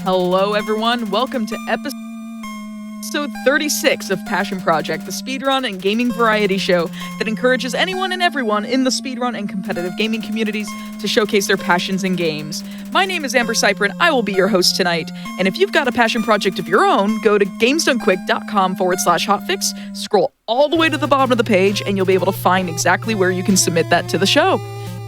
Hello, everyone. Welcome to episode 36 of Passion Project, the speedrun and gaming variety show that encourages anyone and everyone in the speedrun and competitive gaming communities to showcase their passions in games. My name is Amber Cypher, and I will be your host tonight. And if you've got a passion project of your own, go to gamesdonequick.com/hotfix, scroll all the way to the bottom of the page, and you'll be able to find exactly where you can submit that to the show.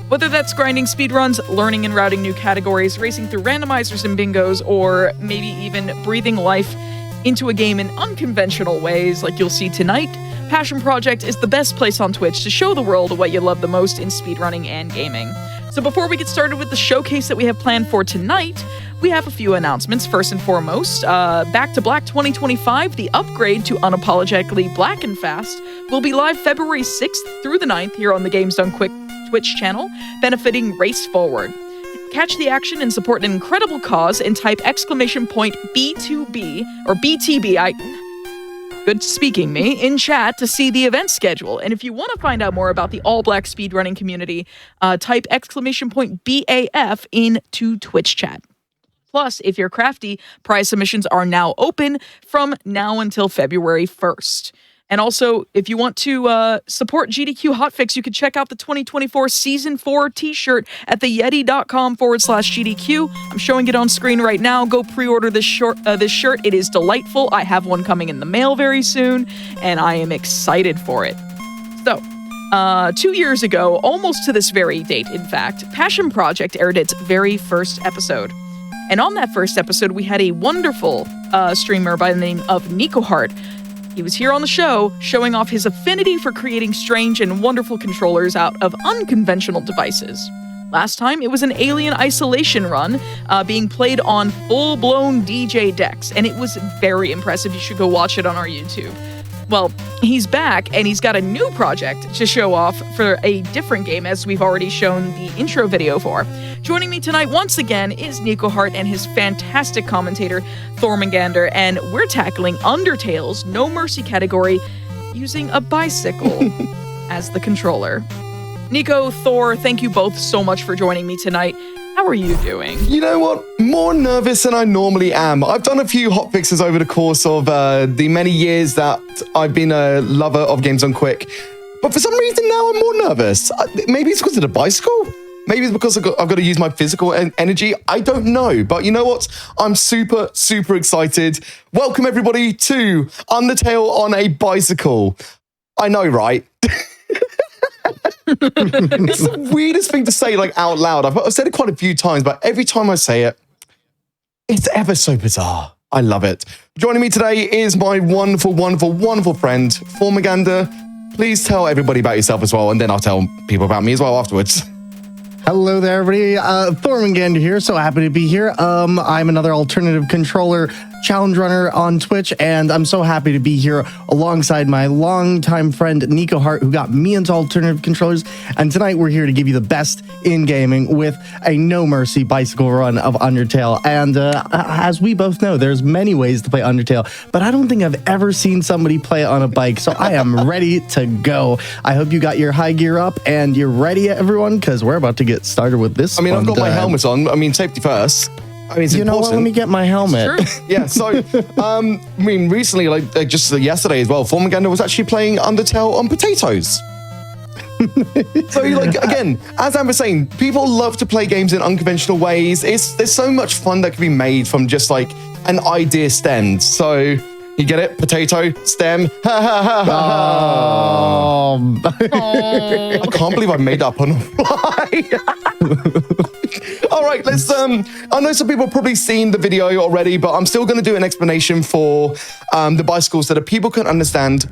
Whether that's grinding speedruns, learning and routing new categories, racing through randomizers and bingos, or maybe even breathing life into a game in unconventional ways like you'll see tonight, Passion Project is the best place on Twitch to show the world what you love the most in speedrunning and gaming. So before we get started with the showcase that we have planned for tonight, we have a few announcements. First and foremost, Back to Black 2025, the upgrade to Unapologetically Black and Fast, will be live February 6th through the 9th here on the Games Done Quick Twitch channel, benefiting Race Forward. Catch the action and support an incredible cause and type !B2B or BTB, good speaking me, in chat to see the event schedule. And if you want to find out more about the all-black speedrunning community, type !BAF into Twitch chat. Plus, if you're crafty, prize submissions are now open from now until February 1st. And also, if you want to support GDQ Hotfix, you can check out the 2024 Season 4 t-shirt at theyeti.com/GDQ. I'm showing it on screen right now. Go pre-order this shirt. It is delightful. I have one coming in the mail very soon, and I am excited for it. So, 2 years ago, almost to this very date, in fact, Passion Project aired its very first episode. And on that first episode, we had a wonderful streamer by the name of Nico Hart. He was here on the show, showing off his affinity for creating strange and wonderful controllers out of unconventional devices. Last time, it was an Alien Isolation run being played on full-blown DJ decks, and it was very impressive. You should go watch it on our YouTube. Well, he's back, and he's got a new project to show off for a different game, as we've already shown the intro video for. Joining me tonight once again is Nico Hart and his fantastic commentator, Thormangander, and we're tackling Undertale's No Mercy category using a bicycle as the controller. Nico, Thor, thank you both so much for joining me tonight. How are you doing? You know what? More nervous than I normally am. I've done a few hotfixes over the course of the many years that I've been a lover of Games Done Quick. But for some reason now I'm more nervous. Maybe it's because of the bicycle? Maybe it's because I've got to use my physical energy. I don't know. But you know what? I'm super, super excited. Welcome everybody to Undertale on a bicycle. I know, right? It's the weirdest thing to say like out loud. I've said it quite a few times, but every time I say it, it's ever so bizarre. I love it. Joining me today is my wonderful, wonderful, wonderful friend, Thormangander. Please tell everybody about yourself as well, and then I'll tell people about me as well afterwards. Hello there, everybody. Thormangander here. So happy to be here. I'm another alternative controller challenge runner on Twitch, and I'm so happy to be here alongside my longtime friend Nico Hart, who got me into alternative controllers. And tonight we're here to give you the best in gaming with a No Mercy bicycle run of Undertale. And as we both know, there's many ways to play Undertale, but I don't think I've ever seen somebody play it on a bike. So I am ready to go. I hope you got your high gear up and you're ready, everyone, because we're about to get started with this. I mean, I've got my helmet on. I mean, safety first. I mean, it's you know important. what? Let me get my helmet. Yeah, so, I mean, recently, like just yesterday as well, Thormangander was actually playing Undertale on potatoes. So, like, again, as Amber was saying, people love to play games in unconventional ways. There's so much fun that can be made from just, like, an idea stemmed. So, you get it? Potato, stem, ha ha ha ha ha. I can't believe I made that up on the fly. All right, let's, I know some people have probably seen the video already, but I'm still going to do an explanation for the bicycle so that people can understand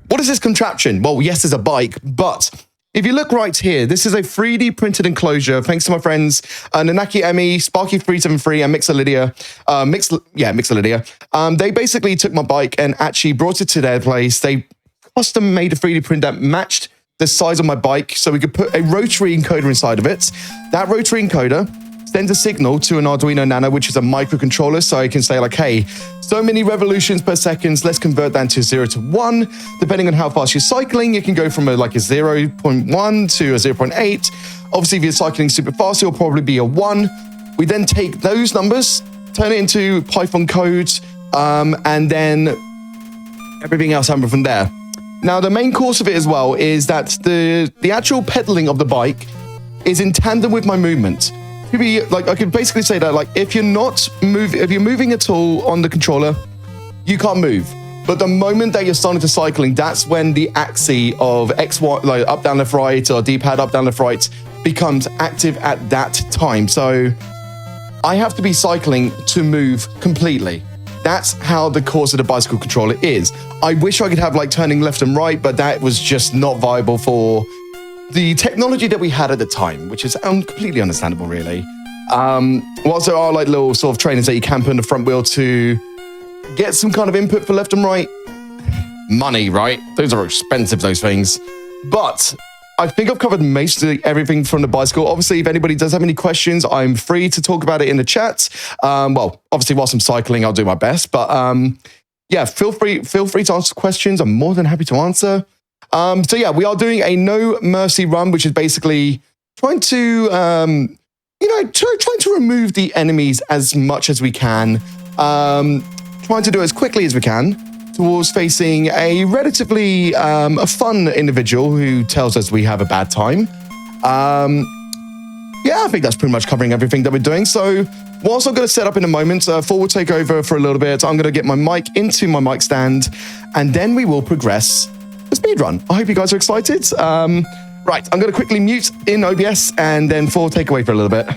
what is this contraption? Well, yes, it's a bike, but if you look right here, this is a 3D printed enclosure, thanks to my friends, Nanaki Emmy, Sparky373, and Mixolydia. They basically took my bike and actually brought it to their place. They custom made a 3D print that matched the size of my bike, so we could put a rotary encoder inside of it. That rotary encoder sends a signal to an Arduino Nano, which is a microcontroller, so I can say like, hey, so many revolutions per second, let's convert that to 0 to 1. Depending on how fast you're cycling, you can go from like a 0.1 to a 0.8. Obviously, if you're cycling super fast, it'll probably be a 1. We then take those numbers, turn it into Python code, and then everything else happens from there. Now, the main course of it as well is that the actual pedaling of the bike is in tandem with my movement. I could basically say that, like, if you're moving at all on the controller, you can't move. But the moment that you're starting to cycling, that's when the axis of X, Y, like up, down, left, right, or D-pad up, down, left, right becomes active at that time. So I have to be cycling to move completely. That's how the course of the bicycle controller is. I wish I could have like turning left and right, but that was just not viable for the technology that we had at the time, which is completely understandable, really. Whilst there are like little sort of trainers that you can put in the front wheel to get some kind of input for left and right, money, right? Those are expensive, those things. But I think I've covered mostly everything from the bicycle. Obviously, if anybody does have any questions, I'm free to talk about it in the chat. Well, obviously, whilst I'm cycling, I'll do my best. But yeah, feel free to ask questions. I'm more than happy to answer. So yeah, we are doing a no mercy run, which is basically trying to, trying to remove the enemies as much as we can. Trying to do it as quickly as we can towards facing a relatively a fun individual who tells us we have a bad time. Yeah, I think that's pretty much covering everything that we're doing. So whilst I'm going to set up in a moment, Thor will take over for a little bit. I'm going to get my mic into my mic stand, and then we will progress the speedrun. I hope you guys are excited. Right, I'm going to quickly mute in OBS, and then Thor will take away for a little bit.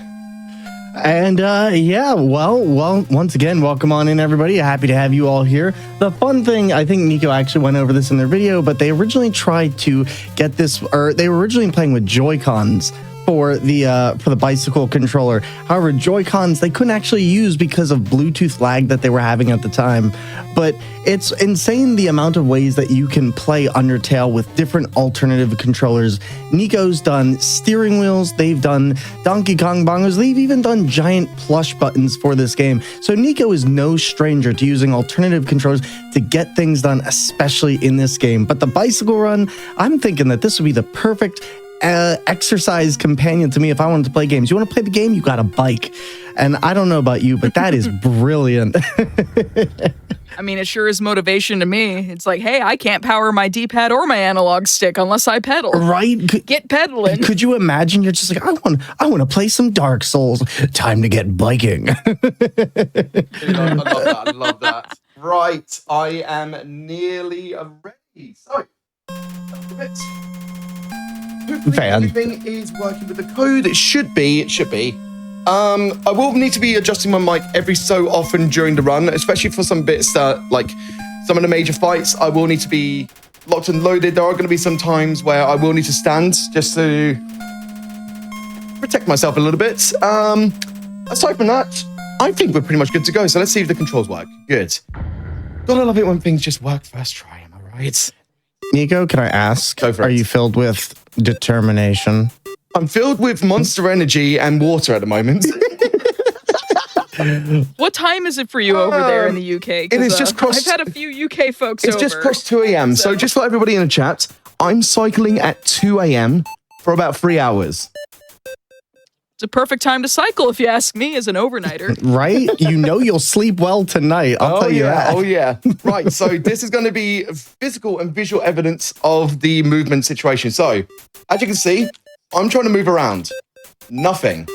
And yeah, well, once again, welcome on in, everybody. Happy to have you all here. The fun thing, I think Nico actually went over this in their video, but they originally tried to get this, or they were originally playing with Joy-Cons for the bicycle controller. However, Joy-Cons they couldn't actually use because of Bluetooth lag that they were having at the time. But it's insane the amount of ways that you can play Undertale with different alternative controllers. Nico's done steering wheels, they've done Donkey Kong bongos, they've even done giant plush buttons for this game. So Nico is no stranger to using alternative controllers to get things done, especially in this game. But the bicycle run, I'm thinking that this would be the perfect exercise companion to me if I wanted to play games. You want to play the game, you got a bike. And I don't know about you, but that is brilliant. I mean, it sure is motivation to me. It's like, hey, I can't power my D-pad or my analog stick unless I pedal. Right? Get pedaling. Could you imagine? You're just like, I want to play some Dark Souls. Time to get biking. Dude, I love that. I love that. Right, I am nearly ready. So, hopefully everything is working with the code. It should be. I will need to be adjusting my mic every so often during the run, especially for some bits that, like some of the major fights, I will need to be locked and loaded. There are going to be some times where I will need to stand just to protect myself a little bit. Aside from that, I think we're pretty much good to go. So let's see if the controls work. Good. Gotta love it when things just work first try, am I right? Nico, can I ask, are you filled with determination? I'm filled with Monster Energy and water at the moment. What time is it for you over there in the UK? It is just crossed. I've had a few UK folks It's over. just crossed 2 a.m. So just for everybody in the chat, I'm cycling at 2 a.m. for about 3 hours. It's a perfect time to cycle, if you ask me, as an overnighter. Right? You know you'll sleep well tonight. I'll tell you that. Oh, yeah. Right. So this is going to be physical and visual evidence of the movement situation. So as you can see, I'm trying to move around. Nothing.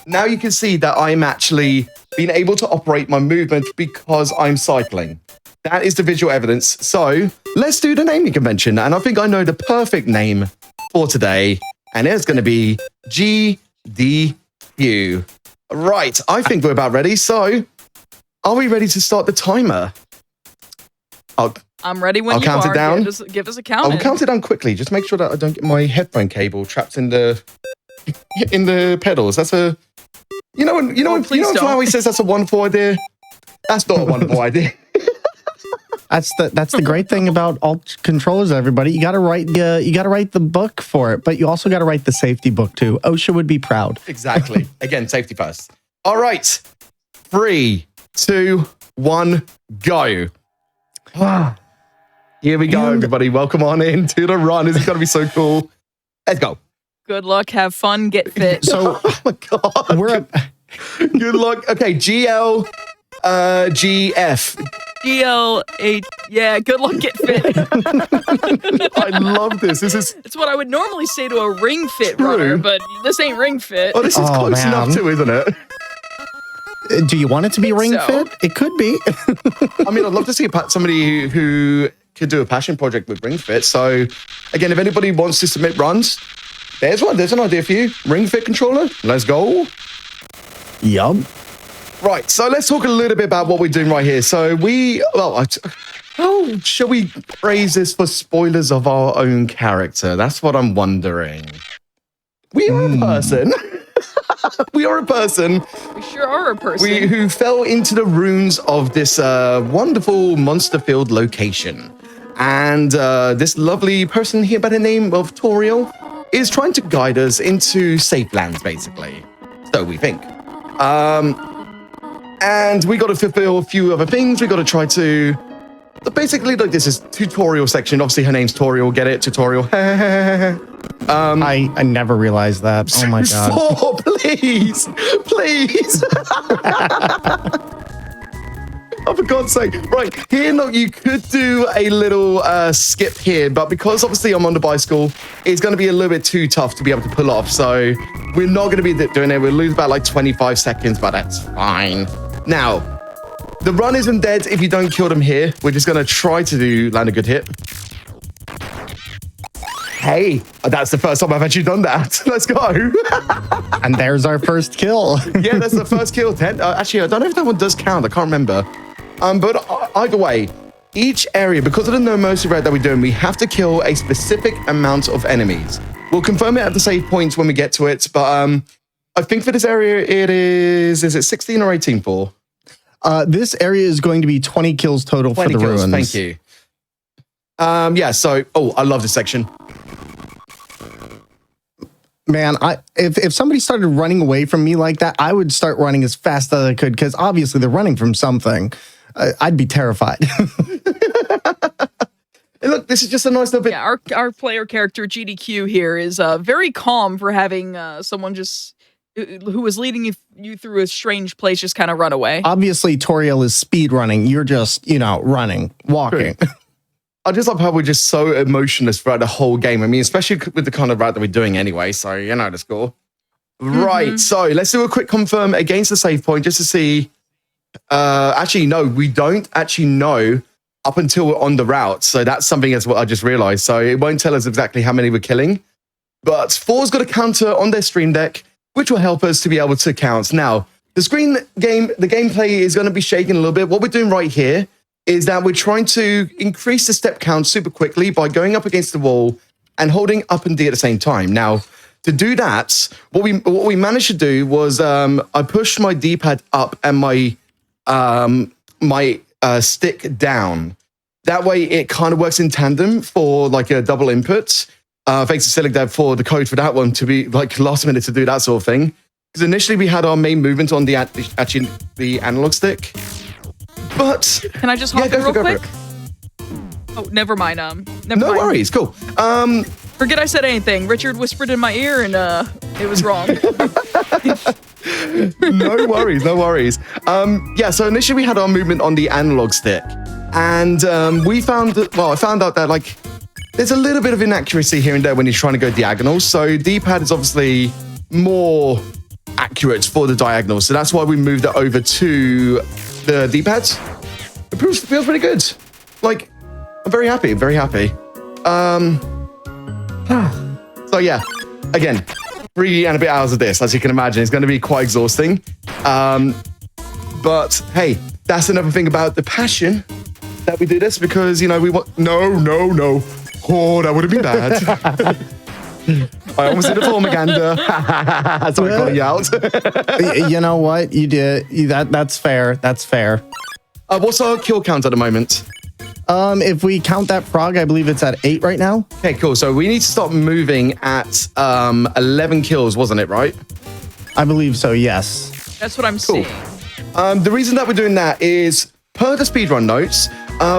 Now you can see that I'm actually being able to operate my movement because I'm cycling. That is the visual evidence. So let's do the naming convention. And I think I know the perfect name for today. And it's going to be GDQ. Right. I think we're about ready. So are we ready to start the timer? I'm ready when I'll you count are. it down. Give us a count. I'll count it down quickly. Just make sure that I don't get my headphone cable trapped in the pedals. That's a when Flowey says that's a wonderful idea. That's not a wonderful idea. That's the great thing about alt controllers, everybody. You gotta write the book for it, but you also gotta write the safety book too. OSHA would be proud. Exactly. Again, safety first. All right. 3, 2, 1, go. Here we go, everybody. Welcome on in to the run. This is going to be so cool. Let's go. Good luck, have fun, get fit. So Oh my God. we're up. Good luck. Okay, GL, GF. GL8. Yeah, good luck, get fit. I love this. This is. It's what I would normally say to a ring fit True. runner, but this ain't ring fit. Oh, this is Oh, close man. enough too, isn't it? Do you want it to be ring so. fit? It could be. I mean, I'd love to see somebody who could do a passion project with Ring Fit. So, again, if anybody wants to submit runs, there's one. There's an idea for you. Ring Fit controller. Let's go. Yup. Right. So let's talk a little bit about what we're doing right here. So how shall we phrase this for spoilers of our own character? That's what I'm wondering. We are a person. We are a person We sure are a person. who fell into the ruins of this wonderful monster-filled location. And this lovely person here by the name of Toriel is trying to guide us into safe lands, basically. So we think. And we got to fulfill a few other things. We got to try to... Basically, like, this is tutorial section. Obviously, her name's Toriel. Get it? Tutorial. I never realized that. Oh my God. Oh, please. Please. Oh, for God's sake. Right, here, look, you could do a little skip here, but because obviously I'm on the bicycle, it's going to be a little bit too tough to be able to pull off. So we're not going to be doing it. We'll lose about like 25 seconds, but that's fine. Now, the run isn't dead if you don't kill them here. We're just going to try to land a good hit. Hey, that's the first time I've actually done that. Let's go. And there's our first kill. Yeah, that's the first kill. Actually, I don't know if that one does count. I can't remember. But either way, each area, because of the no mercy rate that we're doing, we have to kill a specific amount of enemies. We'll confirm it at the save points when we get to it. But I think for this area, it is it 16 or 18 for? This area is going to be 20 kills total for 20 the kills. ruins. Thank you. Yeah, so, I love this section. Man, if somebody started running away from me like that, I would start running as fast as I could because obviously they're running from something. I'd be terrified. Hey, look, this is just a nice little bit. Yeah, our player character GDQ here is very calm for having someone just who was leading you through a strange place just kind of run away. Obviously, Toriel is speed running. You're just, running, walking. I just love how we're just so emotionless throughout the whole game. I mean, especially with the kind of route that we're doing anyway. So, you know the score. Right. So let's do a quick confirm against the save point just to see. Actually, no, we don't actually know up until we're on the route. So that's something as what I just realized. So it won't tell us exactly how many we're killing. But 4's got a counter on their stream deck, which will help us to be able to count. Now, the gameplay is going to be shaking a little bit. What we're doing right here is that we're trying to increase the step count super quickly by going up against the wall and holding up and D at the same time. Now, to do that, what we managed to do was I pushed my D-pad up and my stick down. That way, it kind of works in tandem for like a double input. Thanks to Silic Dev for the code for that one to be like last minute to do that sort of thing. Because initially we had our main movement on the analog stick. But Can I just hop in real quick? Oh, never mind. Never no mind. worries, cool. Forget I said anything. Richard whispered in my ear, and it was wrong. No worries, no worries. Yeah, so initially we had our movement on the analog stick, and I found out that like there's a little bit of inaccuracy here and there when you're trying to go diagonal. So D-pad is obviously more accurate for the diagonal, so that's why we moved it over to the D-pads. It feels pretty good. Like, I'm very happy, very happy. So yeah, again, 3 and a bit hours of this, as you can imagine, it's going to be quite exhausting. But hey, that's another thing about the passion that we do this, because, you know, we want... No. Oh, that would have been bad. I almost did a formaganda. Sorry, calling you out. You know what? You did. That's fair. That's fair. What's our kill count at the moment? If we count that frog, I believe it's at 8 right now. Okay, cool. So we need to stop moving at 11 kills, wasn't it, right? I believe so, yes. That's what I'm Cool. seeing. The reason that we're doing that is, per the speedrun notes,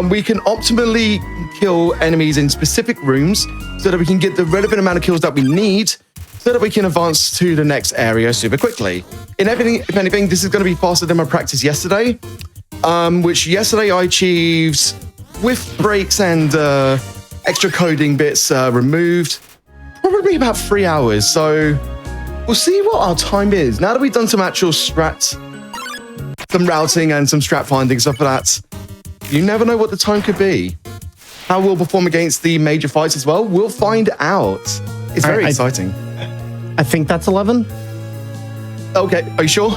we can optimally kill enemies in specific rooms so that we can get the relevant amount of kills that we need so that we can advance to the next area super quickly. If anything, this is going to be faster than my practice yesterday, which yesterday I achieved with breaks and extra coding bits removed, probably about 3 hours. So we'll see what our time is. Now that we've done some actual strats, some routing and some strat finding, stuff like that, you never know what the time could be. How we'll perform against the major fights as well, we'll find out. It's very exciting. I think that's 11. Okay, are you sure?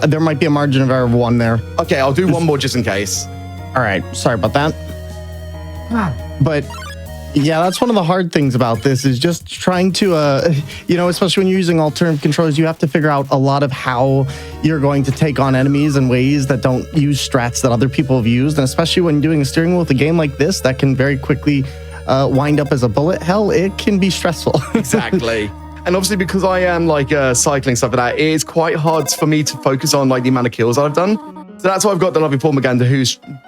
There might be a margin of error of 1 there. Okay, I'll do one more just in case. All right, sorry about that. But yeah, that's one of the hard things about this is just trying to, especially when you're using alternative controllers, you have to figure out a lot of how you're going to take on enemies in ways that don't use strats that other people have used. And especially when doing a steering wheel with a game like this, that can very quickly wind up as a bullet hell. It can be stressful. Exactly. And obviously because I am cycling stuff like that, it is quite hard for me to focus on the amount of kills I've done. So that's why I've got the lovely Paul Maganda, who's, I'm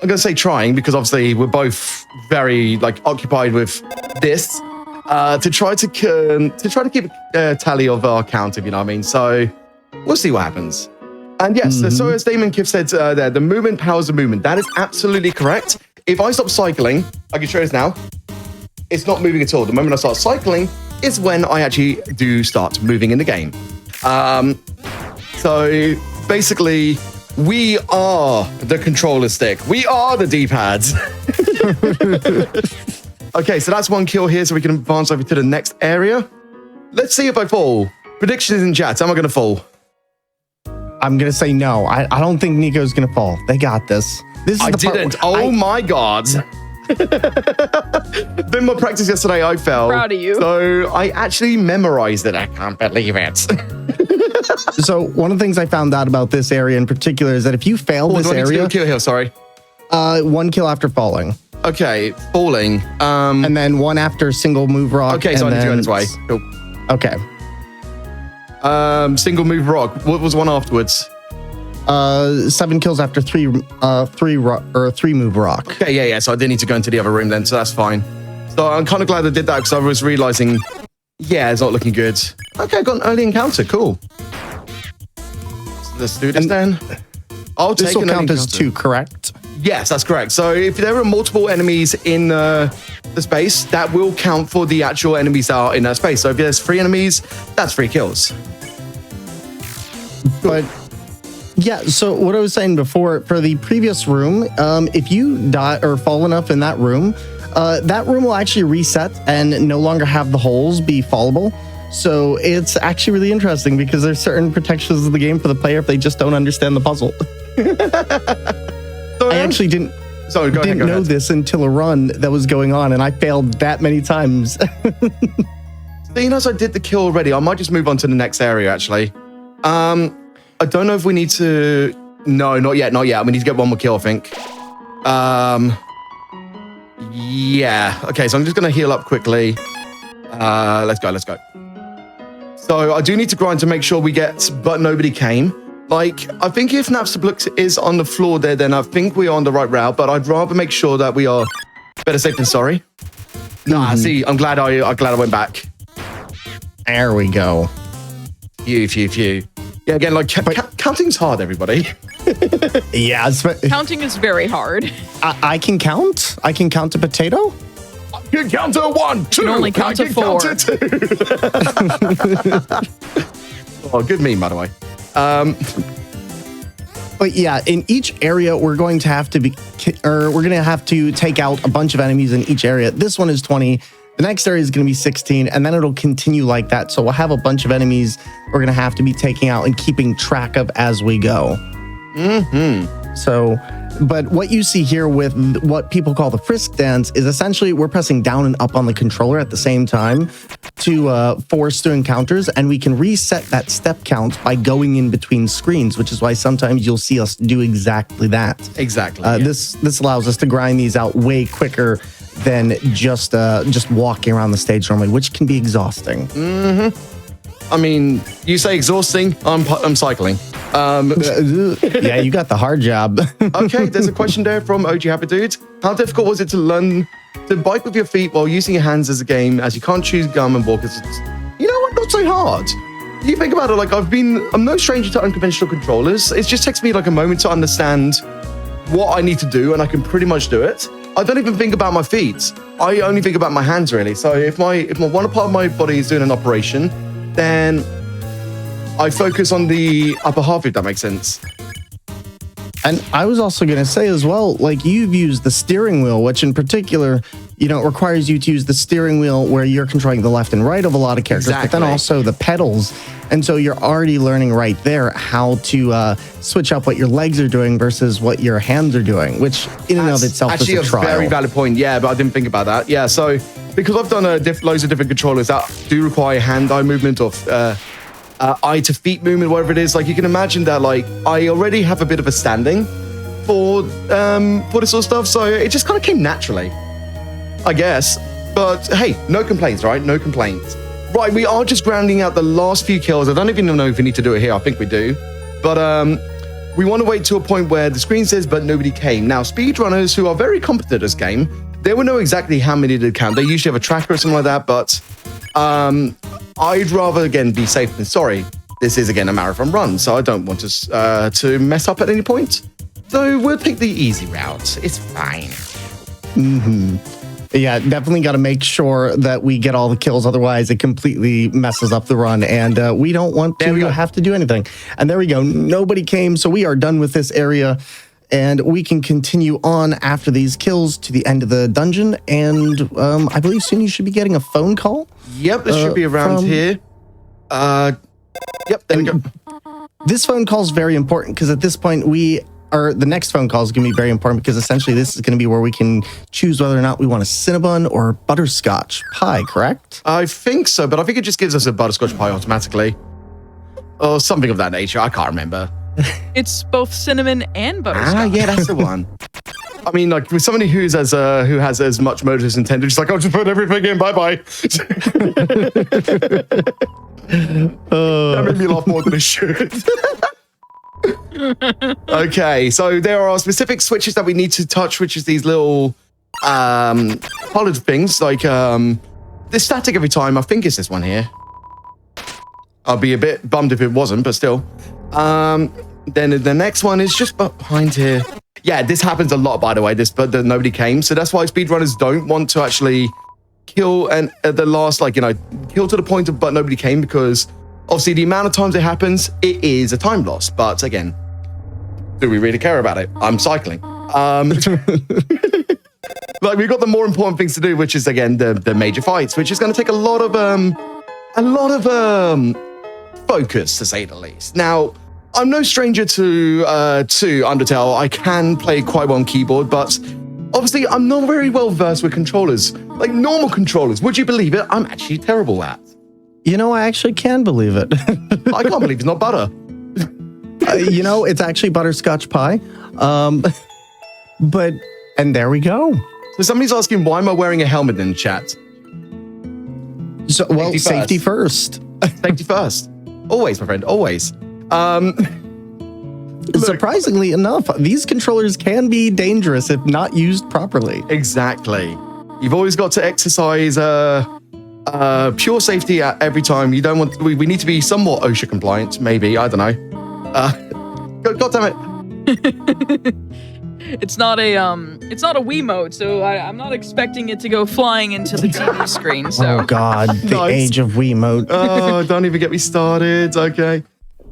going to say trying, because obviously we're both very occupied with this, to try to keep a tally of our count, if you know what I mean. So we'll see what happens. And yes, so as Damon Kiff said there, the movement powers the movement. That is absolutely correct. If I stop cycling, I can show this now, it's not moving at all. The moment I start cycling is when I actually do start moving in the game. So basically, we are the controller stick. We are the D-pads. Okay, so that's 1 kill here, so we can advance over to the next area. Let's see if I fall. Predictions in chat. Am I going to fall? I'm going to say no. I don't think Nico's going to fall. They got this. I didn't. Oh my God. Then my practice yesterday, I fell. Proud of you. So I actually memorized it. I can't believe it. So one of the things I found out about this area in particular is that if you fail this area, kill here. Sorry. 1 kill after falling. Okay, falling. And then 1 after single move rock. Okay, so I need to go this way. Cool. Okay. Single move rock. What was one afterwards? 7 kills after 3 move rock. Okay, yeah. So I didn't need to go into the other room then, so that's fine. So I'm kind of glad I did that because I was realizing, yeah, it's not looking good. Okay, I got an early encounter. Cool. Let's do this then. I'll take an early encounter. This will count as 2, correct? Yes, that's correct. So if there are multiple enemies in the space, that will count for the actual enemies that are in that space. So if there's 3 enemies, that's 3 kills. But yeah, so what I was saying before, for the previous room, if you die or fall enough in that room will actually reset and no longer have the holes be fallable. So it's actually really interesting because there's certain protections of the game for the player if they just don't understand the puzzle. So I actually didn't know this until a run that was going on, and I failed that many times. Seeing as I did the kill already, I might just move on to the next area, actually. I don't know if we need to... No, not yet. We need to get 1 more kill, I think. Yeah. Okay, so I'm just going to heal up quickly. Let's go. So I do need to grind to make sure we get But Nobody Came. I think if Napstablook is on the floor there, then I think we're on the right route, but I'd rather make sure that we are better safe than sorry. Nah, see, I'm glad I went back. There we go. Phew. Yeah, again, counting's hard, everybody. Yeah. Counting is very hard. I can count? I can count a potato? You can count to 1, 2. You can only count to 4. Count to 2. Oh, good meme, by the way. But yeah, in each area, we're going to have to take out a bunch of enemies in each area. This one is 20. The next area is going to be 16, and then it'll continue like that. So we'll have a bunch of enemies we're going to have to be taking out and keeping track of as we go. So, but what you see here with what people call the frisk dance is essentially we're pressing down and up on the controller at the same time to force through encounters, and we can reset that step count by going in between screens, which is why sometimes you'll see us do exactly that. Exactly. This allows us to grind these out way quicker than just walking around the stage normally, which can be exhausting. I mean, you say exhausting, I'm cycling. Yeah, you got the hard job. Okay, there's a question there from OG Happy Dude. How difficult was it to learn to bike with your feet while using your hands as a game, as you can't choose gum and walk. It's, you know what? Not so hard. You think about it, like I'm no stranger to unconventional controllers. It just takes me like a moment to understand what I need to do, and I can pretty much do it. I don't even think about my feet. I only think about my hands, really. So if one part of my body is doing an operation, then I focus on the upper half, if that makes sense. And I was also going to say as well, like you've used the steering wheel, which in particular, you know, requires you to use the steering wheel where you're controlling the left and right of a lot of characters, but then also the pedals. And so you're already learning right there how to switch up what your legs are doing versus what your hands are doing, which in and of itself is a trial. Actually, a very valid point. Yeah, but I didn't think about that. Yeah, so because I've done loads of different controllers that do require hand-eye movement or eye to feet movement, whatever it is, like you can imagine that like I already have a bit of a standing for this sort of stuff, so it just kind of came naturally, I guess. But hey, no complaints, right? No complaints. Right, we are just grounding out the last few kills. I don't even know if we need to do it here. I think we do. But we want to wait to a point where the screen says, but nobody came. Now, speedrunners who are very competent at this game, they will know exactly how many did count. They usually have a tracker or something like that, but I'd rather, again, be safe than sorry. This is, again, a marathon run, so I don't want us to mess up at any point. So we'll take the easy route. It's fine. Mm-hmm. Yeah, definitely got to make sure that we get all the kills. Otherwise, it completely messes up the run, and we don't want to have to do anything. And there we go. Nobody came, so we are done with this area, and we can continue on after these kills to the end of the dungeon. And I believe soon you should be getting a phone call. Yep, this should be around here. Yep, there we go. This phone call is very important because at this point the next phone call is going to be very important because essentially this is going to be where we can choose whether or not we want a Cinnabon or butterscotch pie, correct? I think so, but I think it just gives us a butterscotch pie automatically. Or something of that nature. I can't remember. It's both cinnamon and butterscotch. Yeah, that's the one. I mean, like, with somebody who has as much motive as intended, just like, I'll just put everything in, bye-bye. That made me laugh more than it should. Okay, so there are specific switches that we need to touch, which is these little colored things, like they're static every time. I think it's this one here. I'll be a bit bummed if it wasn't, but still. Then the next one is just behind here. Yeah, this happens a lot, by the way, but nobody came, so that's why speedrunners don't want to actually kill and at the last, like, you know, kill to the point of but nobody came, because obviously the amount of times it happens, it is a time loss. But again, do we really care about it? I'm cycling. Like, we've got the more important things to do, which is, again, the major fights, which is going to take a lot of focus, to say the least. Now, I'm no stranger to Undertale. I can play quite well on keyboard, but obviously I'm not very well versed with controllers, like normal controllers. Would you believe it? I'm actually terrible at. You know, I actually can believe it. I can't believe it's not butter. You know, it's actually butterscotch pie. But, and there we go. So somebody's asking, why am I wearing a helmet in the chat? So, well, safety first. Safety first. Always, my friend, always. Surprisingly enough, these controllers can be dangerous if not used properly. Exactly. You've always got to exercise pure safety at every time. You don't want. We need to be somewhat OSHA compliant, maybe. I don't know. God damn it! It's not a Wii mode, so I'm not expecting it to go flying into the TV screen. So. Oh God, the age of Wii mode. Oh, don't even get me started. Okay.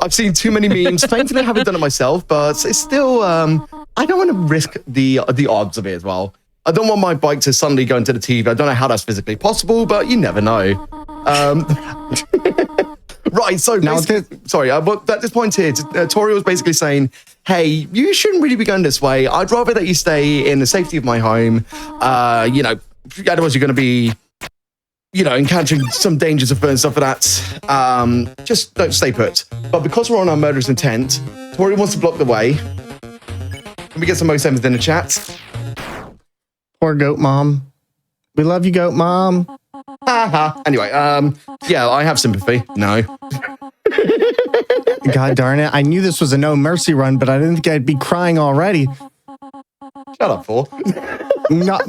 I've seen too many memes. Thankfully, I haven't done it myself, but it's still. I don't want to risk the odds of it as well. I don't want my bike to suddenly go into the TV. I don't know how that's physically possible, but you never know. Right. So now, sorry. But at this point here, Tori was basically saying, "Hey, you shouldn't really be going this way. I'd rather that you stay in the safety of my home. You know, otherwise you're going to be." You know, encountering some dangers of and stuff like that. Just don't stay put. But because we're on our murderous intent, Tori wants to block the way. Can we get some most in the chat? Poor goat mom. We love you, goat mom. Anyway, yeah, I have sympathy. No. God darn it. I knew this was a no mercy run, but I didn't think I'd be crying already. Shut up, Paul. Not,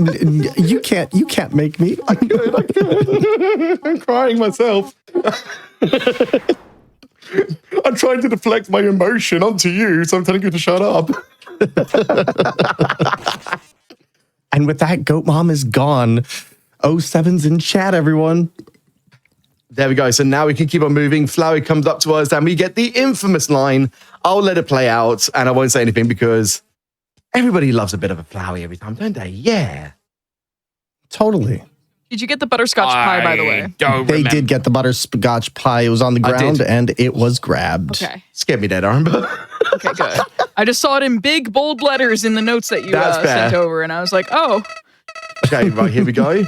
you can't make me. I could. I'm crying myself. I'm trying to deflect my emotion onto you, so I'm telling you to shut up. And with that, Goat Mom is gone. 07's in chat, everyone. There we go. So now we can keep on moving. Flowey comes up to us, and we get the infamous line. I'll let it play out, and I won't say anything because everybody loves a bit of a Flowey every time, don't they? Yeah. Totally. Did you get the butterscotch pie, by the way? They did get the butterscotch pie. It was on the ground, and it was grabbed. Okay. Scared me dead, Amber. Okay, good. I just saw it in big, bold letters in the notes that you That's fair. sent over, and I was like, oh. Okay, right, here we go.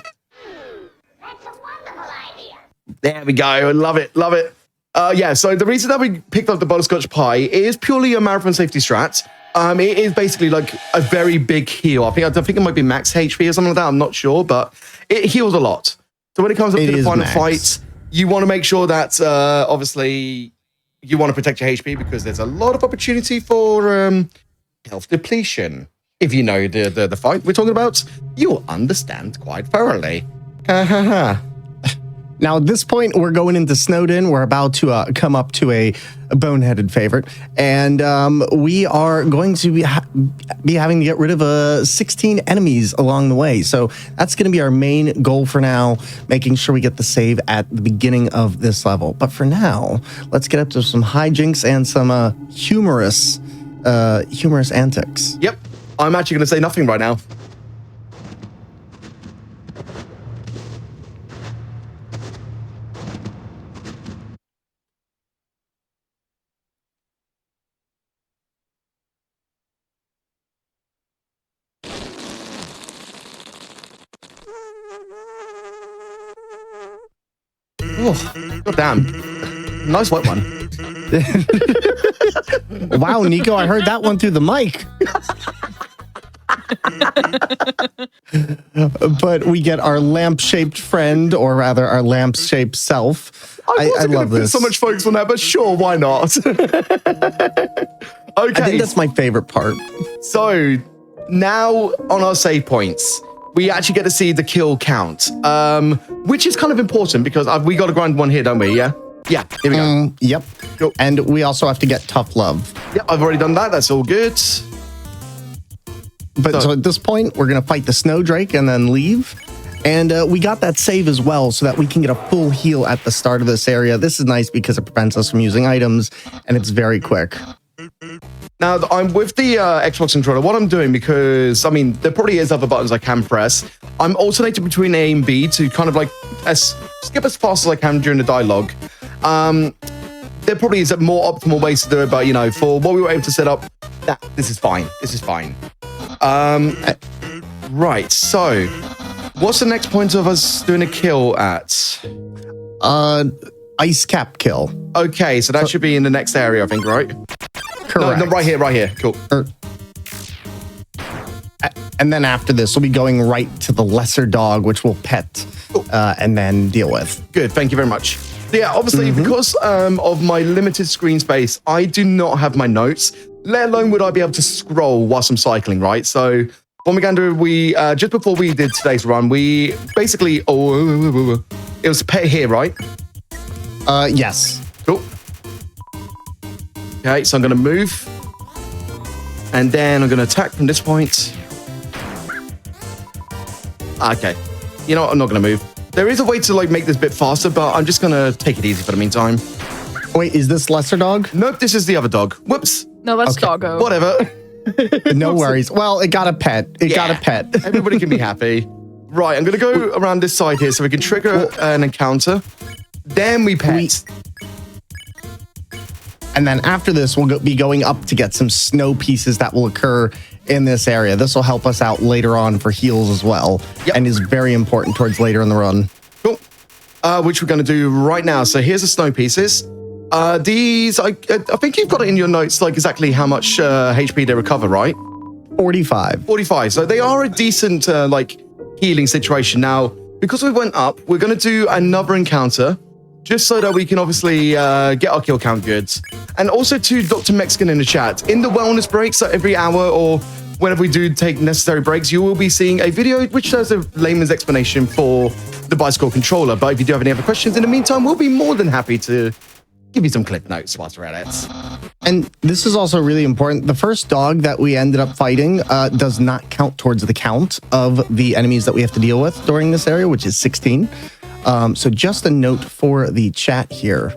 There we go. I love it. Love it. Yeah, so the reason that we picked up the butterscotch pie is purely a marathon safety strat. It is basically like a very big heal. I think it might be max HP or something like that. I'm not sure, but it heals a lot. So when it comes up to the final fight, you want to make sure that obviously you want to protect your HP because there's a lot of opportunity for health depletion. If you know the fight we're talking about, you'll understand quite thoroughly. Ha ha ha. Now, at this point, we're going into Snowden. We're about to come up to a boneheaded favorite. And we are going to be having to get rid of 16 enemies along the way. So that's going to be our main goal for now, making sure we get the save at the beginning of this level. But for now, let's get up to some hijinks and some humorous antics. Yep. I'm actually going to say nothing right now. Oh, God damn. Nice wet one. Wow, Nico, I heard that one through the mic. But we get our lamp-shaped friend, or rather our lamp-shaped self. I love this. So much focus on that, but sure, why not? Okay. I think that's my favorite part. So now on our save points, we actually get to see the kill count, which is kind of important because we got to grind one here, don't we? Yeah? Yeah, here we go. Yep. Cool. And we also have to get tough love. Yep, I've already done that. That's all good. But so at this point, we're going to fight the Snowdrake and then leave. And we got that save as well so that we can get a full heal at the start of this area. This is nice because it prevents us from using items and it's very quick. Now, I'm with the Xbox controller. What I'm doing, because, I mean, there probably is other buttons I can press. I'm alternating between A and B to kind of like skip as fast as I can during the dialogue. There probably is a more optimal ways to do it, but, you know, for what we were able to set up, this is fine. This is fine. Right, so what's the next point of us doing a kill at? Ice cap kill. Okay, so that should be in the next area, I think, right? Correct. No, right here. Cool. And then after this, we'll be going right to the lesser dog, which we'll pet and then deal with. Good, thank you very much. Yeah, obviously, because of my limited screen space, I do not have my notes, let alone would I be able to scroll whilst I'm cycling, right? So what we're going to do, we, just before we did today's run, we basically, it was pet here, right? Yes. Cool. Okay, so I'm going to move. And then I'm going to attack from this point. Okay. You know what? I'm not going to move. There is a way to like make this bit faster, but I'm just going to take it easy for the meantime. Wait, is this lesser dog? Nope, this is the other dog. Whoops. No, that's Doggo. Whatever. No worries. Well, it got a pet. It got a pet. Everybody can be happy. Right, I'm going to go around this side here so we can trigger an encounter. Then we pet. And then after this, we'll be going up to get some snow pieces that will occur in this area. This will help us out later on for heals as well, and is very important towards later in the run. Cool. Which we're going to do right now. So here's the snow pieces. These, I think you've got it in your notes, like exactly how much HP they recover, right? 45. 45. So they are a decent, like, healing situation. Now, because we went up, we're going to do another encounter, just so that we can obviously get our kill count good. And also to Dr. Mexican in the chat, in the wellness breaks, so every hour or whenever we do take necessary breaks, you will be seeing a video which shows a layman's explanation for the bicycle controller. But if you do have any other questions in the meantime, we'll be more than happy to give you some clip notes whilst we're at it. And this is also really important. The first dog that we ended up fighting does not count towards the count of the enemies that we have to deal with during this area, which is 16. So just a note for the chat here.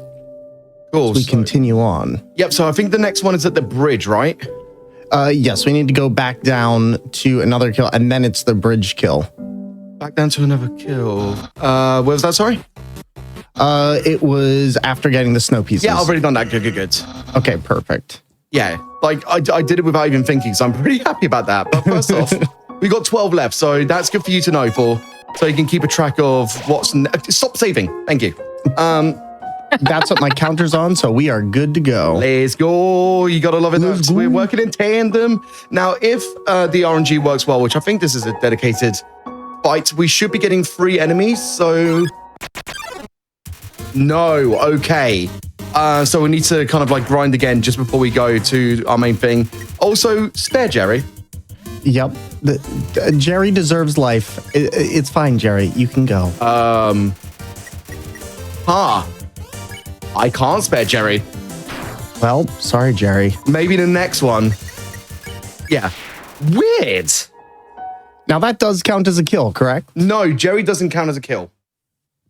Cool. As we continue on. Yep, so I think the next one is at the bridge, right? Yes, we need to go back down to another kill, and then it's the bridge kill. Back down to another kill. Where was that, sorry? It was after getting the snow pieces. Yeah, I've already done that. Good. Okay, perfect. Yeah, like I did it without even thinking, so I'm pretty happy about that. But first off, we got 12 left, so that's good for you to know so you can keep a track of what's stop saving. Thank you. That's what my counter's on, so we are good to go. Let's go. You gotta love it. We're working in tandem. Now, if the RNG works well, which I think this is a dedicated fight, we should be getting 3 enemies, so... No, okay. So we need to kind of like grind again just before we go to our main thing. Also, spare Jerry. Yep. Jerry deserves life. It's fine, Jerry. You can go. I can't spare Jerry. Well, sorry, Jerry. Maybe the next one. Yeah. Weird. Now that does count as a kill, correct? No, Jerry doesn't count as a kill.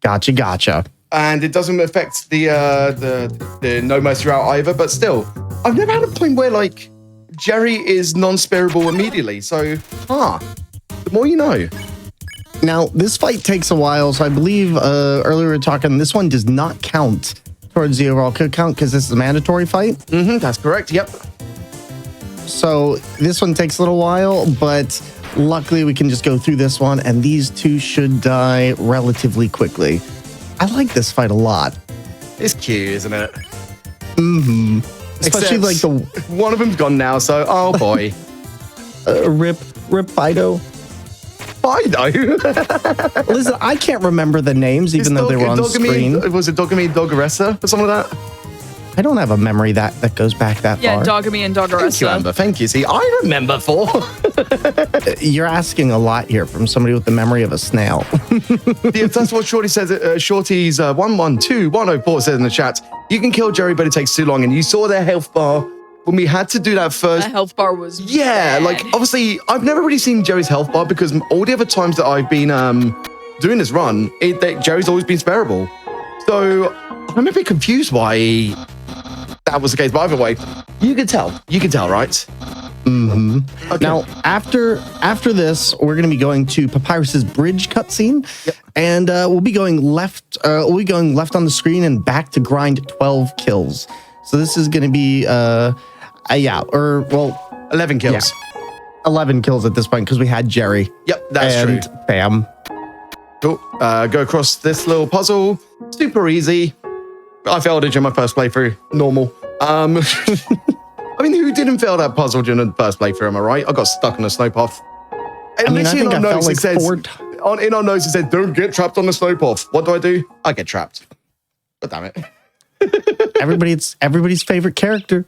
Gotcha. And it doesn't affect the No Mercy route either, but still, I've never had a point where, like, Jerry is non-spareable immediately, so, the more you know. Now, this fight takes a while, so I believe earlier we were talking, this one does not count towards the overall kill count because this is a mandatory fight. Mm-hmm, that's correct, yep. So this one takes a little while, but luckily we can just go through this one, and these 2 should die relatively quickly. I like this fight a lot. It's cute, isn't it? Mm-hmm. Especially like the... One of them's gone now, so, oh boy. Rip Fido. Fido? Listen, I can't remember the names, even though they were on screen. Was it Dogamy Doggeressa or something like that? I don't have a memory that goes back that far. Yeah, Dogamy and Doggeressa. Thank you, Amber. Thank you. See, I remember 4. You're asking a lot here from somebody with the memory of a snail. Yeah, that's what Shorty says. Shorty's 112104 says in the chat. You can kill Jerry, but it takes too long. And you saw their health bar when we had to do that first. The health bar was bad. Like, obviously, I've never really seen Jerry's health bar because all the other times that I've been doing this run, Jerry's always been spareable. So I'm a bit confused why that was the case. But either way, you can tell, right? Mm-hmm. Okay. Now, after this, we're going to be going to Papyrus's bridge cutscene, and we'll be going left. We'll be going left on the screen and back to grind 12 kills. So this is going to be 11 kills. Yeah, 11 kills at this point because we had Jerry. Yep, that's true. Bam. Cool. Go across this little puzzle. Super easy. I failed it in my first playthrough. Normal. I mean, who didn't fail that puzzle during the first playthrough? Am I right? I got stuck on a snow path. I think I felt like in our notes it said, "Don't get trapped on the snow path." What do? I get trapped. God damn it! Everybody's favorite character.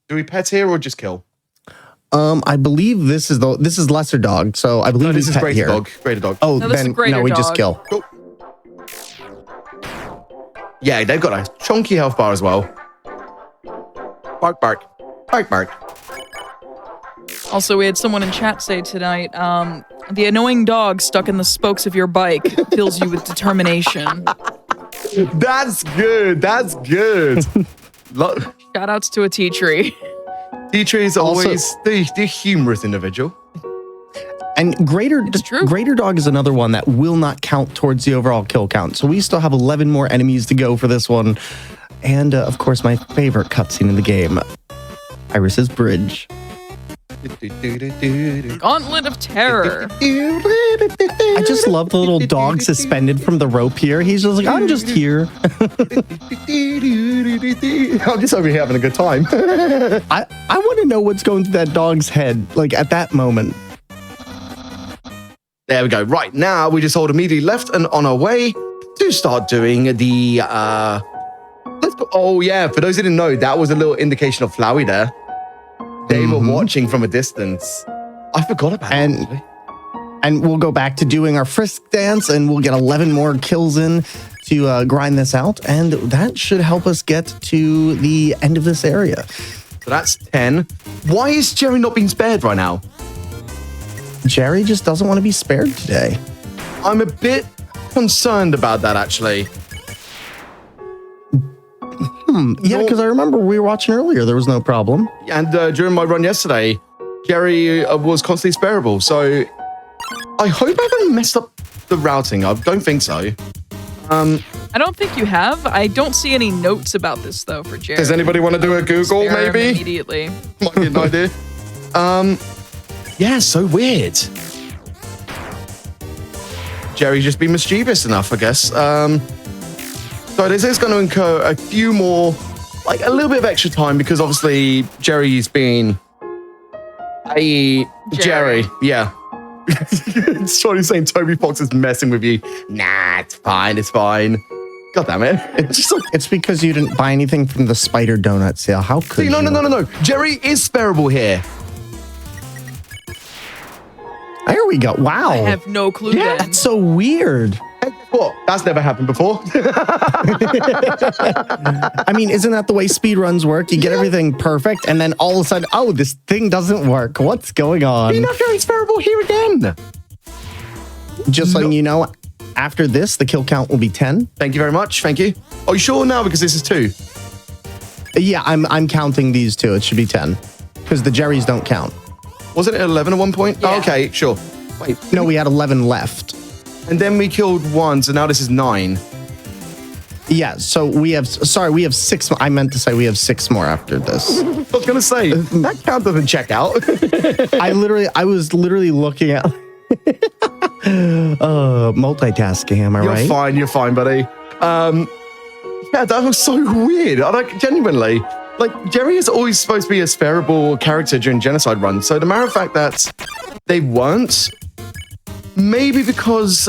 Do we pet here or just kill? I believe this is Lesser Dog. So I believe this is Greater Dog. Greater Dog. Oh, then we just kill. Cool. Yeah, they've got a chunky health bar as well. Bark, bark. Bark, bark. Also, we had someone in chat say tonight, the annoying dog stuck in the spokes of your bike fills you with determination. That's good. That's good. Shout outs to a tea tree. Tea tree is always the humorous individual. And Greater Dog is another one that will not count towards the overall kill count. So we still have 11 more enemies to go for this one. And of course, my favorite cutscene in the game, Iris's Bridge. Gauntlet of Terror. I just love the little dog suspended from the rope here. He's just like, I'm just here. I'm just over here having a good time. I want to know what's going through that dog's head, like at that moment. There we go. Right, now we just hold immediately left and on our way to start doing the... let's go. Oh, yeah, for those who didn't know, that was a little indication of Flowey there. They were watching from a distance. I forgot about And- that. And we'll go back to doing our frisk dance, and we'll get 11 more kills in to grind this out. And that should help us get to the end of this area. So that's 10. Why is Jerry not being spared right now? Jerry just doesn't want to be spared today. I'm a bit concerned about that, actually. Yeah, because I remember we were watching earlier. There was no problem. And during my run yesterday, Jerry was constantly spareable. So I hope I haven't messed up the routing. I don't think so. I don't think you have. I don't see any notes about this though for Jerry. Does anybody want to do a Google, Spare him maybe? immediately. Might be an idea. Yeah, so weird. Jerry's just been mischievous enough, I guess. So this is going to incur a few more, like a little bit of extra time because obviously Jerry's been a Jerry. Yeah. It's totally saying Toby Fox is messing with you. Nah, it's fine. It's fine. God damn it. It's just like, It's because you didn't buy anything from the spider donut sale. How could you? no. Jerry is spareable here. There we go. Wow. I have no clue Yeah, then. That's so weird. Hey, what? That's never happened before. I mean, isn't that the way speedruns work? You get everything perfect, and then all of a sudden, oh, this thing doesn't work. What's going on? You're not Jerry's spareable here again. Just letting you know, after this, the kill count will be 10. Thank you very much. Thank you. Are you sure now? Because this is 2. Yeah, I'm counting these two. It should be 10 because the Jerry's don't count. Wasn't it 11 at one point? Yeah. Oh, okay, sure. Wait. No, we had 11 left. And then we killed 1, so now this is 9. Yeah, so we have 6. I meant to say we have 6 more after this. I was going to say, that count doesn't check out. I was literally looking at multitasking, am I right? You're fine, buddy. Yeah, that was so weird. Genuinely. Like, Jerry is always supposed to be a spareable character during Genocide runs. So the matter of fact that they weren't, maybe because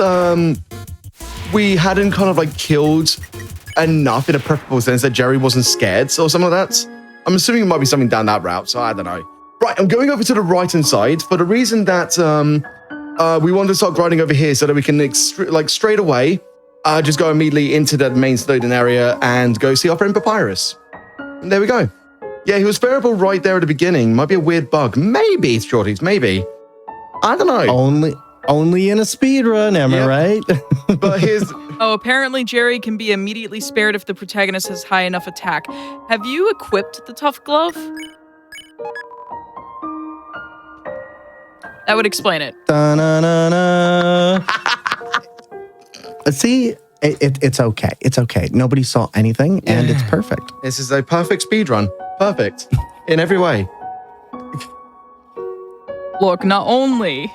we hadn't kind of like killed enough in a preferable sense that Jerry wasn't scared or something like that. I'm assuming it might be something down that route, so I don't know. Right, I'm going over to the right-hand side for the reason that we want to start grinding over here so that we can, straight away, just go immediately into the main loading area and go see our friend Papyrus. And there we go. Yeah, he was spareable right there at the beginning. Might be a weird bug. Maybe, Shorties, maybe. I don't know. Only in a speedrun, am I right? But here's... Oh, apparently Jerry can be immediately spared if the protagonist has high enough attack. Have you equipped the Tough Glove? That would explain it. Da-na-na-na. See, it's okay. It's okay. Nobody saw anything, and it's perfect. This is a perfect speedrun. Perfect. In every way. Look, not only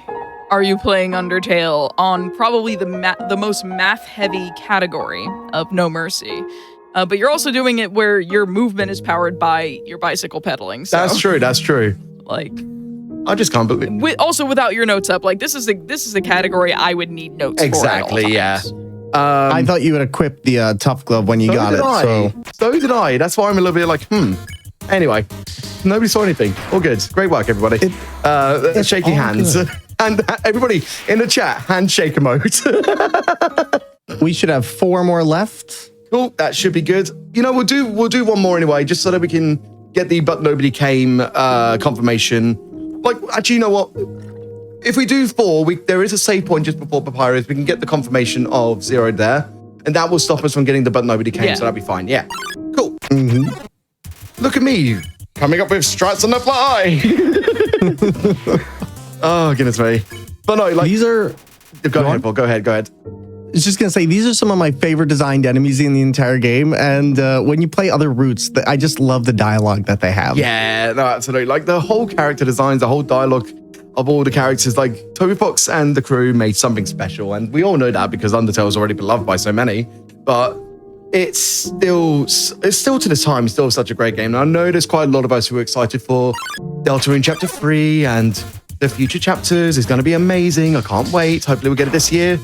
are you playing Undertale on probably the most math-heavy category of No Mercy, but you're also doing it where your movement is powered by your bicycle pedaling. So, That's true. Like, I just can't believe... also without your notes up, like this is the category I would need notes Exactly, for at all yeah. times. I thought you would equip the Tough Glove when you got it. So did I. That's why I'm a little bit like, Anyway, nobody saw anything. All good. Great work, everybody. Shaky hands. Good. And everybody in the chat, handshake mode. We should have 4 more left. Cool. That should be good. You know, we'll do one more anyway, just so that we can get the but nobody came confirmation. Like, actually, you know what? If we do 4, there is a save point just before Papyrus. We can get the confirmation of 0 there, and that will stop us from getting the but nobody came. Yeah. So that'll be fine. Yeah. Cool. Look at me coming up with strats on the fly. Oh goodness me! But no, like These are. Go ahead, Paul. Go ahead. I was just gonna say these are some of my favorite designed enemies in the entire game, and when you play other routes, I just love the dialogue that they have. Yeah, no, absolutely. Like the whole character designs, the whole dialogue of all the characters, like Toby Fox and the crew made something special, and we all know that because Undertale's already beloved by so many. But it's still to this time still such a great game. And I know there's quite a lot of us who are excited for Deltarune Chapter 3 and the future chapters. Is going to be amazing. I can't wait. Hopefully we'll get it this year.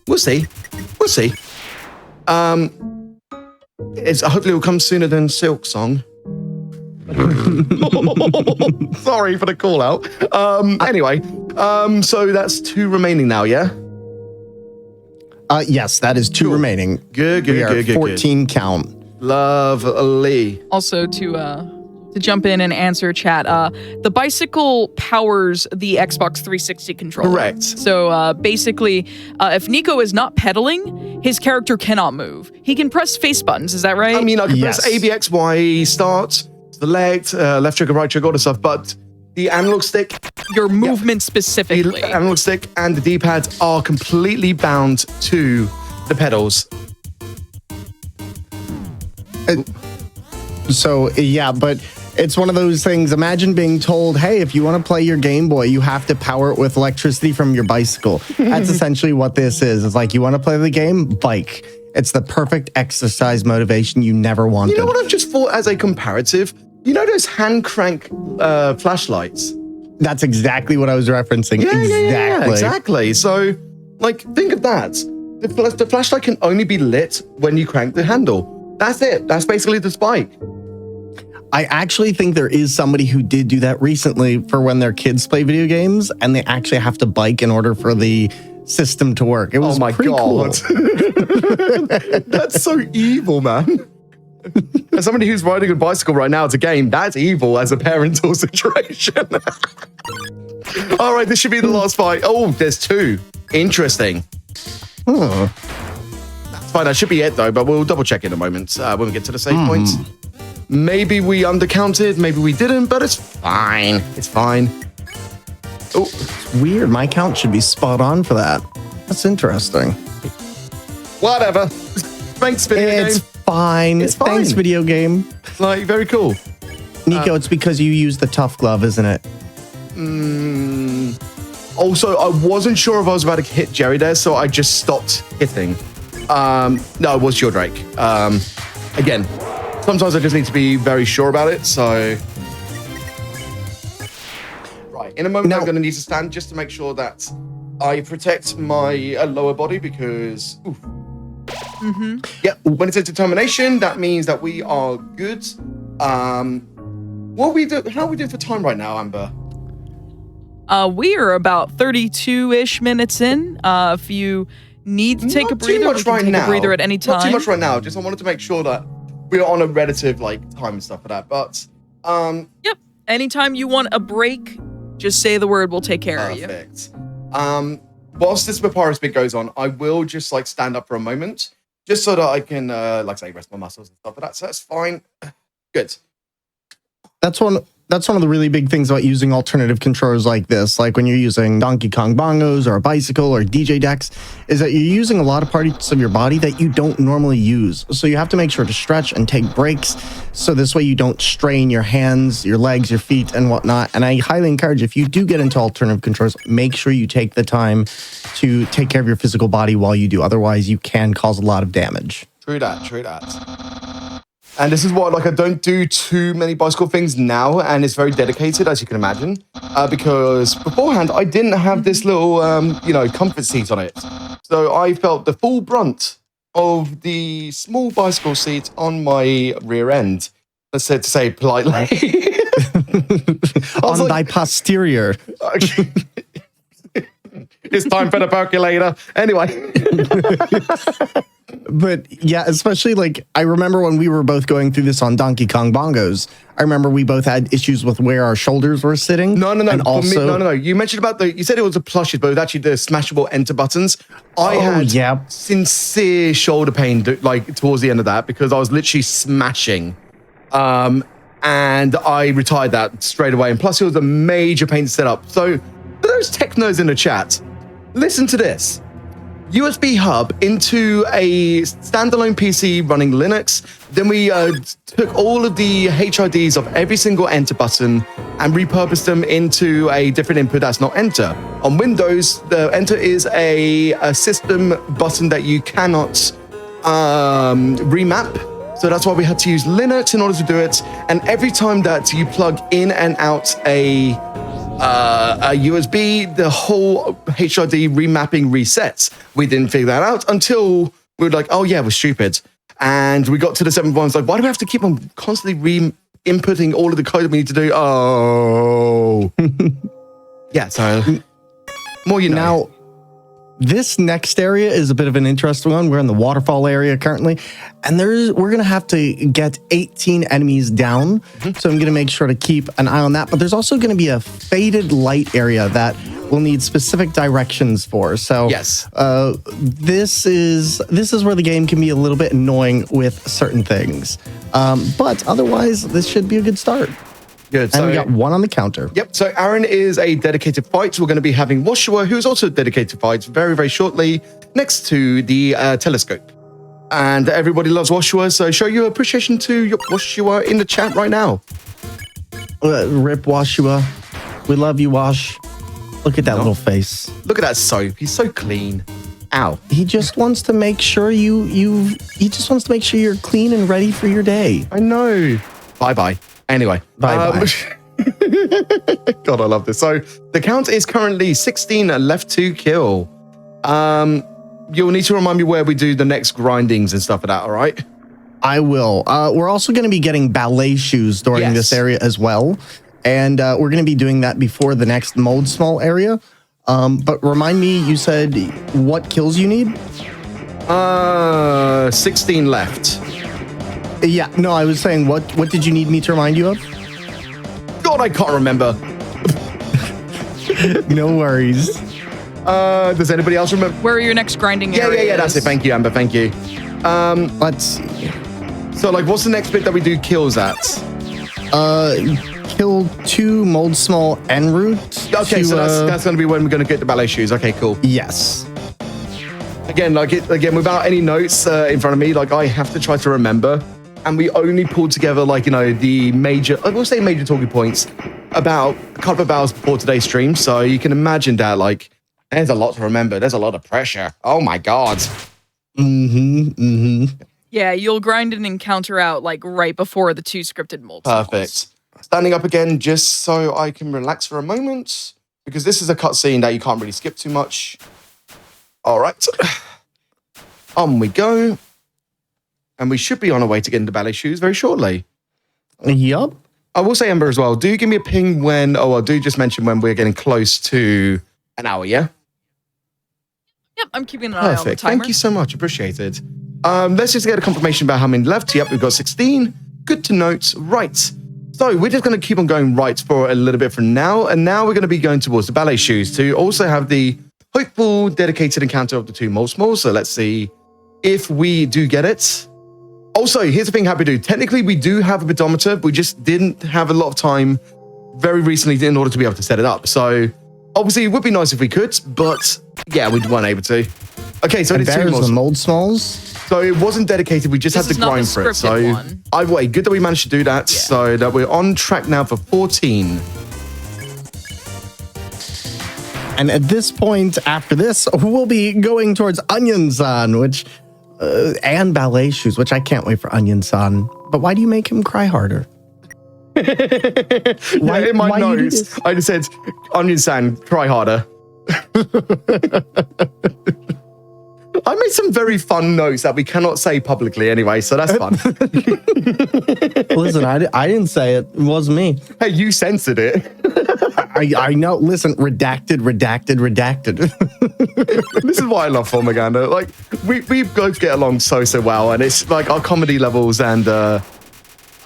We'll see. Hopefully it will come sooner than Silk Song. Sorry for the call out. Anyway, so that's 2 remaining now, yeah? Yes, that is 2 remaining. Good, We are good. 14 count. Lovely. Also, to jump in and answer chat, the bicycle powers the Xbox 360 controller. Correct. So basically, if Nico is not pedaling, his character cannot move. He can press face buttons. Is that right? I mean, I can Yes. press A, B, X, Y, start, select, left trigger, right trigger, all the stuff, but the analog stick, your movement specifically. the analog stick and the D-pad are completely bound to the pedals. So, yeah, but it's one of those things. Imagine being told, hey, if you want to play your Game Boy, you have to power it with electricity from your bicycle. That's essentially what this is. It's like, you want to play the game? Bike. It's the perfect exercise motivation you never wanted. You know what I've just thought as a comparative? You know those hand crank flashlights? That's exactly what I was referencing. Yeah, exactly. So, like, think of that. The flashlight can only be lit when you crank the handle. That's it. That's basically the spike. I actually think there is somebody who did do that recently for when their kids play video games and they actually have to bike in order for the system to work. It was pretty cool. That's so evil, man. As somebody who's riding a bicycle right now, it's a game. That's evil as a parental situation. All right, this should be the last fight. Oh, there's 2. Interesting. That's fine. That should be it, though, but we'll double check in a moment when we get to the save points. Maybe we undercounted, maybe we didn't, but it's fine. It's fine. Oh, It's weird. My count should be spot on for that. That's interesting. whatever. Thanks, video It's game. fine. It's fine. Thanks, video game. Like, very cool. Nico, it's because you use the tough glove, isn't it? Also, I wasn't sure if I was about to hit Jerry there, so I just stopped hitting. No, it was your Drake. Again, sometimes I just need to be very sure about it, so... Right, in a moment I'm going to need to stand just to make sure that I protect my lower body because... Oof. Yeah, when it says determination, that means that we are good. How are we doing for time right now, Amber? We are about 32-ish minutes in. If you need to take a breather, we can take a breather at any time. Not too much right now. Just I wanted to make sure that we're on a relative time and stuff for that. But Yep. Anytime you want a break, just say the word. We'll take care of you. Perfect. Whilst this Papyrus bit goes on, I will just stand up for a moment, just so that I can rest my muscles and stuff like that. So that's fine. Good. That's one of the really big things about using alternative controllers like this, like when you're using Donkey Kong bongos or a bicycle or DJ decks, is that you're using a lot of parts of your body that you don't normally use. So you have to make sure to stretch and take breaks, so this way you don't strain your hands, your legs, your feet, and whatnot. And I highly encourage, if you do get into alternative controllers, make sure you take the time to take care of your physical body while you do. Otherwise, you can cause a lot of damage. True that. And this is what, I don't do too many bicycle things now, and it's very dedicated, as you can imagine, because beforehand, I didn't have this little, comfort seat on it. So I felt the full brunt of the small bicycle seat on my rear end, to say politely. On thy posterior. It's time for the percolator. Anyway. But yeah, especially I remember when we were both going through this on Donkey Kong bongos, I remember we both had issues with where our shoulders were sitting. No. And also, No. You mentioned you said it was the plushes, but it was actually the smashable enter buttons. I had sincere shoulder pain towards the end of that because I was literally smashing. And I retired that straight away. And plus it was a major pain to set up. So for those tech nerds in the chat, listen to this. USB hub into a standalone PC running Linux. Then we took all of the HIDs of every single enter button and repurposed them into a different input that's not enter. On Windows, the enter is a system button that you cannot remap. So that's why we had to use Linux in order to do it. And every time that you plug in and out a USB, the whole HID remapping resets. We didn't figure that out until we were like, oh yeah, we're stupid. And we got to the 7th one. It's like, why do we have to keep on constantly inputting all of the code that we need to do. Oh. Yeah, so more you know. Now, this next area is a bit of an interesting one. We're in the waterfall area currently, and we're going to have to get 18 enemies down. So I'm going to make sure to keep an eye on that. But there's also going to be a faded light area that we'll need specific directions for. So yes, this is where the game can be a little bit annoying with certain things. But otherwise, this should be a good start. Good. And we got one on the counter. Yep. So Aaron is a dedicated fight. We're going to be having Woshua, who's also a dedicated fight, very, very shortly next to the telescope. And everybody loves Woshua, so show your appreciation to your Woshua in the chat right now. Rip Woshua. We love you, Wash. Look at that little face. Look at that soap. He's so clean. Ow. He just wants to make sure he just wants to make sure you're clean and ready for your day. I know. Bye-bye. Anyway. Bye-bye. God, I love this. So the count is currently 16 left to kill. You'll need to remind me where we do the next grindings and stuff like that, all right? I will. We're also going to be getting ballet shoes during this area as well. And we're going to be doing that before the next mode small area. But remind me, you said what kills you need? 16 left. Yeah, no, I was saying, what did you need me to remind you of? God, I can't remember. No worries. Does anybody else remember? Where are your next grinding areas? Yeah, that's it. Thank you, Amber. Thank you. Let's see. So, like, what's the next bit that we do kills at? Kill 2 mold small en route. Okay, so that's going to be when we're going to get the ballet shoes. Okay, cool. Yes. Again, without any notes in front of me, like, I have to try to remember. And we only pulled together, like, you know, the major, I will say major talking points about a couple of hours before today's stream. So you can imagine that, like, there's a lot to remember. There's a lot of pressure. Oh, my God. Yeah, you'll grind an encounter out, like, right before the 2 scripted molds. Perfect. Standing up again just so I can relax for a moment, because this is a cutscene that you can't really skip too much. All right. On we go. And we should be on our way to getting the ballet shoes very shortly. Yup. I will say, Ember, as well, do give me a ping when, do just mention when we're getting close to an hour, yeah? Yep, I'm keeping an eye on the timer. Thank you so much. Appreciate it. Let's just get a confirmation about how many left. Yep, we've got 16. Good to note. Right. So we're just going to keep on going right for a little bit from now. And now we're going to be going towards the ballet shoes to also have the hopeful dedicated encounter of the 2 mold smalls. So let's see if we do get it. Also, here's the thing, happy dude. Technically, we do have a pedometer. We just didn't have a lot of time very recently in order to be able to set it up. So obviously, it would be nice if we could, but yeah, we weren't able to. Okay, so it's 2 the mold smalls. So it wasn't dedicated. We just had to grind for it. So either way, good that we managed to do that. Yeah. So that we're on track now for 14. And at this point, after this, we'll be going towards Onion-san, which... and ballet shoes, which I can't wait for Onion-san. But why do you make him cry harder? In my notes, I just said, Onion-san, cry harder. I made some very fun notes that we cannot say publicly anyway, so that's fun. Listen, I didn't say it. It wasn't me. Hey, you censored it. I know. Listen, redacted. This is why I love Formaganda. Like, we both get along so well, and it's like our comedy levels and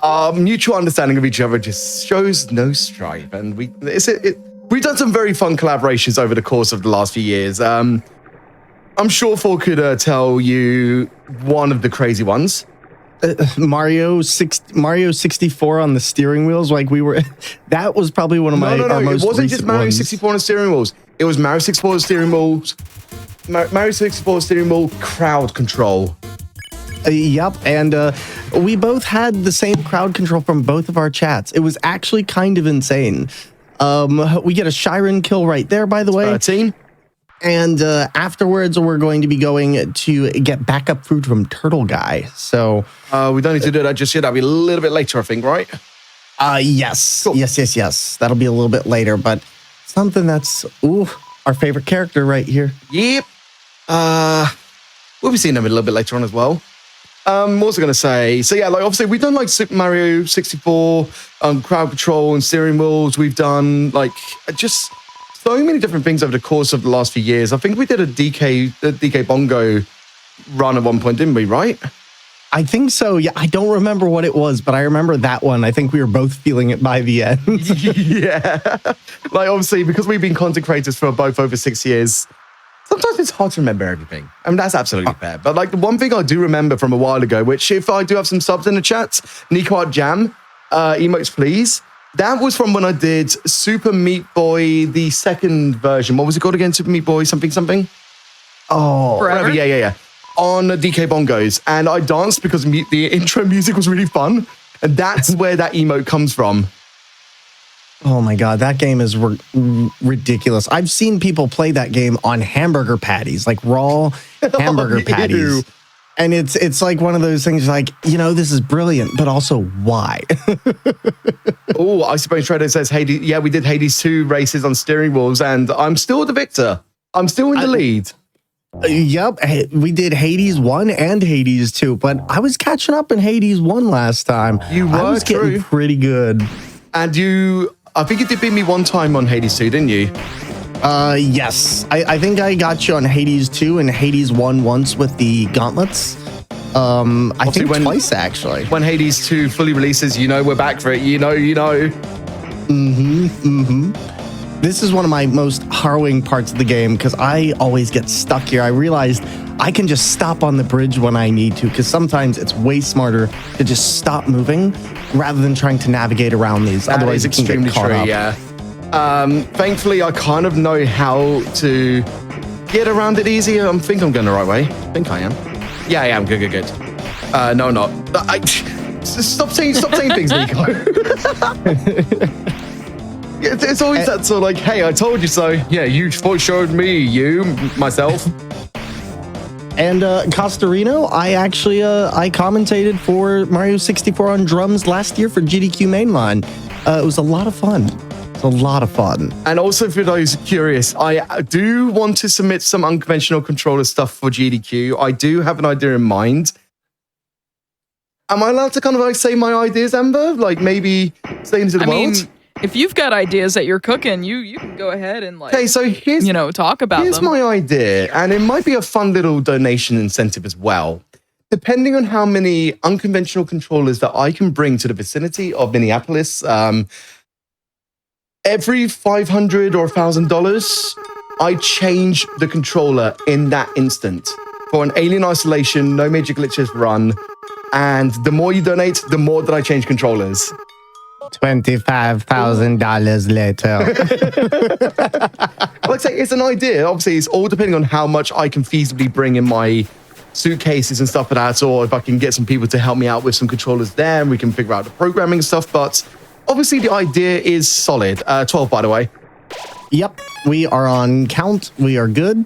our mutual understanding of each other just shows no strife. And we've done some very fun collaborations over the course of the last few years. I'm sure Thor could tell you one of the crazy ones. Mario 64 on the steering wheels, like we were. That was probably one of our most. It wasn't just Mario 64 on the steering wheels. It was Mario 64 on the steering wheels. Mario 64 steering wheel crowd control. Yep, and we both had the same crowd control from both of our chats. It was actually kind of insane. We get a Shiren kill right there, by the way. 13. And afterwards, we're going to be going to get backup food from Turtle Guy. So we don't need to do that just yet. That'll be a little bit later, I think, right? Yes. Cool. Yes. That'll be a little bit later, but something that's our favorite character right here. Yep. We'll be seeing them a little bit later on as well. What was I going to say? So yeah, like obviously we've done like Super Mario 64, crowd control and steering wheels. We've done like just so many different things over the course of the last few years. I think we did a DK Bongo run at one point, didn't we? Right? I think so. Yeah, I don't remember what it was, but I remember that one. I think we were both feeling it by the end. Yeah, like obviously because we've been content creators for both over 6 years. Sometimes it's hard to remember everything. I mean, that's absolutely fair. But like the one thing I do remember from a while ago, which if I do have some subs in the chat, Nico Art Jam, emotes please. That was from when I did Super Meat Boy, the second version. What was it called again? Super Meat Boy something? Oh, Forever? Whatever, yeah. On DK Bongos. And I danced because the intro music was really fun. And that's where that emote comes from. oh my God, that game is ridiculous. I've seen people play that game on hamburger patties, like raw hamburger patties. Ew. And it's like one of those things like, this is brilliant, but also why? Oh, I suppose Shredder says, Hades. Yeah, we did Hades 2 races on steering wheels, and I'm still the victor. I'm still in the lead. Yep, we did Hades 1 and Hades 2, but I was catching up in Hades 1 last time. You were, I was getting pretty good. And I think you did beat me one time on Hades 2, didn't you? Yes. I think I got you on Hades 2 and Hades 1 once with the gauntlets. I think twice, actually. When Hades 2 fully releases, we're back for it. You know. This is one of my most harrowing parts of the game because I always get stuck here. I realized I can just stop on the bridge when I need to because sometimes it's way smarter to just stop moving rather than trying to navigate around these. That Otherwise, is it can get extremely caught true, up. yeah. Thankfully, I kind of know how to get around it easier. I think I'm going the right way. I think I am. Yeah, I am. Good. No, I'm not. Stop saying things, Nico. It's always that sort of like, hey, I told you so. Yeah, you showed me, myself. And Costarino, I actually I commentated for Mario 64 on drums last year for GDQ Mainline. It was a lot of fun. And also for those curious, I do want to submit some unconventional controller stuff for GDQ. I do have an idea in mind. Am I allowed to kind of like say my ideas, Amber? Like maybe say into the world? If you've got ideas that you're cooking, you can go ahead and like, okay, so here's talk about here's them. my idea, and it might be a fun little donation incentive as well. Depending on how many unconventional controllers that I can bring to the vicinity of Minneapolis, every $500 or $1,000, I change the controller in that instant for an Alien Isolation, no major glitches run. And the more you donate, the more that I change controllers. $25,000 later. Like I say, it's an idea. Obviously, it's all depending on how much I can feasibly bring in my suitcases and stuff like that, or if I can get some people to help me out with some controllers there, and we can figure out the programming and stuff. But obviously, the idea is solid. 12, by the way. Yep, we are on count. We are good.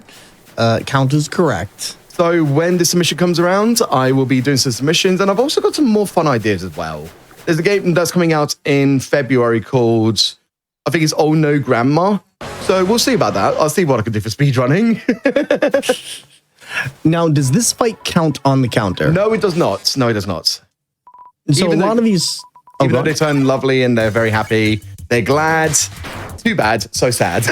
Count is correct. So when the submission comes around, I will be doing some submissions, and I've also got some more fun ideas as well. There's a game that's coming out in February called, I think it's Oh No Grandma. So we'll see about that. I'll see what I can do for speedrunning. Now, does this fight count on the counter? No, it does not. So a lot of these... Even though they turn lovely and they're very happy, they're glad. Too bad, so sad.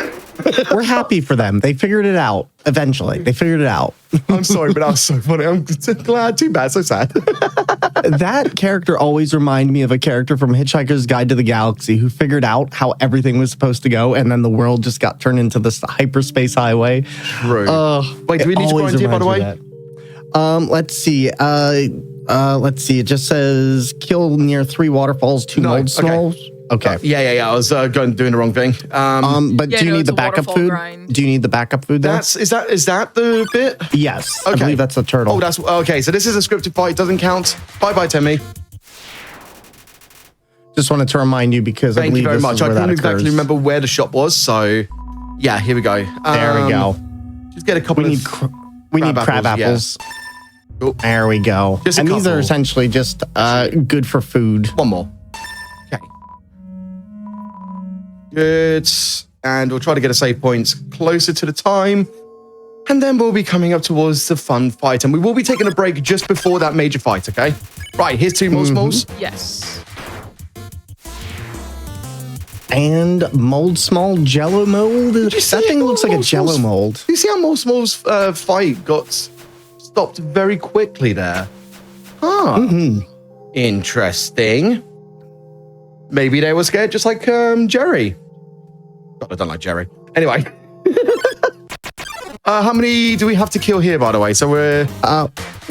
We're happy for them. They figured it out eventually. They figured it out. I'm sorry, but that was so funny. I'm glad, too bad, so sad. That character always reminded me of a character from Hitchhiker's Guide to the Galaxy who figured out how everything was supposed to go, and then the world just got turned into this hyperspace highway. True. Wait, do we need to grind here, by the way? Let's see. It just says kill near 3 waterfalls, 2 mold snowballs. Okay. Yeah. I was doing the wrong thing. But do you need the backup food? Grind. Do you need the backup food there? Is that the bit? Yes. Okay. I believe that's a turtle. Oh, that's okay. So this is a scripted fight. Doesn't count. Bye, Timmy. Just wanted to remind you because I Thank you believe very this much. is I where couldn't that exactly occurs. remember where the shop was. So yeah, here we go. There we go. Just get a couple. We need crab apples. Yeah. Oh. There we go. Just a and these are couple. essentially just good for food. One more. Okay. Good. And we'll try to get a save point closer to the time. And then we'll be coming up towards the fun fight. And we will be taking a break just before that major fight, okay? Right, here's 2 more smalls. Yes. And mold small jello mold. That thing looks like a jello mold. You see how Mold Small's fight got stopped very quickly there? Huh. Interesting. Maybe they were scared just like Jerry. God, I don't like Jerry. Anyway. How many do we have to kill here, by the way? So we're...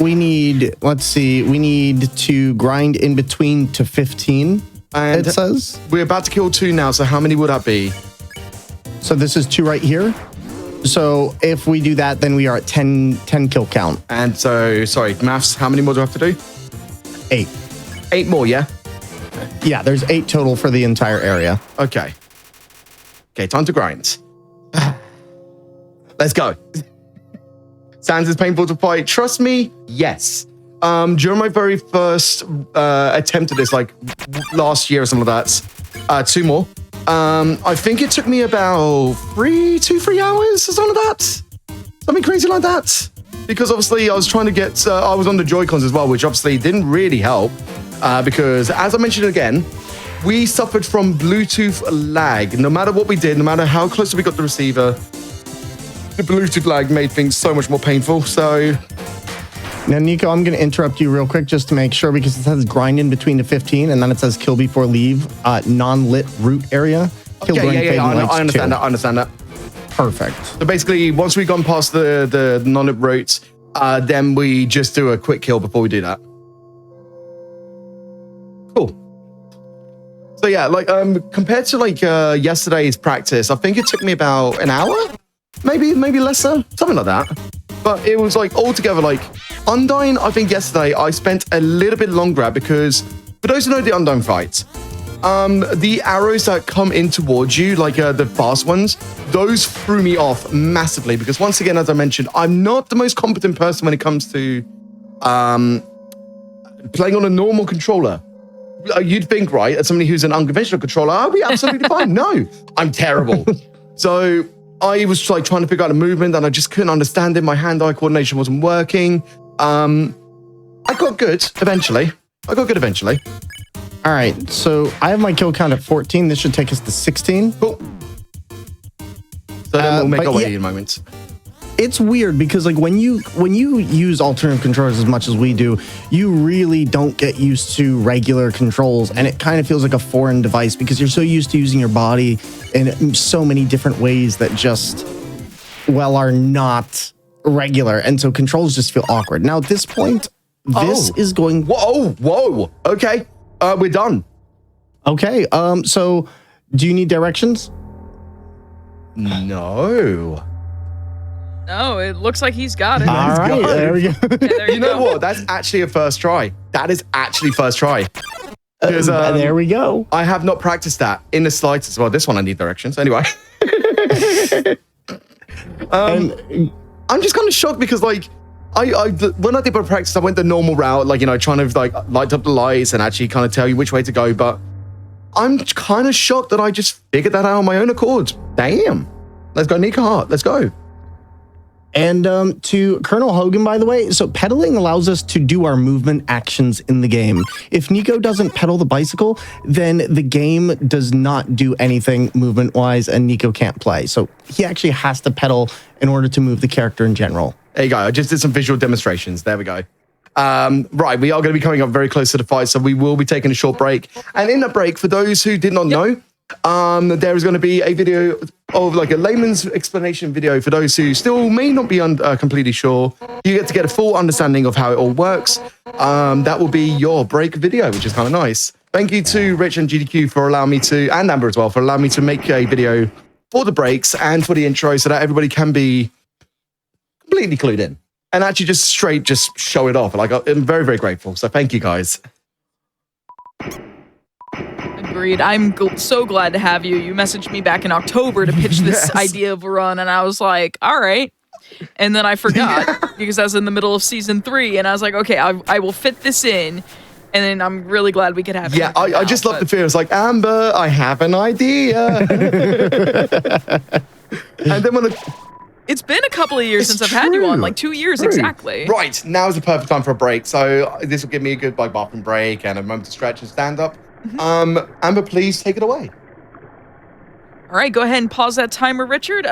we need, let's see, we need to grind in between to 15, and it says. We're about to kill 2 now, so how many would that be? So this is 2 right here. So if we do that, then we are at 10 kill count. And so, sorry, maths, how many more do I have to do? 8. 8 more, yeah? Yeah, there's 8 total for the entire area. Okay. Okay, time to grind. Let's go. Sounds as painful to fight. Trust me, yes. During my very first attempt at this, like last year or something like that, 2 more. I think it took me about 3 hours or something like that. Something crazy like that. Because obviously I was trying to get, I was on the Joy-Cons as well, which obviously didn't really help. Because as I mentioned again, we suffered from Bluetooth lag. No matter what we did, no matter how close we got the receiver, the Bluetooth lag made things so much more painful. So now, Nico, I'm going to interrupt you real quick just to make sure, because it says grind in between the 15, and then it says kill before leave, non-lit route area. Kill during fading lights I understand 2. that. I understand that. Perfect. So basically, once we've gone past the non-lit routes, then we just do a quick kill before we do that. Cool. So yeah, like compared to like yesterday's practice, I think it took me about an hour, maybe lesser, something like that. But it was like altogether like Undyne. I think yesterday I spent a little bit longer at, because for those who know the Undyne fights, the arrows that come in towards you, like the fast ones, those threw me off massively, because once again, as I mentioned, I'm not the most competent person when it comes to playing on a normal controller. You'd think, right, as somebody who's an unconventional controller, I'll be absolutely fine. No, I'm terrible. So I was like trying to figure out a movement and I just couldn't understand it. My hand-eye coordination wasn't working. I got good eventually. All right, so I have my kill count at 14. This should take us to 16. Cool. So then we'll make our way in a moment. It's weird because like when you use alternative controllers as much as we do, you really don't get used to regular controls, and it kind of feels like a foreign device because you're so used to using your body in so many different ways that just, well, are not regular, and so controls just feel awkward. Now at this point, this is going. Whoa. Okay, we're done. Okay. So do you need directions? No. No, it looks like he's got it. All right, there we go. Yeah, there You know what? That's actually a first try. That is actually first try. Because there we go. I have not practiced that in the slightest. Well, this one I need directions. Anyway. I'm just kind of shocked because like when I did my practice, I went the normal route, like, you know, trying to like light up the lights and actually kind of tell you which way to go. But I'm kind of shocked that I just figured that out on my own accord. Damn. Let's go, Nico Hart. Let's go. And to Colonel Hogan, by the way, so pedaling allows us to do our movement actions in the game. If Nico doesn't pedal the bicycle, then the game does not do anything movement-wise and Nico can't play. So he actually has to pedal in order to move the character in general. There you go. I just did some visual demonstrations. There we go. Right, we are going to be coming up very close to the fight, so we will be taking a short break. And in that break, for those who did not know, there is going to be a video of like a layman's explanation video for those who still may not be completely sure. You get to get a full understanding of how it all works. That will be your break video, which is kind of nice. Thank you to Rich and GDQ for allowing me to, and Amber as well, for allowing me to make a video for the breaks and for the intro so that everybody can be completely clued in and actually just show it off. Like, I'm very, very grateful. So thank you guys. Agreed. I'm so glad to have you. You messaged me back in October to pitch this idea of a run, and I was like, all right. And then I forgot because I was in the middle of season 3, and I was like, okay, I will fit this in. And then I'm really glad we could have it. Yeah, I just love the fear. It's like, Amber, I have an idea. And then It's been a couple of years It's since I've had you on, true. like 2 years True. exactly. Right, now is the perfect time for a break. So this will give me a good bathroom break and a moment to stretch and stand up. Amber, please take it away. All right, go ahead and pause that timer, Richard.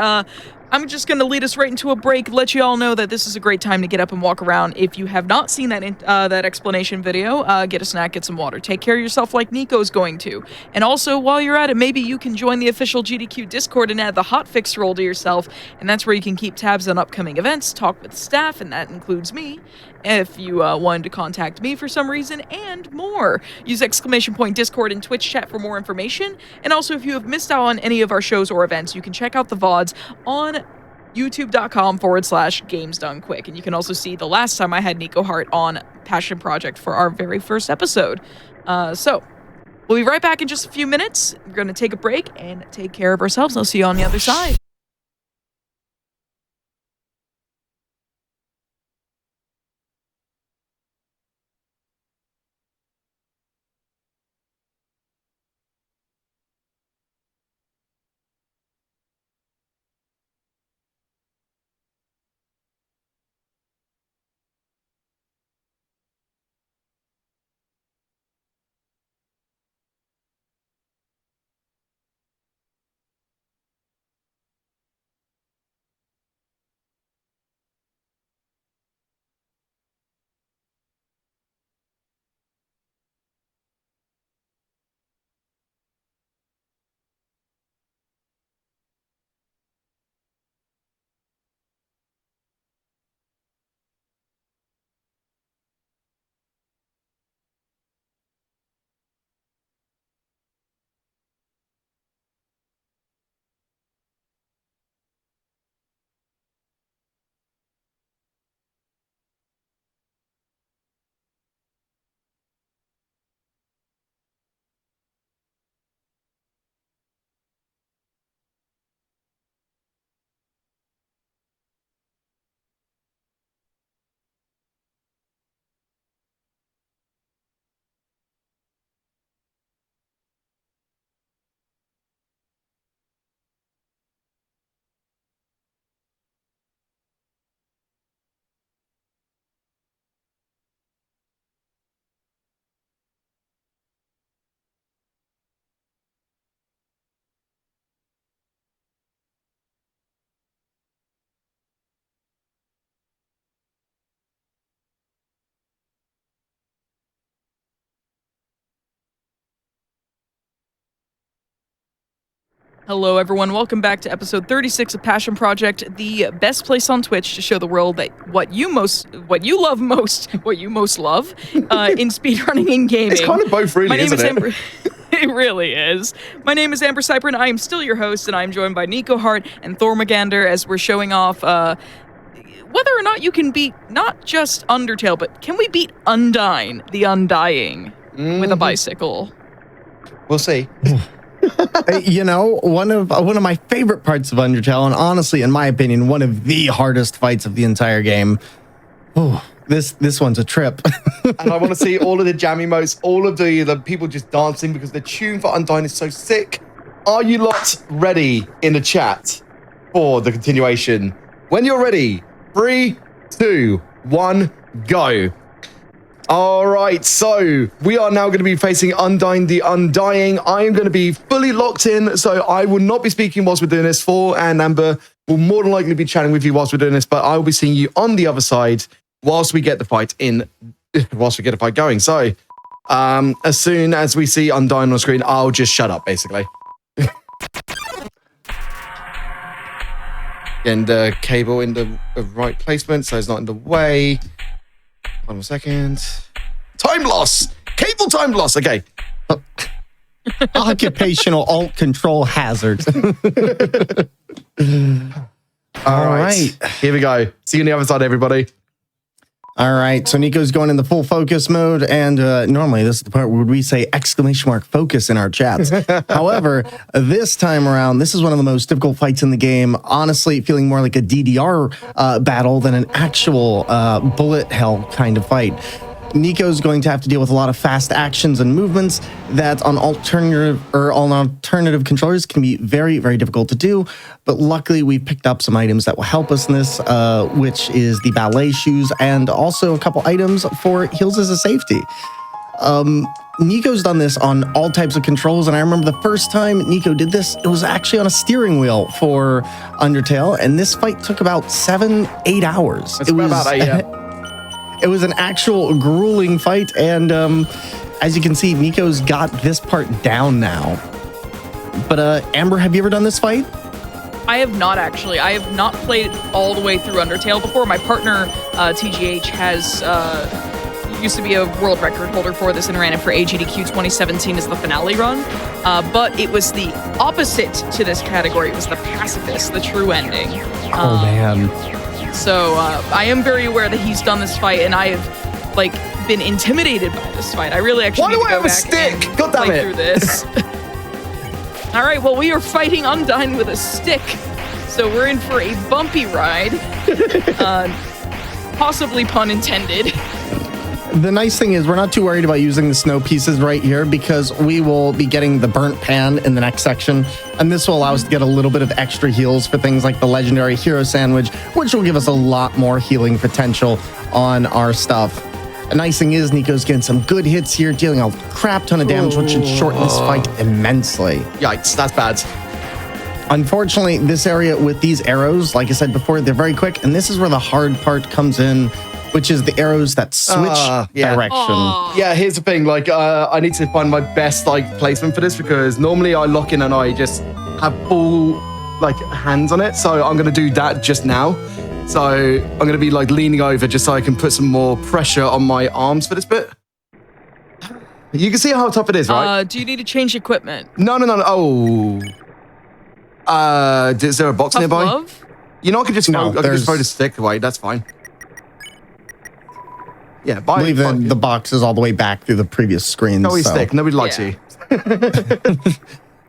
I'm just going to lead us right into a break, let you all know that this is a great time to get up and walk around. If you have not seen that explanation video, get a snack, get some water. Take care of yourself like Nico's going to. And also, while you're at it, maybe you can join the official GDQ Discord and add the Hotfix role to yourself, and that's where you can keep tabs on upcoming events, talk with staff, and that includes me, if you wanted to contact me for some reason, and more. Use !Discord and Twitch chat for more information. And also, if you have missed out on any of our shows or events, you can check out the VODs on youtube.com/Games Done Quick. And you can also see the last time I had Nico Hart on Passion Project for our very first episode. So, we'll be right back in just a few minutes. We're going to take a break and take care of ourselves. I'll see you on the other side. Hello, everyone. Welcome back to episode 36 of Passion Project, the best place on Twitch to show the world that what you most love in speedrunning and gaming. It's kind of both, really, isn't it? Amber. It really is. My name is Amber Cypher, and I am still your host, and I am joined by Nico Hart and Thormagander as we're showing off whether or not you can beat not just Undertale, but can we beat Undyne, the Undying, with a bicycle? We'll see. You know, one of my favorite parts of Undertale, and honestly, in my opinion, one of the hardest fights of the entire game. Oh, this one's a trip. And I want to see all of the jammy modes, all of the people just dancing because the tune for Undyne is so sick. Are you lot ready in the chat for the continuation? When you're ready, 3, 2, 1, go. All right, so we are now going to be facing Undyne the Undying. I am going to be fully locked in, so I will not be speaking whilst we're doing this. Thor and Amber will more than likely be chatting with you whilst we're doing this, but I will be seeing you on the other side whilst we get the fight going. So, as soon as we see Undyne on screen, I'll just shut up, basically. Getting the cable in the right placement, so it's not in the way. 1 more second. Time loss! Cable time loss! Okay. Occupational alt control hazard. All right. Here we go. See you on the other side, everybody. All right, so Nico's going in the full focus mode, and normally this is the part where we say !focus in our chats. However, this time around, this is one of the most difficult fights in the game, honestly feeling more like a DDR battle than an actual bullet hell kind of fight. Nico's going to have to deal with a lot of fast actions and movements that on alternative controllers can be very, very difficult to do. But luckily, we picked up some items that will help us in this, which is the ballet shoes and also a couple items for heals as a safety. Nico's done this on all types of controls, and I remember the first time Nico did this, it was actually on a steering wheel for Undertale, and this fight took about 7-8 hours. It was about 8, yeah. It was an actual grueling fight, and as you can see, Nico's got this part down now. But Amber, have you ever done this fight? I have not actually. I have not played all the way through Undertale before. My partner, TGH, has used to be a world record holder for this and ran it for GDQ 2017 as the finale run. But it was the opposite to this category. It was the pacifist, the true ending. Oh, man. So I am very aware that he's done this fight, and I have been intimidated by this fight. I really actually need to go back and play through this. All right, well, we are fighting Undyne with a stick, so we're in for a bumpy ride, possibly pun intended. The nice thing is we're not too worried about using the snow pieces right here because we will be getting the burnt pan in the next section, and this will allow us to get a little bit of extra heals for things like the legendary hero sandwich, which will give us a lot more healing potential on our stuff. The nice thing is Nico's getting some good hits here, dealing a crap ton of damage, which should shorten this fight immensely. Yikes, that's bad. Unfortunately, this area with these arrows, like I said before, they're very quick, and this is where the hard part comes in, which is the arrows that switch direction. Yeah, here's the thing. I need to find my best placement for this because normally I lock in and I just have full hands on it. So I'm gonna do that just now. So I'm gonna be leaning over just so I can put some more pressure on my arms for this bit. You can see how tough it is, right? Do you need to change equipment? No. Oh. Is there a box nearby? Love? I can just throw the stick away. That's fine. Yeah, I believe that the box is all the way back through the previous screen. No, stick. Nobody likes you.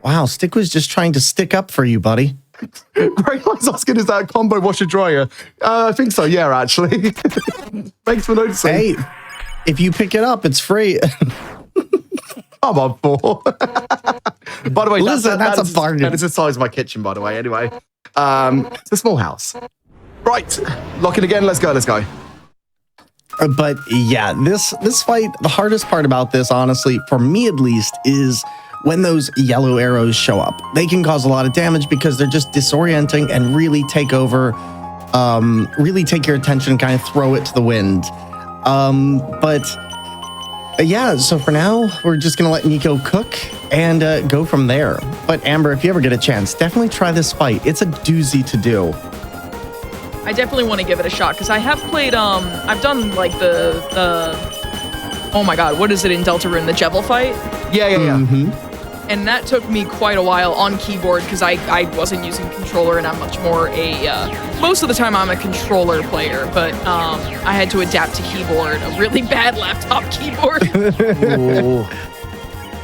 Wow, Stick was just trying to stick up for you, buddy. Great Line's asking, is that a combo washer dryer? I think so, yeah, actually. Thanks for noticing. Hey, if you pick it up, it's free. I'm on 4. By the way, listen, that's a bargain. That is the size of my kitchen, by the way, anyway. It's a small house. Right, lock in again, let's go. But yeah, this fight, the hardest part about this, honestly, for me at least, is when those yellow arrows show up. They can cause a lot of damage because they're just disorienting and really take over, really take your attention and kind of throw it to the wind. Yeah, so for now, we're just going to let Nico cook and go from there. But Amber, if you ever get a chance, definitely try this fight. It's a doozy to do. I definitely want to give it a shot because I have played. I've done oh my god, what is it in Deltarune? The Jebel fight. Yeah. Mm-hmm. And that took me quite a while on keyboard because I wasn't using controller, and I'm much more most of the time I'm a controller player, but I had to adapt to keyboard, a really bad laptop keyboard.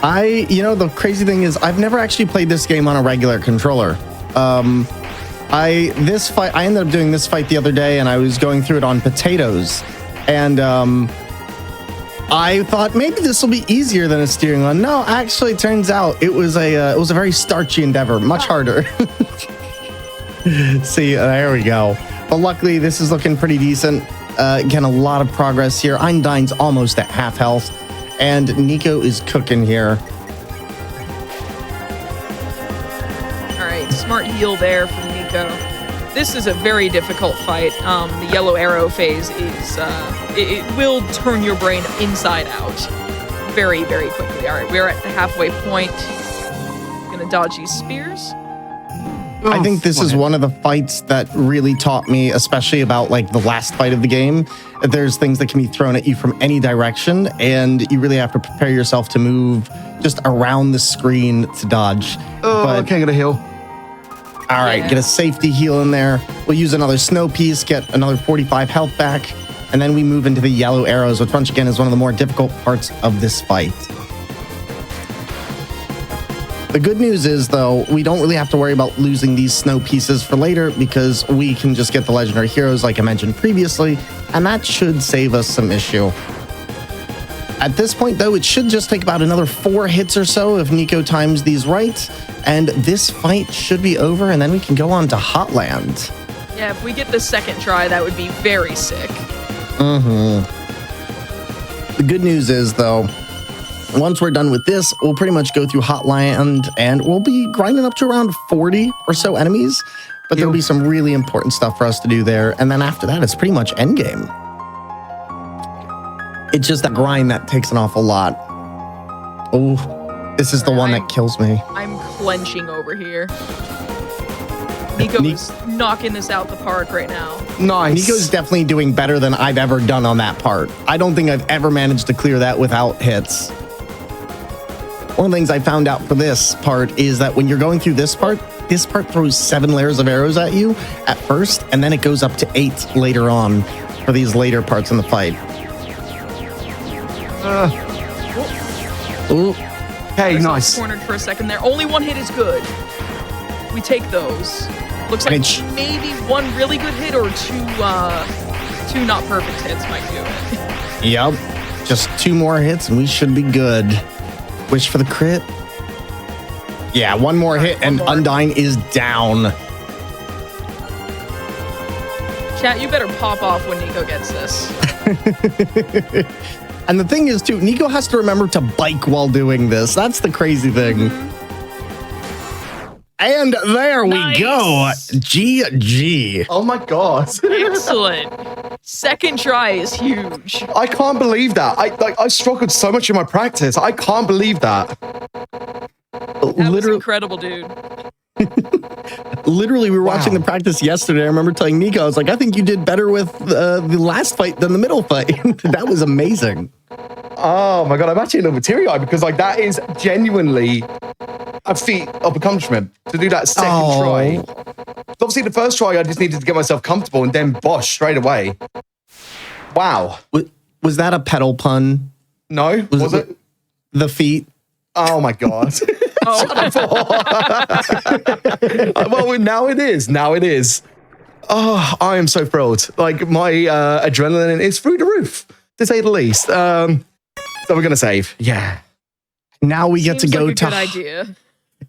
The crazy thing is I've never actually played this game on a regular controller. I ended up doing this fight the other day, and I was going through it on potatoes, and I thought maybe this will be easier than a steering wheel. No, actually, it turns out it was a very starchy endeavor, much harder. See, there we go. But luckily, this is looking pretty decent. Again, a lot of progress here. Undyne's almost at half health, and Nico is cooking here. All right, smart heal there from Nico. This is a very difficult fight. The yellow arrow phase is, it will turn your brain inside out very, very quickly. All right, we're at the halfway point. Gonna dodge these spears. I think this is one of the fights that really taught me, especially about the last fight of the game. There's things that can be thrown at you from any direction, and you really have to prepare yourself to move just around the screen to dodge. I can't get a heal. All right, get a safety heal in there. We'll use another snow piece, get another 45 health back, and then we move into the yellow arrows, which once again is one of the more difficult parts of this fight. The good news is, though, we don't really have to worry about losing these snow pieces for later because we can just get the legendary heroes like I mentioned previously, and that should save us some issue. At this point, though, it should just take about another 4 hits or so if Nico times these right. And this fight should be over, and then we can go on to Hotland. Yeah, if we get the second try, that would be very sick. The good news is, though, once we're done with this, we'll pretty much go through Hotland, and we'll be grinding up to around 40 or so enemies. But there'll be some really important stuff for us to do there. And then after that, it's pretty much endgame. It's just that grind that takes an awful lot. Oh, this is the one that kills me. I'm clenching over here. Nico's knocking this out the park right now. Nice. Nico's definitely doing better than I've ever done on that part. I don't think I've ever managed to clear that without hits. One of the things I found out for this part is that when you're going through this part throws 7 layers of arrows at you at first, and then it goes up to 8 later on for these later parts in the fight. Ooh. Hey, nice. Cornered for a second there. Only 1 hit is good. We take those. Looks like maybe 1 really good hit or 2 not perfect hits might do it. Yep. Just 2 more hits and we should be good. Wish for the crit. Yeah, 1 more hit and Undyne is down. Chat, you better pop off when Nico gets this. And the thing is, too, Nico has to remember to bike while doing this. That's the crazy thing. And there we go. GG. Oh my god. Excellent. Second try is huge. I can't believe that. I struggled so much in my practice. I can't believe that. That was incredible, dude. Literally, we were watching the practice yesterday. I remember telling Nico, I was like, I think you did better with the last fight than the middle fight. That was amazing. Oh my god, I'm actually a little bit teary-eyed because like that is genuinely a feat of accomplishment to do that second try. Obviously, the first try I just needed to get myself comfortable, and then bosh straight away. Wow. Was that a pedal pun? No, was it? The feet. Oh my god. Well, now it is. Now it is. Oh, I am so thrilled. Like my adrenaline is through the roof, to say the least. So we're gonna save. Yeah. Now we get to go like a to. Good idea.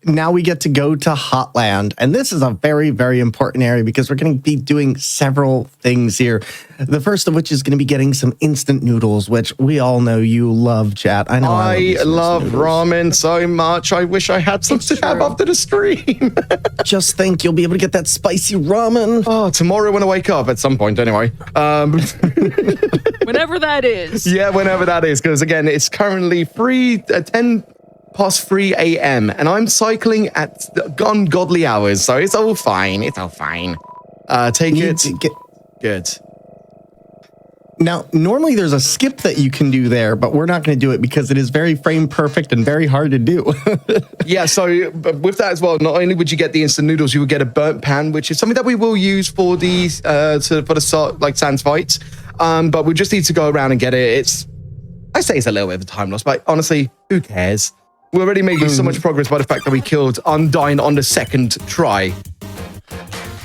Now we get to go to Hotland, and this is a very, very important area because we're going to be doing several things here. The first of which is going to be getting some instant noodles, which we all know you love, chat. I know I love ramen so much. I wish I had some to have after the stream. Just think you'll be able to get that spicy ramen. Oh, tomorrow when I wake up at some point, anyway. Whenever that is. Yeah, whenever that is, because again, it's currently 10 past 3 a.m. and I'm cycling at ungodly hours, so it's all fine. It's all fine. Take it. Good. Now, normally there's a skip that you can do there, but we're not going to do it because it is very frame perfect and very hard to do. Yeah, so with that as well, not only would you get the instant noodles, you would get a burnt pan, which is something that we will use for the Sans fights. But we just need to go around and get it. I say it's a little bit of a time loss, but honestly, who cares? We're already making so much progress by the fact that we killed Undyne on the second try.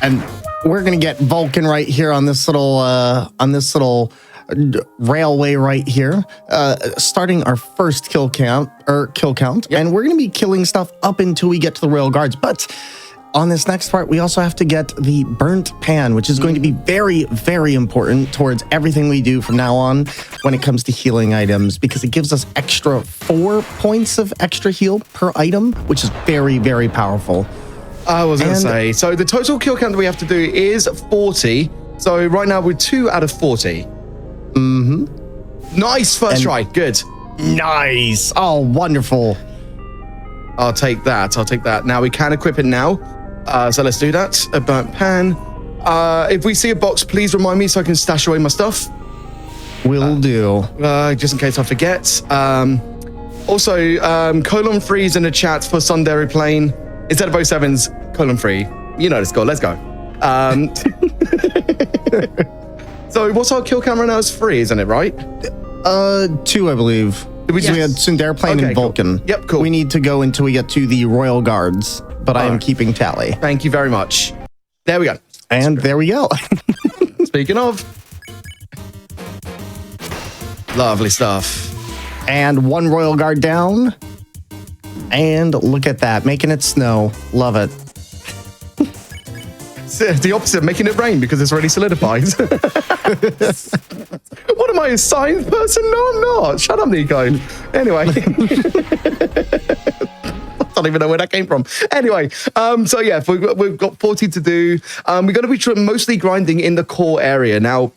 And we're going to get Vulcan right here on this little railway right here, starting our first kill count. Yep. And we're going to be killing stuff up until we get to the royal guards. But on this next part, we also have to get the burnt pan, which is going to be very, very important towards everything we do from now on when it comes to healing items, because it gives us extra 4 points of extra heal per item, which is very, very powerful. I was going to say, so the total kill count that we have to do is 40. So right now we're 2 out of 40. Mm-hmm. Nice first try. Good. Nice. Oh, wonderful. I'll take that. Now we can equip it now. So let's do that. A burnt pan. If we see a box, please remind me so I can stash away my stuff. Will do. Just in case I forget. Also, colon freeze in the chat for Sundari Plane. Instead of 07s, colon free. You know the score. Let's go. So what's our kill count right now? It's 3, isn't it, right? 2, I believe. We had Sundari Plane and Vulcan. Cool. Yep, cool. We need to go until we get to the royal guards, but I am keeping tally. Thank you very much. There we go. And there we go. Speaking of. Lovely stuff. And 1 Royal Guard down. And look at that, making it snow. Love it. It's the opposite, making it rain because it's already solidified. What am I, a science person? No, I'm not. Shut up, Nico. Anyway. I don't even know where that came from. Anyway, so yeah, we've got 40 to do. We're going to be mostly grinding in the core area. Now,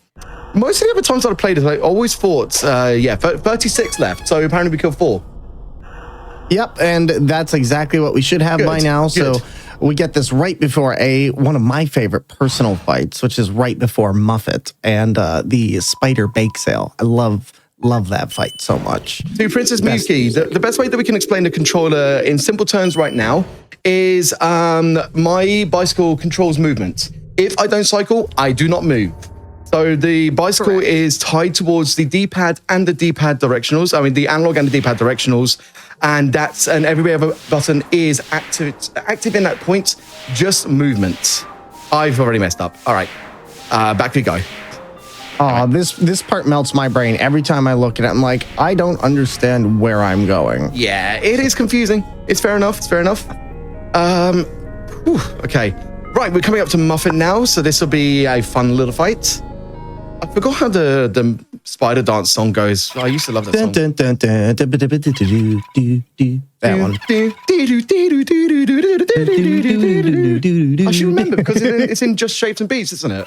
most of the other times I've played it, I always thought, 36 left. So apparently we killed 4. Yep, and that's exactly what we should have by now. So we get this right before one of my favorite personal fights, which is right before Muffet and the Spider Bake Sale. I love that fight so much. To Princess Miyuki, the best way that we can explain the controller in simple terms right now is my bicycle controls movement. If I don't cycle, I do not move. So the bicycle is tied towards the D-pad and the D-pad directionals. I mean, the analog and the D-pad directionals. And every other button is active in that point, just movement. I've already messed up. All right, back we go. Oh, this part melts my brain every time I look at it. I'm like, I don't understand where I'm going. Yeah, it is confusing. It's fair enough. It's fair enough. Okay. Right, we're coming up to Muffet now, so this will be a fun little fight. I forgot how the spider dance song goes. I used to love that song. That one. I should remember because it's in Just Shapes and Beats, isn't it?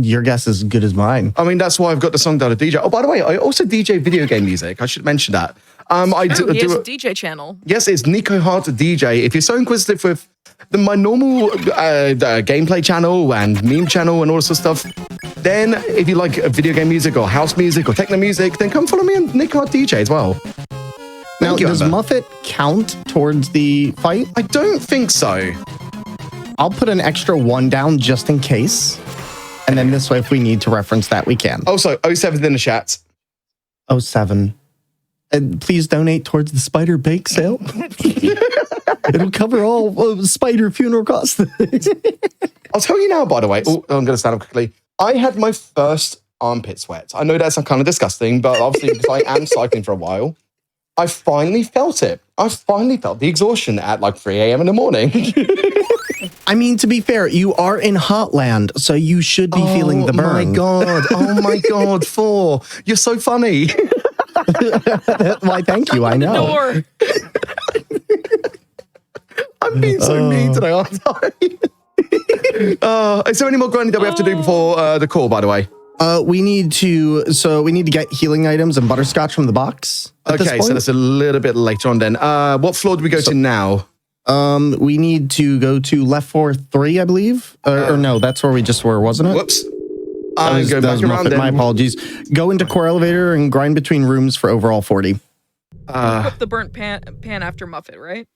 Your guess is as good as mine. I mean, that's why I've got the song down to DJ. Oh, by the way, I also DJ video game music. I should mention that. He has a DJ channel. Yes, it's Nico Hart DJ. If you're so inquisitive with my normal gameplay channel and meme channel and all this sort of stuff, then if you like video game music or house music or techno music, then come follow me on Nico Hart DJ as well. Now, does Muffet count towards the fight? I don't think so. I'll put an extra 1 down just in case. And then this way, if we need to reference that, we can. Also, 07 in the chat. 07. And please donate towards the Spider Bake Sale. It'll cover all spider funeral costs. I'll tell you now, by the way. Oh, I'm going to stand up quickly. I had my first armpit sweat. I know that's kind of disgusting, but obviously because I am cycling for a while, I finally felt it. I finally felt the exhaustion at like 3 a.m. in the morning. I mean, to be fair, you are in Hotland, so you should be feeling the burn. Oh my God, 4. You're so funny. Why, thank you. I know. I'm being so mean today, aren't I? Is there any more grinding that we have to do before the call, by the way? We need to get healing items and butterscotch from the box. Okay, so that's a little bit later on then. What floor do we go to now? We need to go to left 4-3, I believe. Or no, that's where we just were, wasn't it? Whoops. Go back around then. My apologies. Go into core elevator and grind between rooms for overall 40. Up the burnt pan after Muffet, right?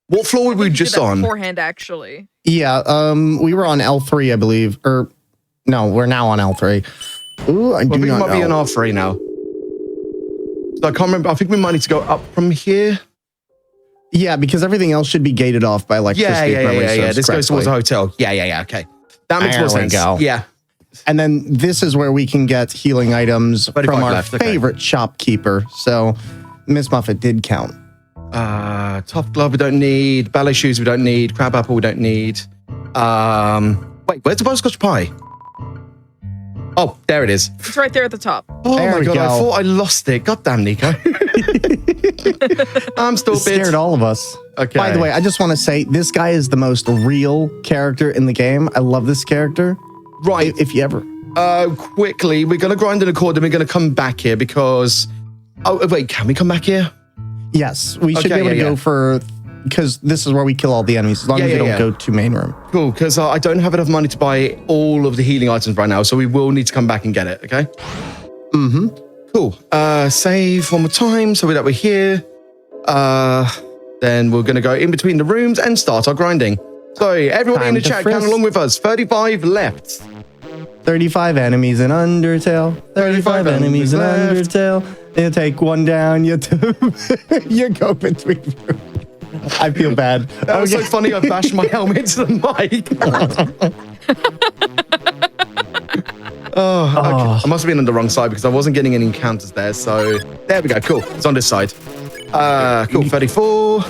What floor were we just on? Beforehand, actually. Yeah, we were on L3, I believe. Or no, we're now on L3. Ooh, I do not know. We might be on R3 now. So I can't remember. I think we might need to go up from here. Yeah, because everything else should be gated off by electricity. Yeah. This goes towards a hotel. Yeah. Okay. That makes more sense. Go. Yeah. And then this is where we can get healing items from our favorite shopkeeper. So Miss Muffet did count. Tough glove we don't need. Ballet shoes we don't need. Crab apple we don't need. Wait, where's the butterscotch pie? Oh, there it is. It's right there at the top. Oh my God, I thought I lost it. God damn, Nico. I'm stupid. Scared all of us. Okay. By the way, I just want to say this guy is the most real character in the game. I love this character. Right. If you ever. Quickly, we're going to grind in a chord and we're going to come back here because... Oh, wait, can we come back here? Yes, we should be able to go for... Because this is where we kill all the enemies, as long as we don't go to main room. Cool, because I don't have enough money to buy all of the healing items right now, so we will need to come back and get it, okay? Mm-hmm. Cool. Save one more time so that we're here. Then we're going to go in between the rooms and start our grinding. So everyone in the chat, count along with us. 35 left. 35 enemies in Undertale. 35 enemies in Undertale. You take one down, you go between rooms. I feel bad. That was so funny. I bashed my helmet to the mic. Okay. I must have been on the wrong side because I wasn't getting any encounters there. So there we go. Cool. It's on this side. Cool. 34.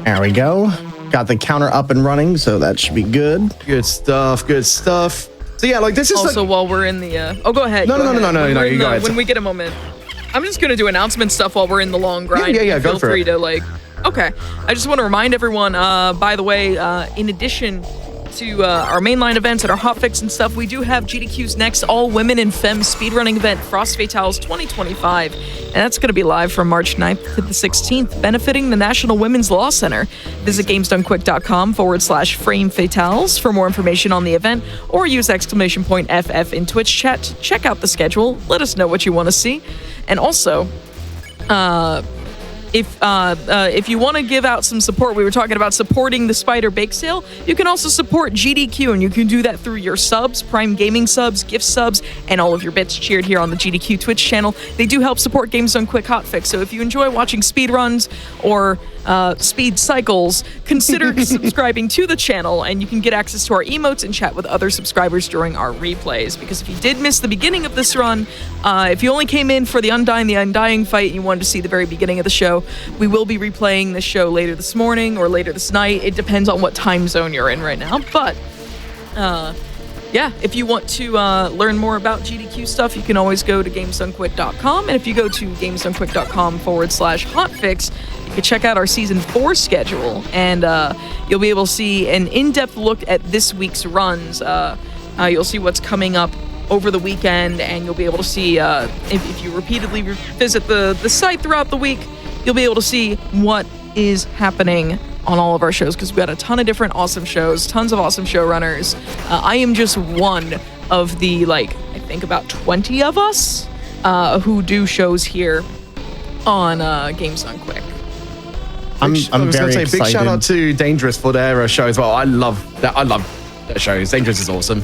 There we go. Got the counter up and running, so that should be good. Good stuff. Good stuff. So yeah, like this is also while we're in the. Oh, go ahead. No. You go ahead. When we get a moment, I'm just gonna do announcement stuff while we're in the long grind. Yeah. Feel Go for free it. to Okay. I just want to remind everyone. By the way, in addition to our mainline events and our hotfix and stuff, we do have GDQ's next all-women and femme speedrunning event, Frost Fatales 2025, and that's going to be live from March 9th to the 16th, benefiting the National Women's Law Center. Visit gamesdonequick.com/frame fatales for more information on the event, or use !FF in Twitch chat to check out the schedule. Let us know what you want to see. And also, if you want to give out some support, we were talking about supporting the Spider Bake Sale. You can also support GDQ, and you can do that through your subs, Prime Gaming subs, gift subs, and all of your bits cheered here on the GDQ Twitch channel. They do help support Games Done Quick Hotfix. So if you enjoy watching speedruns or speed cycles, consider subscribing to the channel, and you can get access to our emotes and chat with other subscribers during our replays. Because if you did miss the beginning of this run, if you only came in for the Undying fight and you wanted to see the very beginning of the show, we will be replaying the show later this morning or later this night. It depends on what time zone you're in right now. But yeah, if you want to learn more about GDQ stuff, you can always go to gamesdonequick.com. And if you go to gamesdonequick.com/hotfix, you can check out our Season 4 schedule. And you'll be able to see an in-depth look at this week's runs. You'll see what's coming up over the weekend, and you'll be able to see, if you repeatedly visit the site throughout the week, you'll be able to see what is happening on all of our shows, because we've got a ton of different awesome shows, tons of awesome showrunners. I am just one of the, I think about 20 of us who do shows here on Games Done Quick. I'm very excited. Big shout out to Dangerous for their show as well. I love that. I love their shows. Dangerous is awesome.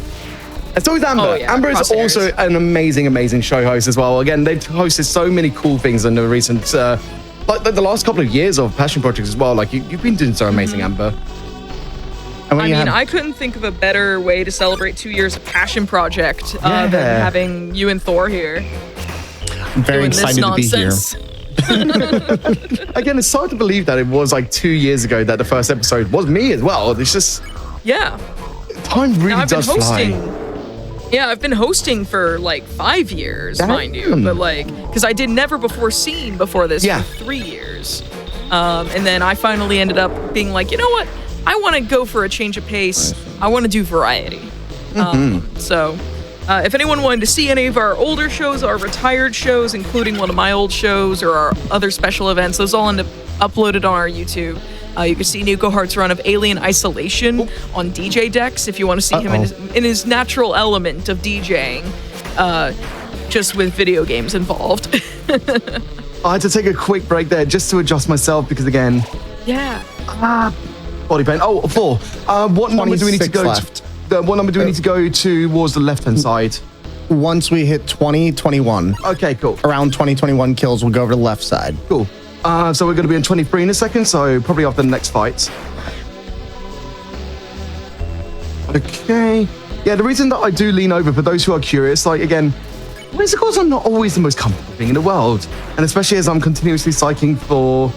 And so is Amber. Oh, yeah. Amber is Crosshairs. also an amazing show host as well. Again, they've hosted so many cool things in the recent, the last couple of years of passion projects as well. You've been doing so amazing, Amber. And I couldn't think of a better way to celebrate 2 years of passion project than having you and Thor here. I'm very doing this excited to be here. nonsense. Again, it's hard to believe that it was 2 years ago that the first episode was me as well. It's just, Yeah. time really Now, I've been does fly. I've been hosting for 5 years, mind you, but because I did Never Before Seen before this for 3 years, and then I finally ended up being like, you know what, I want to go for a change of pace. I want to do variety. So if anyone wanted to see any of our older shows, our retired shows, including one of my old shows or our other special events, those all end up uploaded on our YouTube. You can see Nico Hart's run of Alien Isolation on DJ Decks if you want to see him in his natural element of DJing, just with video games involved. I had to take a quick break there just to adjust myself because, again, body pain. Oh, 4. What number do we need to go left. What number do we need to go towards the left-hand side? Once we hit 2021, Okay, cool. around 2021 kills, we'll go over to the left side. Cool. So we're going to be on 23 in a second, so probably after the next fight. Okay. Yeah, the reason that I do lean over, for those who are curious, again, musicals are not always the most comfortable thing in the world. And especially as I'm continuously cycling for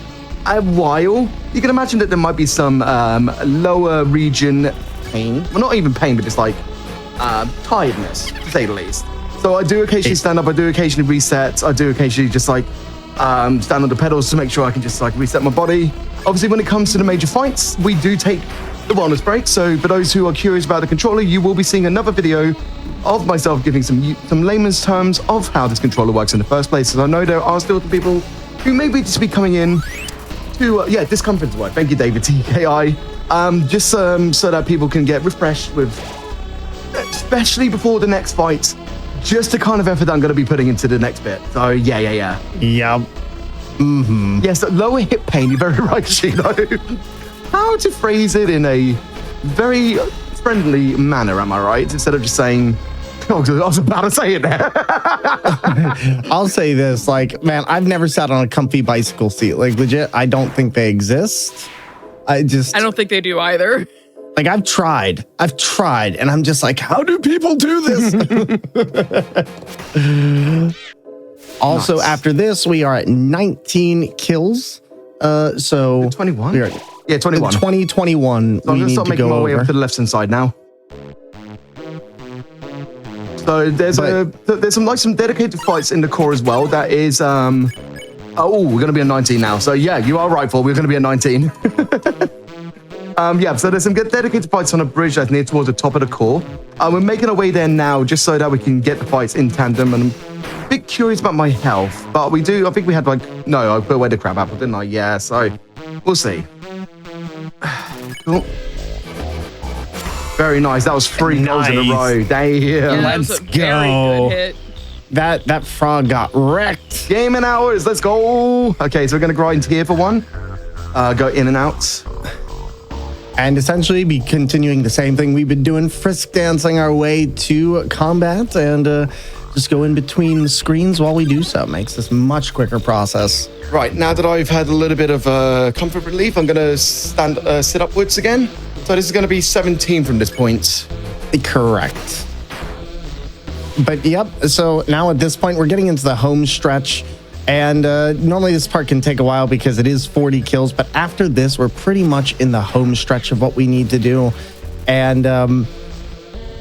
a while, you can imagine that there might be some lower region pain. Well, not even pain, but just tiredness, to say the least. So I do occasionally stand up, I do occasionally reset, I do occasionally just stand on the pedals to make sure I can just reset my body. Obviously, when it comes to the major fights, we do take the wellness break. So for those who are curious about the controller, you will be seeing another video of myself giving some layman's terms of how this controller works in the first place. Because I know there are still the people who may be just be coming in to this conference work. Thank you, David TKI. Just so that people can get refreshed with, especially before the next fight, just the kind of effort I'm going to be putting into the next bit. So yeah. Yep. Yes, lower hip pain. You're very right, Shino. How to phrase it in a very friendly manner, am I right? Instead of just saying, oh, I was about to say it there. I'll say this, man, I've never sat on a comfy bicycle seat. Legit, I don't think they exist. I don't think they do either. Like I've tried, and I'm just like, how do people do this? Also, Nice. after this, we are at 19 kills. So 21? we are Yeah, 21. 2021. So I'm We going to need start to making go my way over. up to the left-hand side now. So there's some dedicated fights in the core as well. That is, oh, we're going to be at 19 now. So yeah, you are right, Paul. We're going to be at 19. Yeah, so there's some good dedicated fights on a bridge that's near towards the top of the core. We're making our way there now just so that we can get the fights in tandem. And I'm a bit curious about my health, but I think we had no, I put away the crab apple, didn't I? Yeah, so we'll see. Cool. Very nice. That was 3 goals in a row. Damn. Yeah, that Let's was a very go. good hit. That frog got wrecked. Game and hours. Let's go. Okay, so we're going to grind here for one. Go in and out. And essentially be continuing the same thing we've been doing, frisk dancing our way to combat and just go in between the screens while we do so. Makes this much quicker process. Right, now that I've had a little bit of comfort relief, I'm going to sit upwards again. So this is going to be 17 from this point. Correct. But yep, so now at this point, we're getting into the home stretch. And normally this part can take a while because it is 40 kills. But after this, we're pretty much in the home stretch of what we need to do. And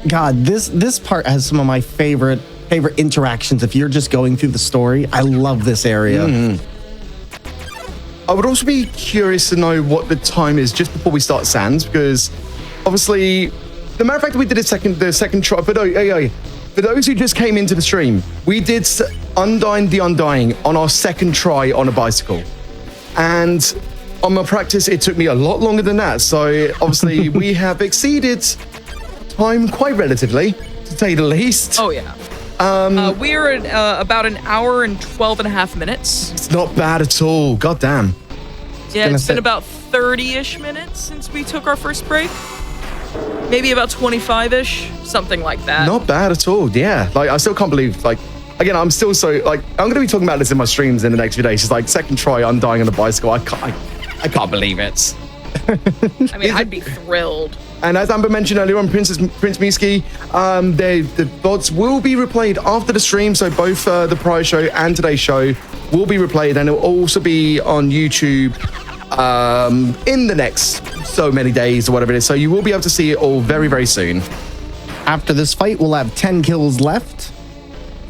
God, this part has some of my favorite interactions. If you're just going through the story, I love this area. I would also be curious to know what the time is just before we start Sands, because obviously, the matter of fact that we did the second try, but for those who just came into the stream, we did Undying the Undying on our second try on a bicycle. And on my practice, it took me a lot longer than that. So obviously, we have exceeded time quite relatively, to say the least. Oh, yeah. We're at about an hour and 12 and a half minutes. It's not bad at all. God damn. Yeah, gonna it's been say- about 30-ish minutes since we took our first break. Maybe about 25-ish, something like that. Not bad at all. Yeah. Like, I still can't believe, again, I'm still so, I'm going to be talking about this in my streams in the next few days. It's second try Undying on a bicycle. I can't believe it. I mean, I'd be thrilled. And as Amber mentioned earlier on, Prince Miski, the VODs will be replayed after the stream. So both the prior show and today's show will be replayed, and it will also be on YouTube in the next so many days or whatever it is. So you will be able to see it all very, very soon. After this fight, we'll have 10 kills left.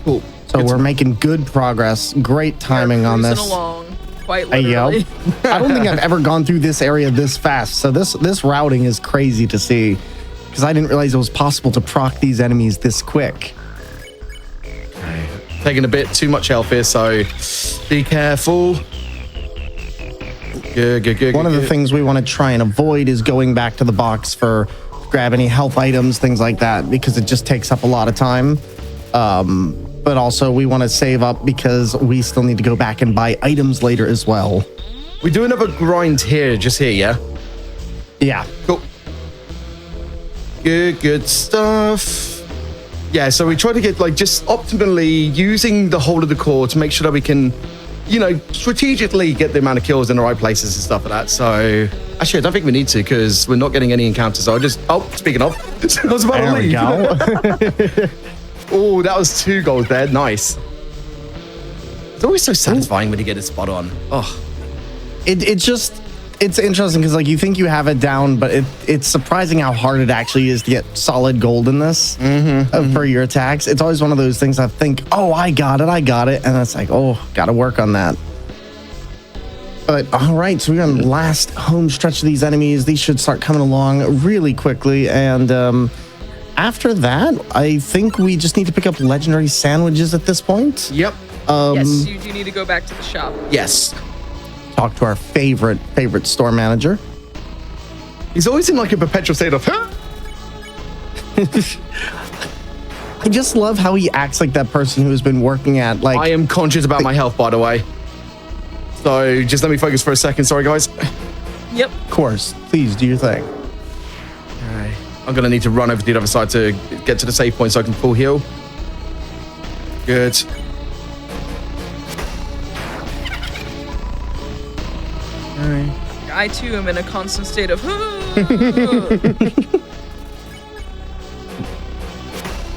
Cool. So we're making good progress. Great timing on this. Cruising along, quite Hey, yo. literally. I don't think I've ever gone through this area this fast. So this routing is crazy to see, because I didn't realize it was possible to proc these enemies this quick. Taking a bit too much health here, so be careful. Good. One of the things we want to try and avoid is going back to the box for grab any health items, things like that, because it just takes up a lot of time. But also we want to save up because we still need to go back and buy items later as well. We do another grind here, just here, yeah? Yeah. Cool. Good stuff. Yeah, so we try to get just optimally using the whole of the core to make sure that we can, strategically get the amount of kills in the right places and stuff like that. So actually, I don't think we need to, because we're not getting any encounters. So speaking of, I was about to There we leave. go. Oh, that was 2 goals there. Nice. It's always so satisfying when you get it spot on. Oh, It's interesting because you think you have it down, but it's surprising how hard it actually is to get solid gold in this for your attacks. It's always one of those things I think, oh, I got it. And it's got to work on that. But all right, so we're on the last home stretch of these enemies. These should start coming along really quickly. And after that, I think we just need to pick up legendary sandwiches at this point. yep. Yes, you do need to go back to the shop. Yes. Talk to our favorite store manager. He's always in a perpetual state of, huh? I just love how he acts like that person who has been working at I am conscious about my health, by the way. So just let me focus for a second. Sorry, guys. Yep. Of course, please do your thing. Okay. I'm going to need to run over to the other side to get to the save point so I can full heal. Good. I too am in a constant state of.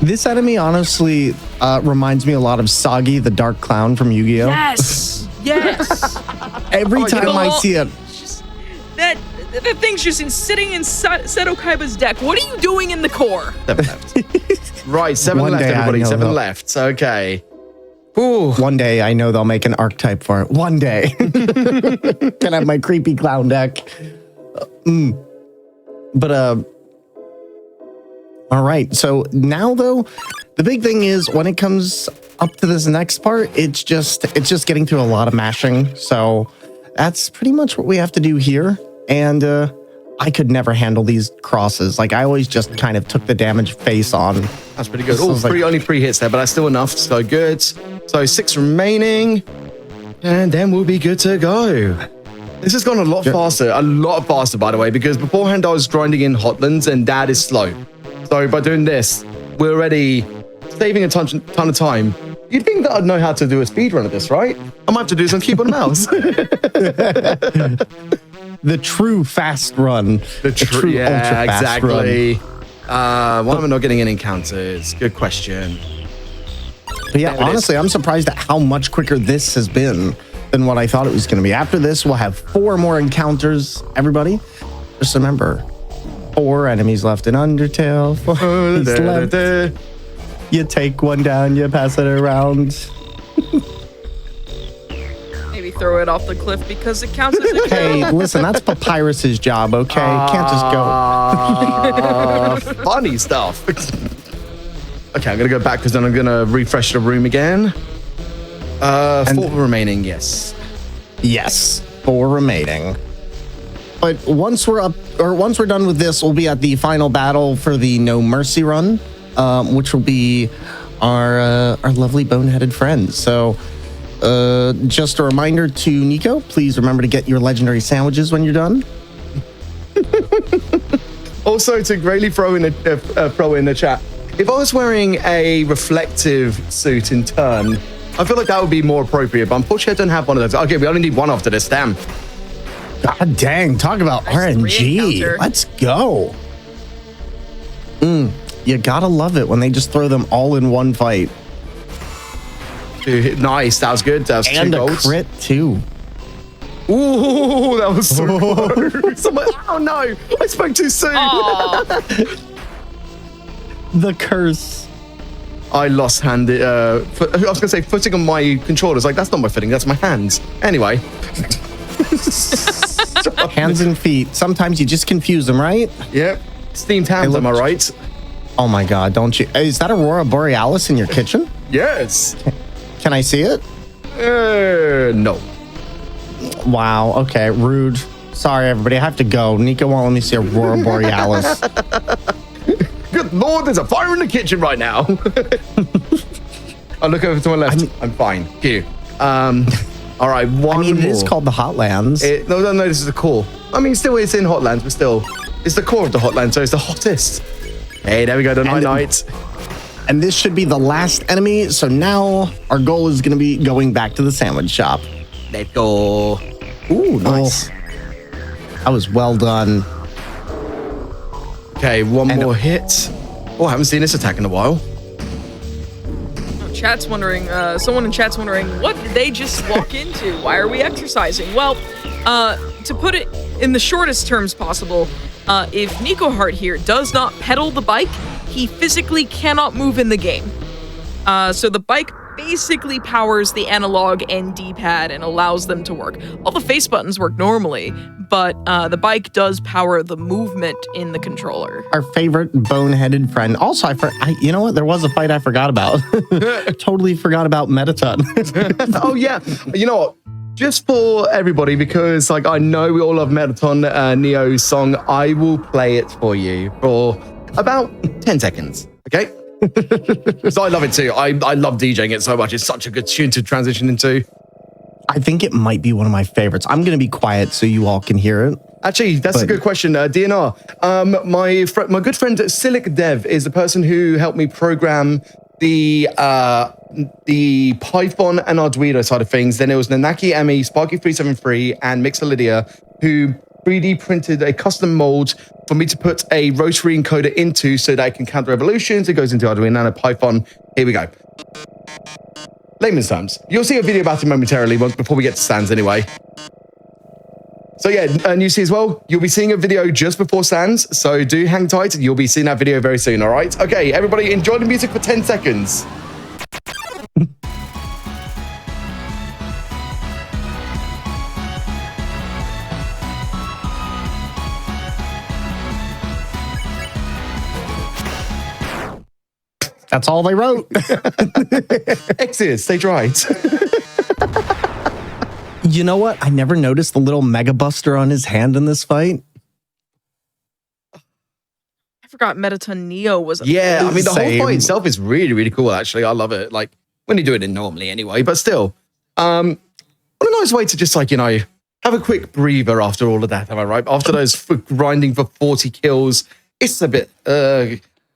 This enemy honestly reminds me a lot of Soggy, the Dark Clown from Yu-Gi-Oh. Yes. Yes. Every time I see it, That thing's just sitting in Seto Kaiba's deck. What are you doing in the core? 7 left. Right, 7 One left, day I everybody. know 7 they'll- left. Okay. Ooh. one day I know they'll make an archetype for it. One day. Can have my creepy clown deck. But all right. So now though, the big thing is when it comes up to this next part, it's just getting through a lot of mashing. So that's pretty much what we have to do here. And I could never handle these crosses. Like I always just kind of took the damage face on. That's pretty good. So Oh, it's like- only 3 hits there, but that's still enough. So good. So 6 remaining. And then we'll be good to go. This has gone a lot faster, by the way, because beforehand I was grinding in Hotlands and Dad is slow. So by doing this, we're already saving a ton of time. You'd think that I'd know how to do a speed run of this, right? I might have to do some keyboard and mouse. The true fast run. The true ultra fast run. exactly. Why am I not getting any encounters? Good question. But yeah, There it is. honestly, I'm surprised at how much quicker this has been than what I thought it was going to be. After this, we'll have 4 more encounters, everybody. Just remember, 4 enemies left in Undertale. 4 enemies left. You take one down, you pass it around. Maybe throw it off the cliff because it counts as a Hey, kill. listen, that's Papyrus's job, okay? Can't just go. Funny stuff. Okay, I'm gonna go back because then I'm gonna refresh the room again. 4 remaining, yes. Yes, 4 remaining. But once we're done with this, we'll be at the final battle for the No Mercy run, which will be our lovely boneheaded friends. So, just a reminder to Nico, please remember to get your legendary sandwiches when you're done. Also, to greatly throw in the chat, if I was wearing a reflective suit in turn, I feel like that would be more appropriate. But unfortunately, I don't have one of those. Okay, we only need 1 after this. Damn. God dang, talk about Nice RNG. re-encounter. Let's go. You gotta love it when they just throw them all in one fight. Dude, nice. That was good. That was 2 And a golds. crit, too. Ooh, that was so close. I'm like, oh no, I spoke too soon. Aw. The curse. I lost handed. I was gonna say footing on my controllers. Like that's not my footing. That's my hands. Anyway. Hands and feet. Sometimes you just confuse them, right? Yep. Steamed hams. Hey, Am I look- right? Oh my God, don't you? Is that Aurora Borealis in your kitchen? Yes. Can I see it? No. Wow, okay, rude. Sorry, everybody, I have to go. Nico won't let me see Aurora Borealis. Good Lord, there's a fire in the kitchen right now. I look over to my left. I'm fine. Q. All right, one I mean, it more. is called the Hotlands. No, this is the core. I mean, still, it's in Hotlands, but still, it's the core of the Hotlands, so it's the hottest. Hey, there we go, the night. And this should be the last enemy, so now our goal is going to be going back to the sandwich shop. Let's go. Ooh, nice. That was well done. Okay, one And- more hit. Oh, I haven't seen this attack in a while. Chat's wondering, someone in chat's wondering, what did they just walk into? Why are we exercising? Well, to put it in the shortest terms possible, if Nico Hart here does not pedal the bike, he physically cannot move in the game. So the bike basically powers the analog and D-pad and allows them to work. All the face buttons work normally, but the bike does power the movement in the controller. Our favorite boneheaded friend. Also, you know what? There was a fight I forgot about. Totally forgot about Metaton. Oh, yeah. You know what? Just for everybody, because like I know we all love Metaton Neo's song, I will play it for you for about 10 seconds, okay? So I love it too. I love DJing it so much. It's such a good tune to transition into. I think it might be one of my favorites. I'm going to be quiet so you all can hear it. Actually, that's a good question, DNR. My good friend Silic Dev is the person who helped me program the Python and Arduino side of things. Then it was Nanaki Emi, Sparky373, and Mixolydia who 3D printed a custom mold for me to put a rotary encoder into so that I can counter evolutions. It goes into Arduino and Python. Here we go. Layman's terms. You'll see a video about it momentarily before we get to stands anyway. So yeah, and you see as well, you'll be seeing a video just before stands. So do hang tight. You'll be seeing that video very soon, all right? Okay, everybody enjoy the music for 10 seconds. That's all they wrote. Exit, stage right. You know what? I never noticed the little Mega Buster on his hand in this fight. I forgot Metaton Neo was. Yeah, I mean, the Same. whole fight itself is really, really cool, actually. I love it. Like, when you do it in normally anyway, but still. What a nice way to just, like, you know, have a quick breather after all of that, am I right? After those grinding for 40 kills, it's a bit,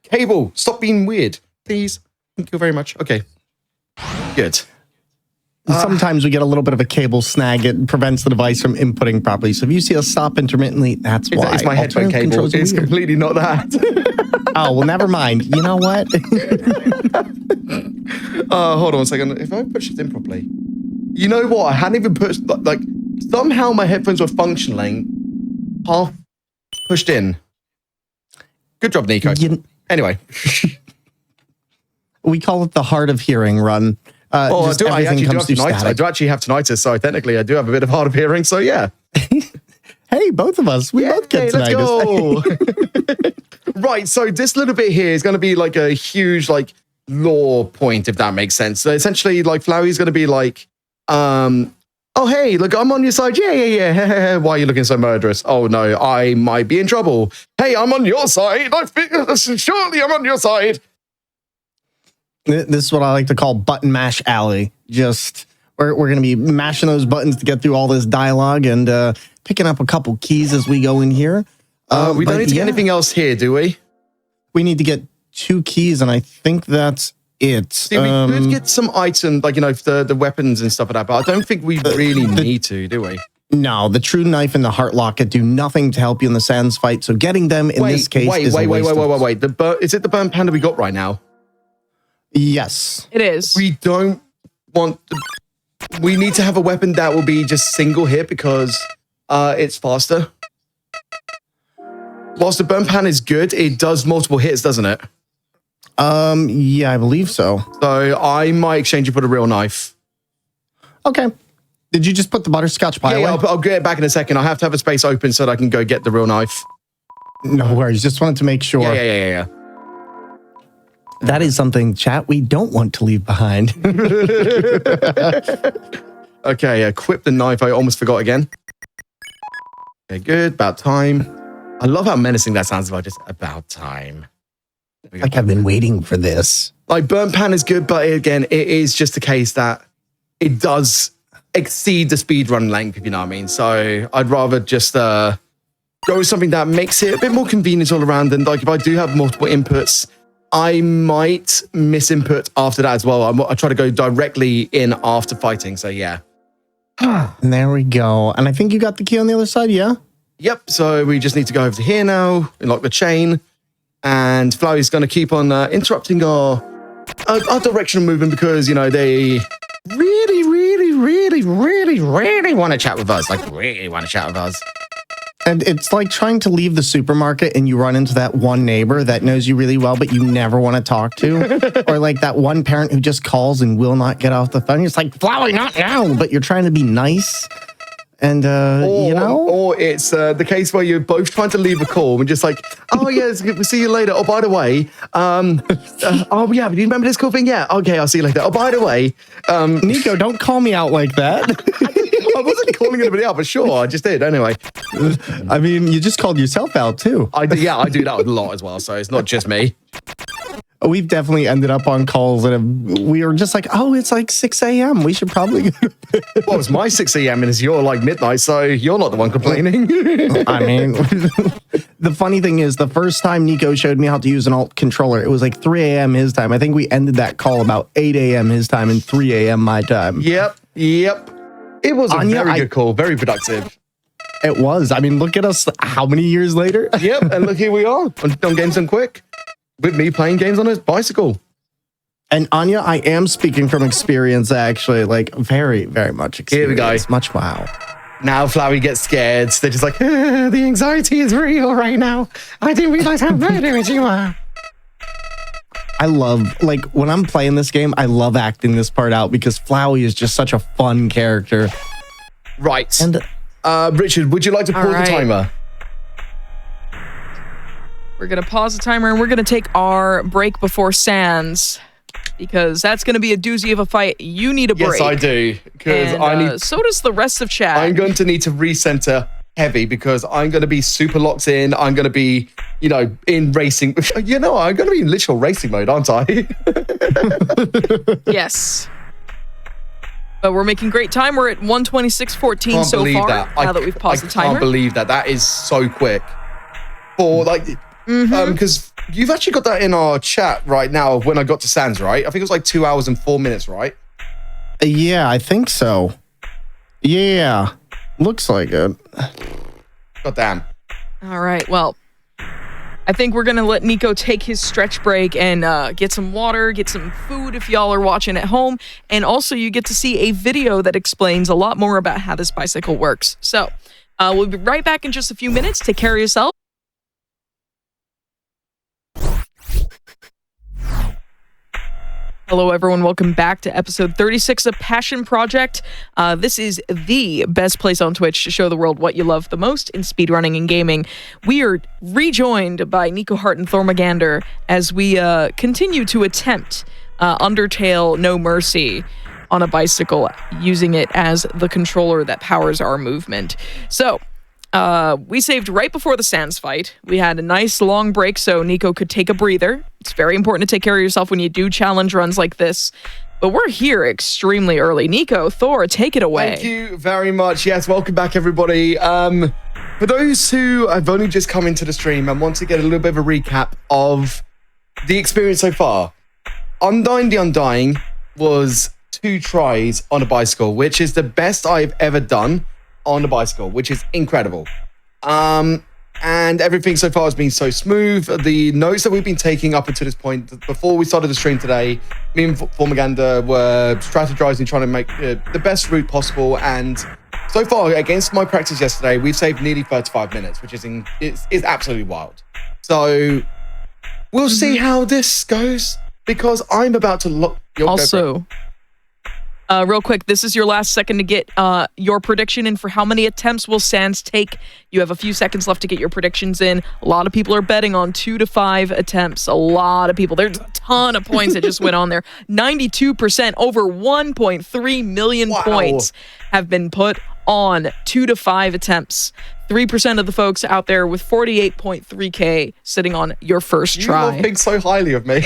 Cable, stop being weird, please. Thank you very much. Okay. Good. Sometimes we get a little bit of a cable snag. It prevents the device from inputting properly. So if you see us stop intermittently, that's why. It's my headphone Alternative cable. controls are It's weird. completely not that. Oh, well, never mind. You know what? Hold on a second. If I push it in properly. You know what? I hadn't even pushed, like, somehow my headphones were functioning half pushed in. Good job, Nico. Anyway. We call it the hard of hearing run. I Just do. I everything actually do comes have through tinnitus. I static. do actually have tinnitus, so technically I do have a bit of hard of hearing. So yeah. Hey, both of us. We both get Let's tinnitus. go. Right. So this little bit here is going to be like a huge like lore point, if that makes sense. So essentially, like Flowey's going to be like, oh hey, look, I'm on your side. Yeah. Why are you looking so murderous? Oh no, I might be in trouble. Hey, I'm on your side. Surely I'm on your side. This is what I like to call button mash alley. Just we're going to be mashing those buttons to get through all this dialogue and picking up a couple keys as we go in here. We don't need to get anything else here, do we? We need to get 2 keys, and I think that's it. See, we could get some items, like, you know, the weapons and stuff like that, but I don't think we really need to, do we? No, the true knife and the heart locket do nothing to help you in the Sans fight, so getting them in this case is a waste of- Wait. Is it the burnt panda we got right now? Yes. It is. We don't want... We need to have a weapon that will be just single hit because it's faster. Whilst the burnt pan is good, it does multiple hits, doesn't it? Yeah, I believe so. So I might exchange it for the real knife. Okay. Did you just put the butterscotch pie away? I'll get it back in a second. I have to have a space open so that I can go get the real knife. No worries. Just wanted to make sure. Yeah. That is something, chat, we don't want to leave behind. Okay, equip the knife. I almost forgot again. Okay, good. About time. I love how menacing that sounds about just about time. Like I've been waiting for this. Like, burnt pan is good, but again, it is just a case that it does exceed the speedrun length, if you know what I mean. So I'd rather just go with something that makes it a bit more convenient all around. And like, if I do have multiple inputs, I might miss input after that as well. I try to go directly in after fighting. So yeah. And there we go. And I think you got the key on the other side, yeah? Yep. So we just need to go over to here now, unlock the chain. And Flowey's going to keep on interrupting our directional movement because, you know, they really want to chat with us. Like, really want to chat with us. And it's like trying to leave the supermarket and you run into that one neighbor that knows you really well, but you never want to talk to. Or like that one parent who just calls and will not get off the phone. You're just like, Flowey, not now. But you're trying to be nice. And, you know? Or it's the case where you're both trying to leave a call and just like, oh, yeah, we'll see you later. Oh, by the way, oh, yeah, do you remember this cool thing? Yeah, okay, I'll see you later. Oh, by the way. Nico, don't call me out like that. I wasn't calling anybody out, but sure, I just did anyway. I mean, you just called yourself out, too. I do that a lot as well, so it's not just me. We've definitely ended up on calls that we were just like, oh, it's like 6 a.m. We should probably go. Well, it's my 6 a.m. and it's your like midnight, so you're not the one complaining. I mean, the funny thing is, the first time Nico showed me how to use an alt controller, it was like 3 a.m. his time. I think we ended that call about 8 a.m. his time and 3 a.m. my time. Yep. It was a Anya, very good call, very productive. It was. I mean, look at us. How many years later? Yep, and look, here we are on Games Done Quick with me playing games on a bicycle. And Anya, I am speaking from experience, actually, like very, very much experience. Here we go. Much wow. Now Flowey gets scared. They're just like, the anxiety is real right now. I didn't realize how murderous you are. I love, like, when I'm playing this game, I love acting this part out because Flowey is just such a fun character. Right. And Richard, would you like to pause the timer? We're going to pause the timer and we're going to take our break before Sans because that's going to be a doozy of a fight. You need a break. Yes, I do. Because I need. So does the rest of chat. I'm going to need to recenter heavy because I'm going to be super locked in. I'm going to be, in racing. I'm going to be in literal racing mode, aren't I? Yes. But we're making great time. We're at 1:26:14 so far. Now that we've paused the timer. I can't believe that. That is so quick. For because you've actually got that in our chat right now of when I got to Sans, right? I think it was like 2 hours and 4 minutes, right? Yeah, I think so. Yeah, looks like it. God damn. All right, well, I think we're going to let Nico take his stretch break and get some water, get some food if y'all are watching at home. And also you get to see a video that explains a lot more about how this bicycle works. So we'll be right back in just a few minutes. Take care of yourself. Hello, everyone. Welcome back to episode 36 of Passion Project. This is the best place on Twitch to show the world what you love the most in speedrunning and gaming. We are rejoined by Nico Hart and Thormagander as we continue to attempt Undertale No Mercy on a bicycle, using it as the controller that powers our movement. So, we saved right before the Sans fight. We had a nice long break so Nico could take a breather. It's very important to take care of yourself when you do challenge runs like this. But we're here extremely early. Nico, Thor, take it away. Thank you very much. Yes, welcome back, everybody. For those who have only just come into the stream and want to get a little bit of a recap of the experience so far, Undying the Undying was 2 tries on a bicycle, which is the best I've ever done on a bicycle, which is incredible. And everything so far has been so smooth. The notes that we've been taking up until this point, before we started the stream today, me and Formaganda were strategizing, trying to make the best route possible. And so far, against my practice yesterday, we've saved nearly 35 minutes, which is absolutely wild. So we'll see how this goes, because I'm about to look. Also, real quick, this is your last second to get your prediction in for how many attempts will Sans take. You have a few seconds left to get your predictions in. A lot of people are betting on 2 to 5 attempts. A lot of people. There's a ton of points that just went on there. 92%, over 1.3 million points have been put on 2 to 5 attempts. 3% of the folks out there with 48.3K sitting on your first try. You think so highly of me.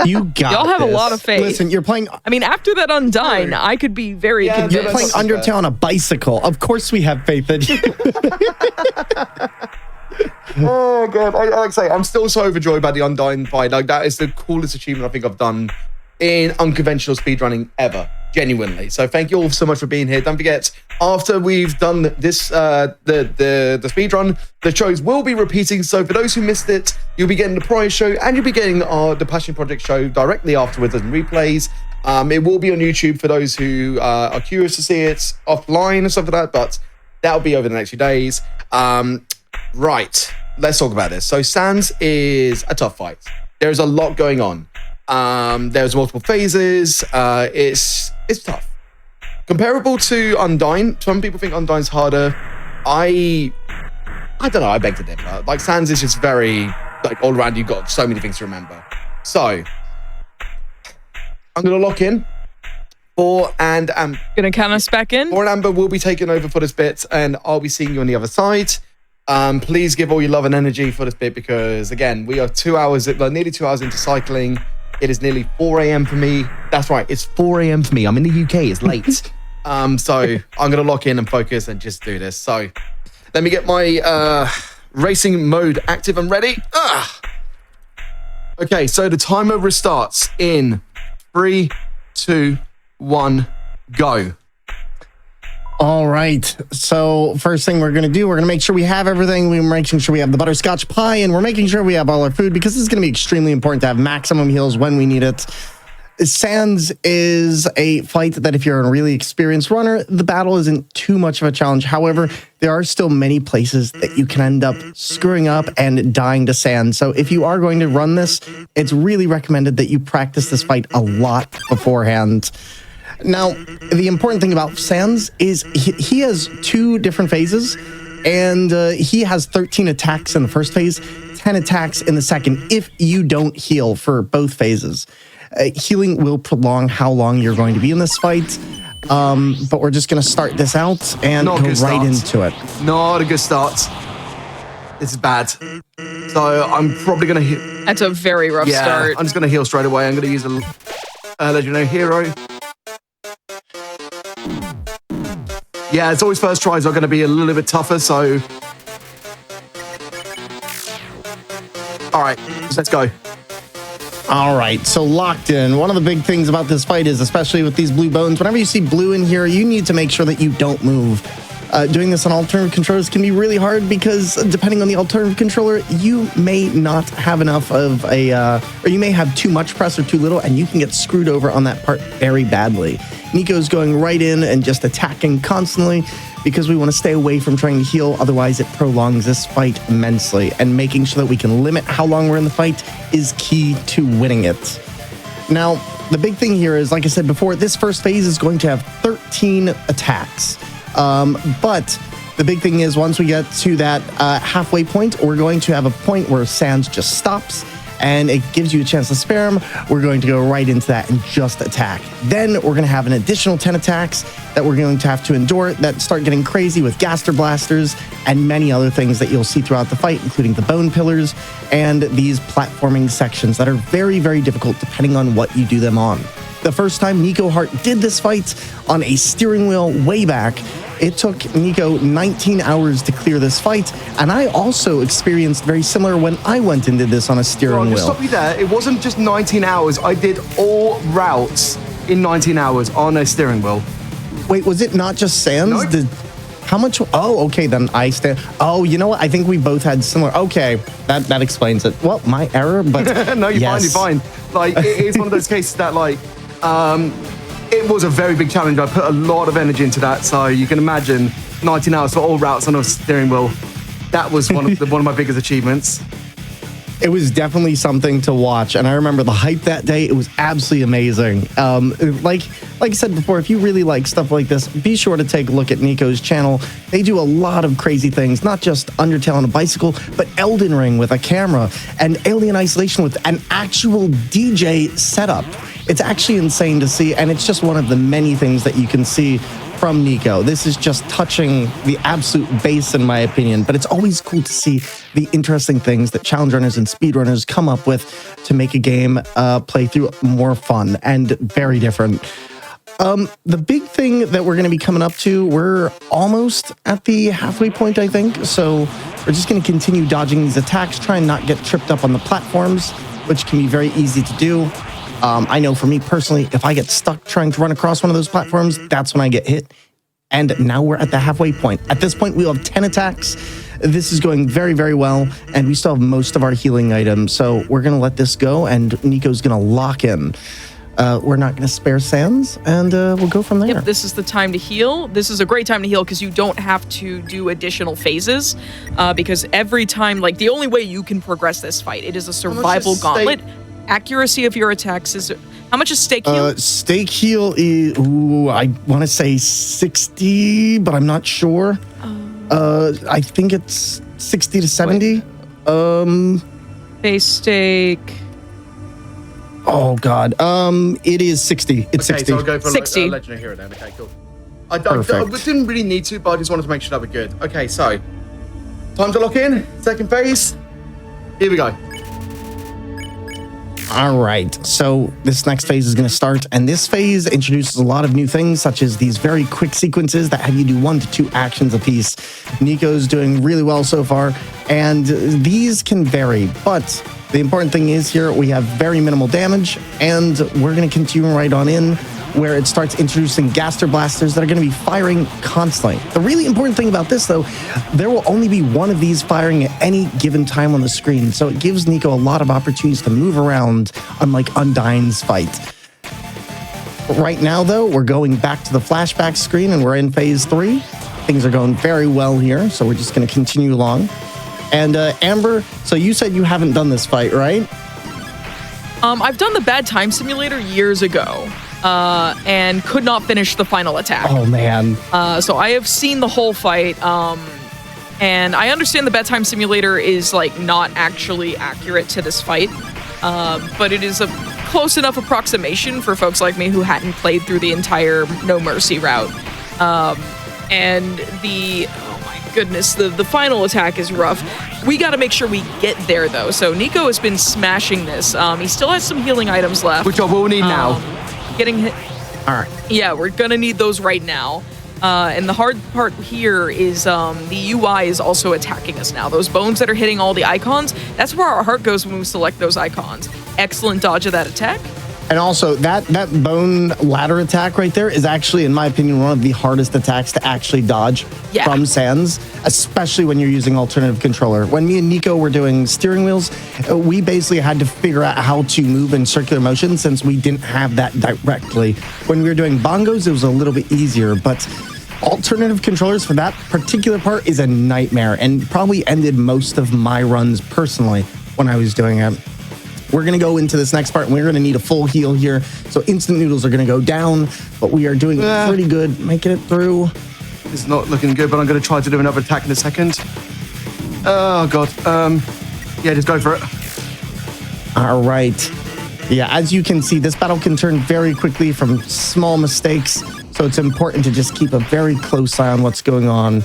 You got Y'all have this. a lot of faith. Listen, you're playing. I mean, after that Undying, I could be very convinced. You're playing Undertale on a bicycle. Of course, we have faith in you. Oh god! Like I say, I'm still so overjoyed by the Undying fight. Like, that is the coolest achievement I think I've done in unconventional speedrunning ever. Genuinely. So thank you all so much for being here. Don't forget, after we've done this, the speedrun, the shows will be repeating. So for those who missed it, you'll be getting the prior show and you'll be getting the Passion Project show directly afterwards and replays. It will be on YouTube for those who are curious to see it offline and stuff like that, but that'll be over the next few days. Right, let's talk about this. So Sans is a tough fight. There's a lot going on. There's multiple phases. It's tough. Comparable to Undying. Some people think Undying's harder. I don't know. I beg to differ. Like, Sans is just very, like, all around. You've got so many things to remember. So I'm gonna lock in. Gonna count us back in. Thor and Amber will be taking over for this bit, and I'll be seeing you on the other side. Please give all your love and energy for this bit, because again, we are nearly 2 hours into cycling. It is nearly 4 a.m. for me. That's right, it's 4 a.m. for me. I'm in the UK, it's late. So I'm gonna lock in and focus and just do this. So let me get my racing mode active and ready. Okay, so the timer restarts in 3, 2, 1, go. All right. So first thing we're going to do, we're going to make sure we have everything. We're making sure we have the butterscotch pie, and we're making sure we have all our food, because this is going to be extremely important to have maximum heals when we need it. Sands is a fight that if you're a really experienced runner, the battle isn't too much of a challenge. However, there are still many places that you can end up screwing up and dying to sand. So if you are going to run this, it's really recommended that you practice this fight a lot beforehand. Now, the important thing about Sans is he has 2 different phases, and he has 13 attacks in the first phase, 10 attacks in the second, if you don't heal for both phases. Healing will prolong how long you're going to be in this fight, but we're just going to start this out and go right into it. Not a good start. This is bad. So I'm probably going to heal. That's a very rough start. I'm just going to heal straight away. I'm going to use a legendary hero. Yeah, it's always first tries are going to be a little bit tougher, so... All right, let's go. All right, so locked in. One of the big things about this fight is, especially with these blue bones, whenever you see blue in here, you need to make sure that you don't move. Doing this on alternative controllers can be really hard because depending on the alternative controller, you may not have enough of a, or you may have too much press or too little, and you can get screwed over on that part very badly. Nico's going right in and just attacking constantly because we want to stay away from trying to heal. Otherwise, it prolongs this fight immensely, and making sure that we can limit how long we're in the fight is key to winning it. Now, the big thing here is, like I said before, this first phase is going to have 13 attacks. But the big thing is, once we get to that halfway point, we're going to have a point where Sans just stops, and it gives you a chance to spare him. We're going to go right into that and just attack. Then we're going to have an additional 10 attacks that we're going to have to endure that start getting crazy with Gaster Blasters and many other things that you'll see throughout the fight, including the Bone Pillars and these platforming sections that are very, very difficult depending on what you do them on. The first time Nico Hart did this fight on a steering wheel way back, it took Nico 19 hours to clear this fight, and I also experienced very similar when I went and did this on a steering wheel. Just stop you there. It wasn't just 19 hours. I did all routes in 19 hours on a steering wheel. Wait, was it not just Sans? Nope. How much? Oh, okay, then I stand. Oh, you know what? I think we both had similar. Okay, that explains it. Well, my error, but no, you're yes. fine. You're fine. Like, it's one of those cases that, like, it was a very big challenge. I put a lot of energy into that, so you can imagine 19 hours for all routes on a steering wheel. That was one of my biggest achievements. It was definitely something to watch, and I remember the hype that day. It was absolutely amazing. Like I said before, if you really like stuff like this, be sure to take a look at Nico's channel. They do a lot of crazy things, not just Undertale on a bicycle, but Elden Ring with a camera and Alien Isolation with an actual DJ setup. It's actually insane to see, and it's just one of the many things that you can see from Nico. This is just touching the absolute base, in my opinion, but it's always cool to see the interesting things that challenge runners and speedrunners come up with to make a game playthrough more fun and very different. The big thing that we're going to be coming up to, we're almost at the halfway point, I think, so we're just going to continue dodging these attacks, try and not get tripped up on the platforms, which can be very easy to do. I know for me personally, if I get stuck trying to run across one of those platforms, that's when I get hit. And now we're at the halfway point. At this point, we'll have 10 attacks. This is going very, very well, and we still have most of our healing items. So we're going to let this go, and Nico's going to lock in. We're not going to spare Sans, and we'll go from there. Yep, this is the time to heal. This is a great time to heal because you don't have to do additional phases. Because every time, like, the only way you can progress this fight, it is a survival gauntlet. Accuracy of your attacks is... How much is stake heal? Stake heal is... Ooh, I want to say 60, but I'm not sure. I think it's 60 to 70. Base stake... Oh, God. It is 60. It's 60. So I'll go for 60. Legendary Hero then. Okay, cool. I didn't really need to, but I just wanted to make sure that we're good. Okay, so... Time to lock in. Second phase. Here we go. All right, so this next phase is going to start, and this phase introduces a lot of new things, such as these very quick sequences that have you do 1 to 2 actions apiece. Nico's doing really well so far, and these can vary, but the important thing is here we have very minimal damage, and we're going to continue right on in where it starts introducing gaster blasters that are going to be firing constantly. The really important thing about this, though, there will only be one of these firing at any given time on the screen, so it gives Nico a lot of opportunities to move around, unlike Undyne's fight. Right now, though, we're going back to the flashback screen, and we're in phase 3. Things are going very well here, so we're just going to continue along. And Amber, so you said you haven't done this fight, right? I've done the bad time simulator years ago, and could not finish the final attack. Oh, man. So I have seen the whole fight, and I understand the bad time simulator is like not actually accurate to this fight, but it is a close enough approximation for folks like me who hadn't played through the entire No Mercy route. And oh my goodness, the final attack is rough. We got to make sure we get there, though. So Nico has been smashing this. He still has some healing items left. Which I will need now. Getting hit. All right. Yeah, we're going to need those right now. And the hard part here is the UI is also attacking us now. Those bones that are hitting all the icons, that's where our heart goes when we select those icons. Excellent dodge of that attack. And also, that bone ladder attack right there is actually, in my opinion, one of the hardest attacks to actually dodge from Sans, especially when you're using alternative controller. When me and Nico were doing steering wheels, we basically had to figure out how to move in circular motion since we didn't have that directly. When we were doing bongos, it was a little bit easier, but alternative controllers for that particular part is a nightmare and probably ended most of my runs personally when I was doing it. We're going to go into this next part, and we're going to need a full heal here. So instant noodles are going to go down, but we are doing pretty good, making it through. It's not looking good, but I'm going to try to do another attack in a second. Oh, God. Yeah, just go for it. All right. Yeah, as you can see, this battle can turn very quickly from small mistakes, so it's important to just keep a very close eye on what's going on.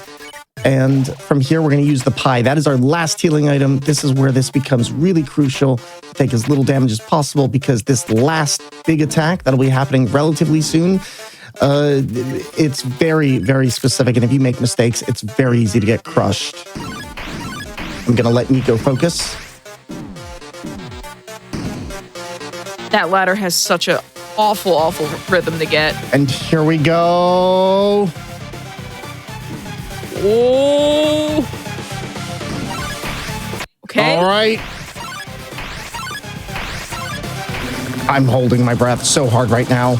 And from here, we're going to use the pie. That is our last healing item. This is where this becomes really crucial to take as little damage as possible because this last big attack that'll be happening relatively soon, it's very, very specific. And if you make mistakes, it's very easy to get crushed. I'm going to let Nico focus. That ladder has such an awful, awful rhythm to get. And here we go. Oh. Okay. All right. I'm holding my breath so hard right now.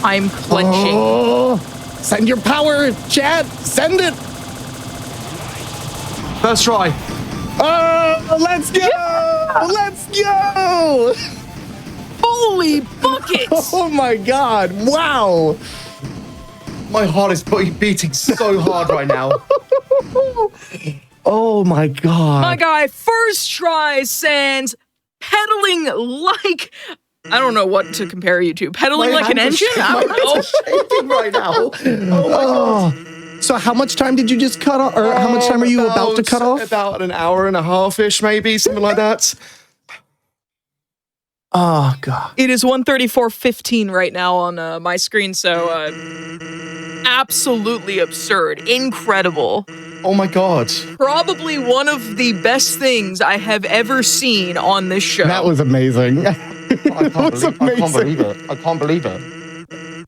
I'm clenching. Oh, send your power, chat. Send it. First try. Oh, let's go. Yeah. Let's go. Holy buckets. Oh, my God. Wow. My heart is beating so hard right now. Oh, my God. My guy, first try, Sans, pedaling like... I don't know what to compare you to. Pedaling like an engine? I don't know. Right now. Oh, my God. So how much time did you just cut off? Or how much time are you about to cut off? About an hour and a half-ish, maybe, something like that. Oh, God. It is 1:34:15 right now on my screen, so absolutely absurd. Incredible. Oh, my God. Probably one of the best things I have ever seen on this show. That was amazing. I can't believe it. I can't believe it.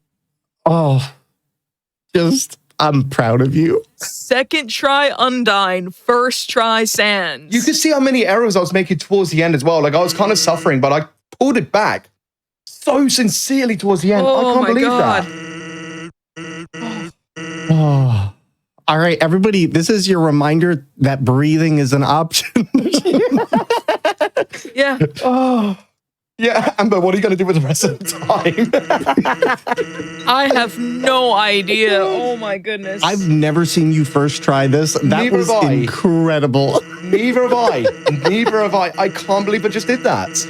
Oh, I'm proud of you. Second try Undyne, first try Sans. You could see how many errors I was making towards the end as well. Like, I was kind of suffering, but I pulled it back so sincerely towards the end. I can't believe that. Oh. All right, everybody, this is your reminder that breathing is an option. Yeah. Oh. Yeah, Amber, what are you going to do with the rest of the time? I have no idea. Oh my goodness. I've never seen you first try this. That Neither was have I. incredible. Neither have I. Neither have I. I can't believe I just did that.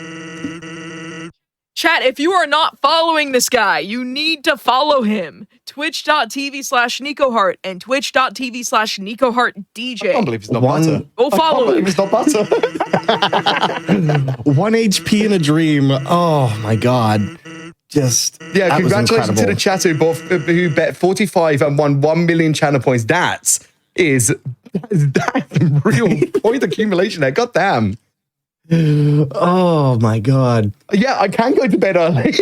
Chat, if you are not following this guy, you need to follow him. Twitch.tv/NicoHart and Twitch.tv/NicoHartDJ. I can't believe it's not butter. Go follow him. It's not butter. 1 HP in a dream. Oh my God. Just Yeah, congratulations to the chat who bet 45 and won 1 million channel points. That's real point accumulation there. God damn. Oh my God. Yeah, I can go to bed early.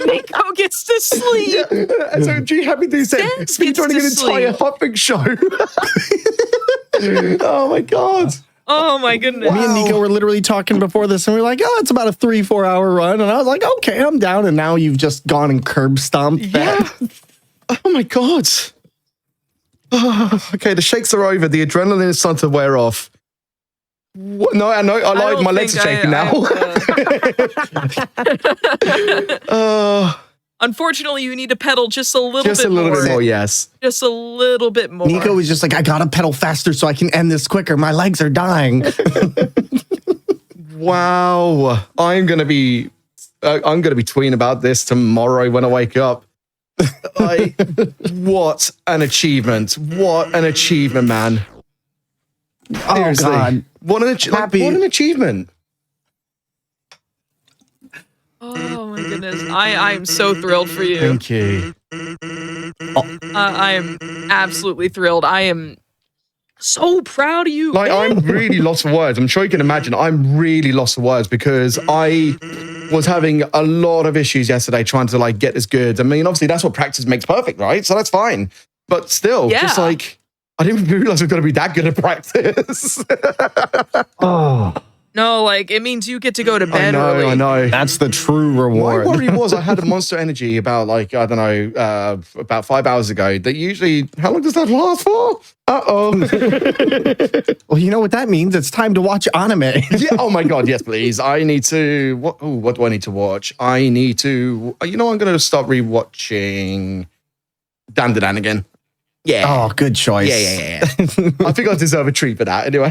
Nico gets to sleep. Yeah. So G Happy Dude said, Sans gets speedrunning to an entire sleep. Hotfix show. Oh my God. Oh my goodness. Me and Nico were literally talking before this, and we are like, "Oh, it's about a 3-4 hour run." And I was like, "Okay, I'm down." And now you've just gone and curb stomped that. Oh my God. Okay, the shakes are over. The adrenaline is starting to wear off. What? No, I know. I like don't my legs are think shaking now. Unfortunately, you need to pedal just a little Just bit a little more. bit more, yes. Just a little bit more. Nico was just like, "I gotta pedal faster so I can end this quicker. My legs are dying." Wow. I'm gonna be tweeting about this tomorrow when I wake up. What an achievement! What an achievement, man! Oh Seriously. God. What an achievement! Oh my goodness. I am so thrilled for you. Thank you. I am absolutely thrilled. I am so proud of you. Like, man. I'm really lost for words. I'm sure you can imagine. I'm really lost for words because I was having a lot of issues yesterday trying to like get this good. I mean, obviously that's what practice makes perfect, right? So that's fine. But still, just like, I didn't realize I was going to be that good at practice. Oh, No, like, it means you get to go to bed early. I know. that's the true My reward. worry was I had a Monster Energy about like, I don't know, about 5 hours ago. That usually, how long does that last for? Uh-oh. Well, you know what that means? It's time to watch anime. Yeah. Oh my God. Yes, please. I need to. What do I need to watch? I need to. You know, I'm going to start rewatching Dan Dan again. Yeah. Oh, good choice. Yeah. I think I deserve a treat for that. Anyway,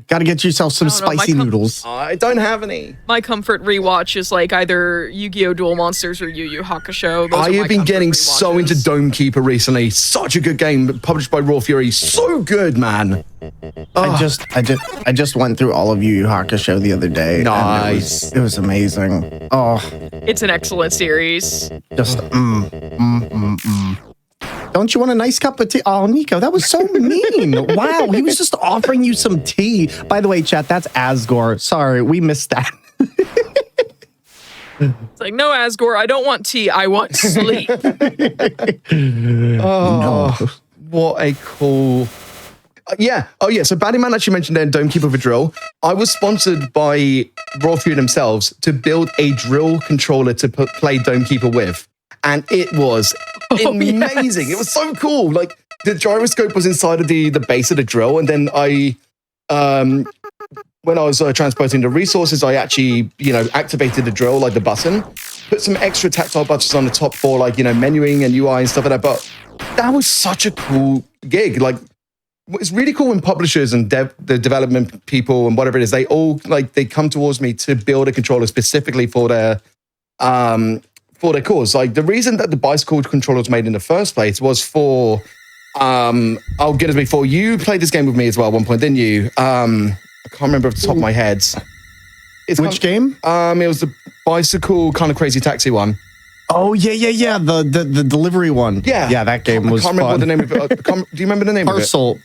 Got to get yourself some I don't know, spicy noodles. I don't have any. My comfort rewatch is like either Yu-Gi-Oh! Duel Monsters or Yu Yu Hakusho. Those I are my have been comfort getting so into rewatches. Dome Keeper recently. Such a good game, published by Raw Fury. So good, man. I just went through all of Yu Yu Hakusho the other day. and Nice. it was amazing. Oh, It's an excellent series. just Don't you want a nice cup of tea? Oh, Nico, that was so mean. Wow, he was just offering you some tea. By the way, chat, that's Asgore. Sorry, we missed that. It's like, no, Asgore, I don't want tea. I want sleep. Oh, what a cool. Yeah. Oh, yeah. So Batty Man actually mentioned there Dome Keeper for Drill. I was sponsored by Raw Fury themselves to build a drill controller to play Dome Keeper with. And it was amazing. Yes. It was so cool. Like, the gyroscope was inside of the base of the drill. And then when I was transporting the resources, I actually, activated the drill, like the button, put some extra tactile buttons on the top for like, menuing and UI and stuff like that. But that was such a cool gig. Like, it's really cool when publishers and the development people and whatever it is, they all they come towards me to build a controller specifically for their cause. Like, the reason that the bicycle controller was made in the first place was for oh goodness, before you played this game with me as well at one point, didn't you? I can't remember off the top of my head. Which game? It was the bicycle kind of crazy taxi one. Oh, yeah. The delivery one. Yeah. that game was I can't remember what fun. the name of it. Do you remember the name of it? Parcel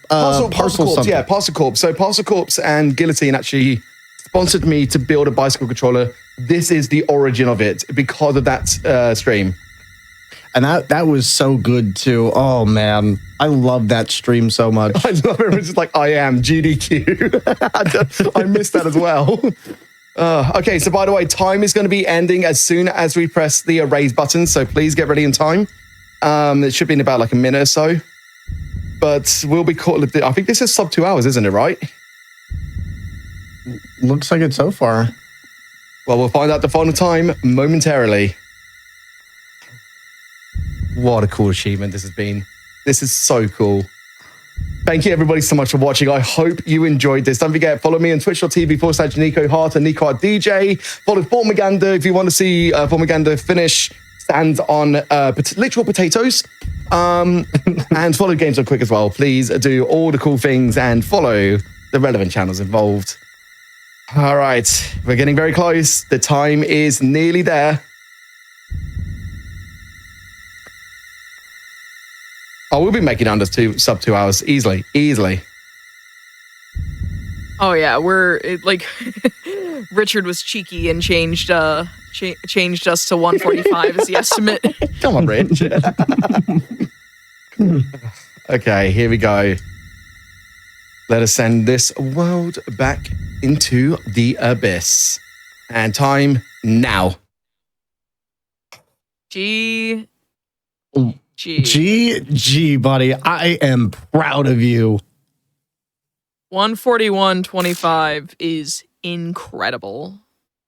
Corps. something. Yeah, Parcel Corps. So Parcel Corps and Guillotine actually sponsored me to build a bicycle controller. This is the origin of it because of that stream. And that was so good too. Oh man, I love that stream so much. I love it. It's just like, I am GDQ. I missed that as well. Okay, so by the way, time is going to be ending as soon as we press the erase button. So please get ready in time. It should be in about like a minute or so. But we'll be caught. I think this is sub 2 hours, isn't it? Right? Looks like it so far. Well, we'll find out the final time momentarily. What a cool achievement this has been. This is so cool. Thank you everybody so much for watching. I hope you enjoyed this. Don't forget, follow me on twitch.tv/Nico Hart and Nico Hart DJ. Follow Formaganda if you want to see Formaganda finish stands on literal potatoes. And follow Games on Quick as well. Please do all the cool things and follow the relevant channels involved. All right, we're getting very close. The time is nearly there. I will be making under sub 2 hours easily. Oh yeah, Richard was cheeky and changed changed us to 145 as the estimate. Come on, Rich. Okay, here we go. Let us send this world back into the abyss. And time now. GG, buddy. I am proud of you. 141.25 is incredible.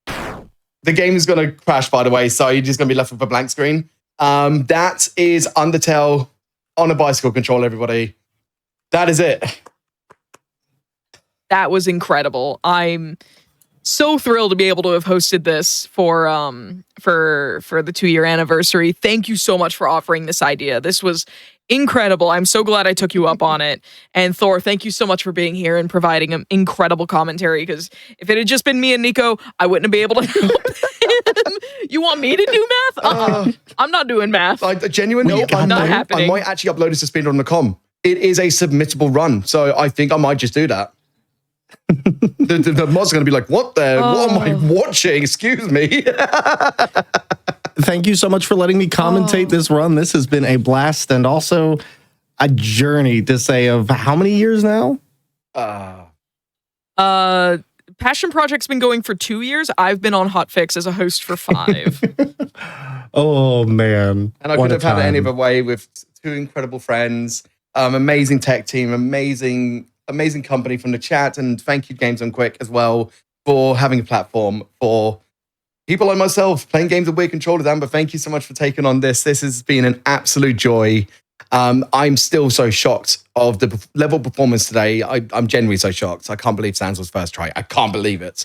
The game is going to crash, by the way, so you're just going to be left with a blank screen. That is Undertale on a bicycle controller, everybody. That is it. That was incredible. I'm so thrilled to be able to have hosted this for the 2-year anniversary. Thank you so much for offering this idea. This was incredible. I'm so glad I took you up on it. And Thor, thank you so much for being here and providing an incredible commentary, because if it had just been me and Nico, I wouldn't have been able to help him. You want me to do math? I'm not doing math. Genuinely, not happening. I might actually upload this to speedrun.com. It is a submittable run, so I think I might just do that. the mods are going to be like, what am I watching? Excuse me. Thank you so much for letting me commentate this run. This has been a blast and also a journey to say of how many years now? Passion Project's been going for 2 years. I've been on Hotfix as a host for 5. Oh, man. And I couldn't have had it any other way with 2 incredible friends, amazing tech team, amazing company from the chat, and thank you Games on Quick as well for having a platform for people like myself playing games with weird controllers. Amber, thank you so much for taking on this. This has been an absolute joy. I'm still so shocked of the level of performance today. I'm genuinely so shocked. I can't believe Sans was first try. I can't believe it.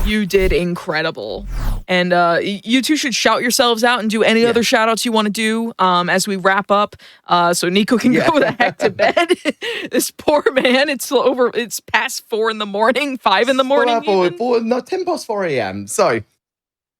You did incredible. And you two should shout yourselves out and do any other shout outs you want to do as we wrap up. So Nico can go the heck to bed. This poor man, it's past 4 in the morning, 5 in the morning. 10 past 4 a.m. So.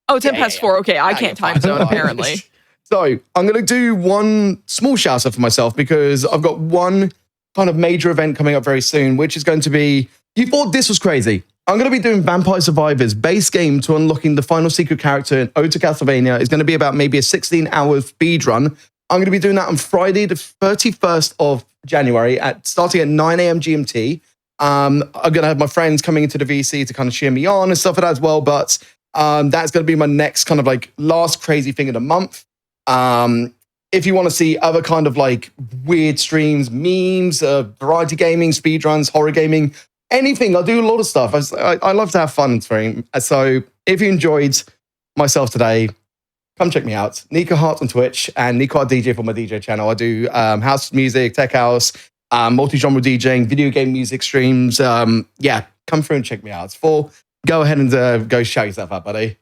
Oh, 10 past 4. Okay, I can't time zone apparently. So I'm going to do one small shout out for myself because I've got one kind of major event coming up very soon, which is going to be, you thought this was crazy. I'm going to be doing Vampire Survivors base game to unlocking the final secret character in Ode to Castlevania. It's going to be about maybe a 16-hour speed run. I'm going to be doing that on Friday, the 31st of January, starting at 9 a.m. GMT. I'm going to have my friends coming into the VC to kind of cheer me on and stuff like that as well. But that's going to be my next kind of like last crazy thing of the month. If you want to see other kind of like weird streams, memes, variety gaming, speedruns, horror gaming, anything, I do a lot of stuff. I love to have fun stream. So if you enjoyed myself today, come check me out. Nico Hart on Twitch and Nico Hart DJ for my DJ channel. I do house music, tech house, multi-genre DJing, video game music streams. Come through and check me out. Go ahead and go shout yourself out, buddy.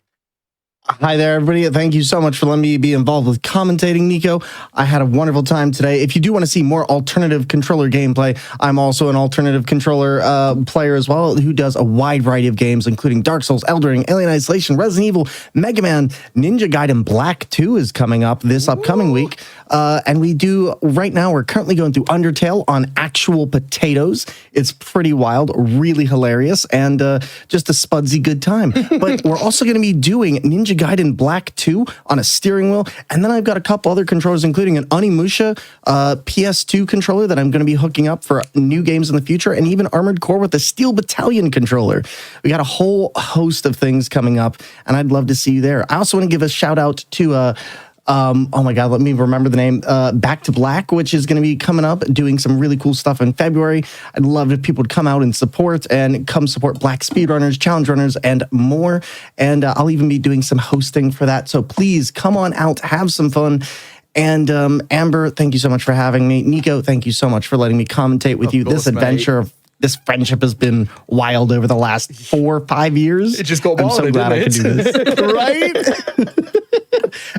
Hi there, everybody. Thank you so much for letting me be involved with commentating, Nico. I had a wonderful time today. If you do want to see more alternative controller gameplay, I'm also an alternative controller player as well, who does a wide variety of games, including Dark Souls, Elden Ring, Alien Isolation, Resident Evil, Mega Man, Ninja Gaiden Black 2 is coming up this upcoming week. And we're currently going through Undertale on actual potatoes. It's pretty wild, really hilarious, and just a spudsy good time. But we're also going to be doing Ninja Gaiden Black 2 on a steering wheel. And then I've got a couple other controllers, including an Onimusha PS2 controller that I'm going to be hooking up for new games in the future, and even Armored Core with a Steel Battalion controller. We got a whole host of things coming up, and I'd love to see you there. I also want to give a shout out to oh my God, let me remember the name. Back to Black, which is going to be coming up, doing some really cool stuff in February. I'd love if people would come out and support Black speedrunners, challenge runners, and more. And I'll even be doing some hosting for that. So please come on out, have some fun. And Amber, thank you so much for having me. Nico, thank you so much for letting me commentate with you. This adventure, this friendship has been wild over the last 4 or 5 years. It just got wild. I'm so glad I could do this. Right?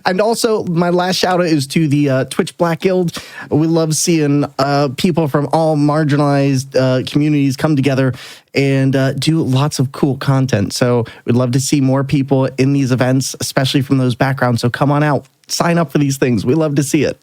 And also, my last shout out is to the Twitch Black Guild. We love seeing people from all marginalized communities come together and do lots of cool content. So we'd love to see more people in these events, especially from those backgrounds. So come on out, sign up for these things. We love to see it.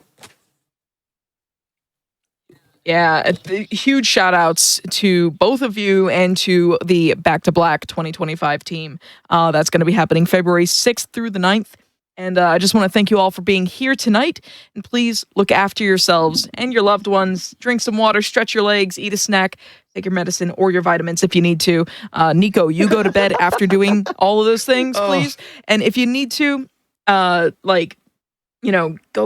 Yeah, huge shout outs to both of you and to the Back to Black 2025 team. That's going to be happening February 6th through the 9th. And I just want to thank you all for being here tonight. And please look after yourselves and your loved ones. Drink some water, stretch your legs, eat a snack, take your medicine or your vitamins if you need to. Nico, you go to bed after doing all of those things, please. And if you need to, go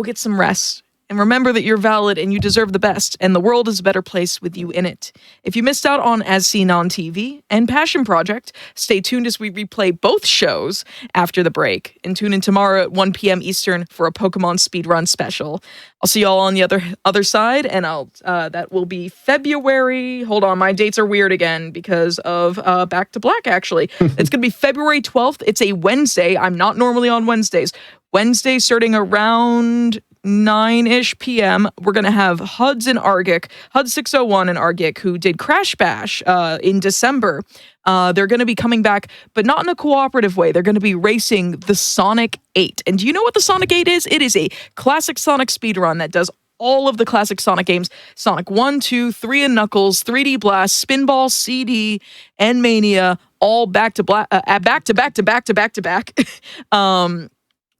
get some rest. And remember that you're valid and you deserve the best, and the world is a better place with you in it. If you missed out on As Seen on TV and Passion Project, stay tuned as we replay both shows after the break. And tune in tomorrow at 1 p.m. Eastern for a Pokemon Speedrun special. I'll see y'all on the other side, and that will be February. Hold on, my dates are weird again because of Back to Black, actually. It's going to be February 12th. It's a Wednesday. I'm not normally on Wednesdays. Wednesday starting around 9-ish p.m. We're going to have Huds and Argic, Hud 601 and Argic, who did Crash Bash in December. They're going to be coming back, but not in a cooperative way. They're going to be racing the Sonic 8. And do you know what the Sonic 8 is? It is a classic Sonic speedrun that does all of the classic Sonic games: Sonic 1, 2, 3 and Knuckles, 3D Blast, Spinball, CD, and Mania, all back to back.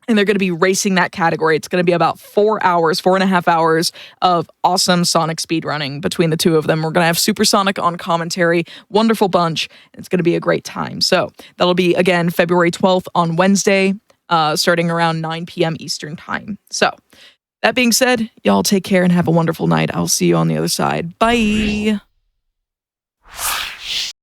And they're going to be racing that category. It's going to be about 4.5 hours of awesome Sonic speedrunning between the two of them. We're going to have Supersonic on commentary. Wonderful bunch. It's going to be a great time. So that'll be, again, February 12th on Wednesday, starting around 9 p.m. Eastern time. So that being said, y'all take care and have a wonderful night. I'll see you on the other side. Bye.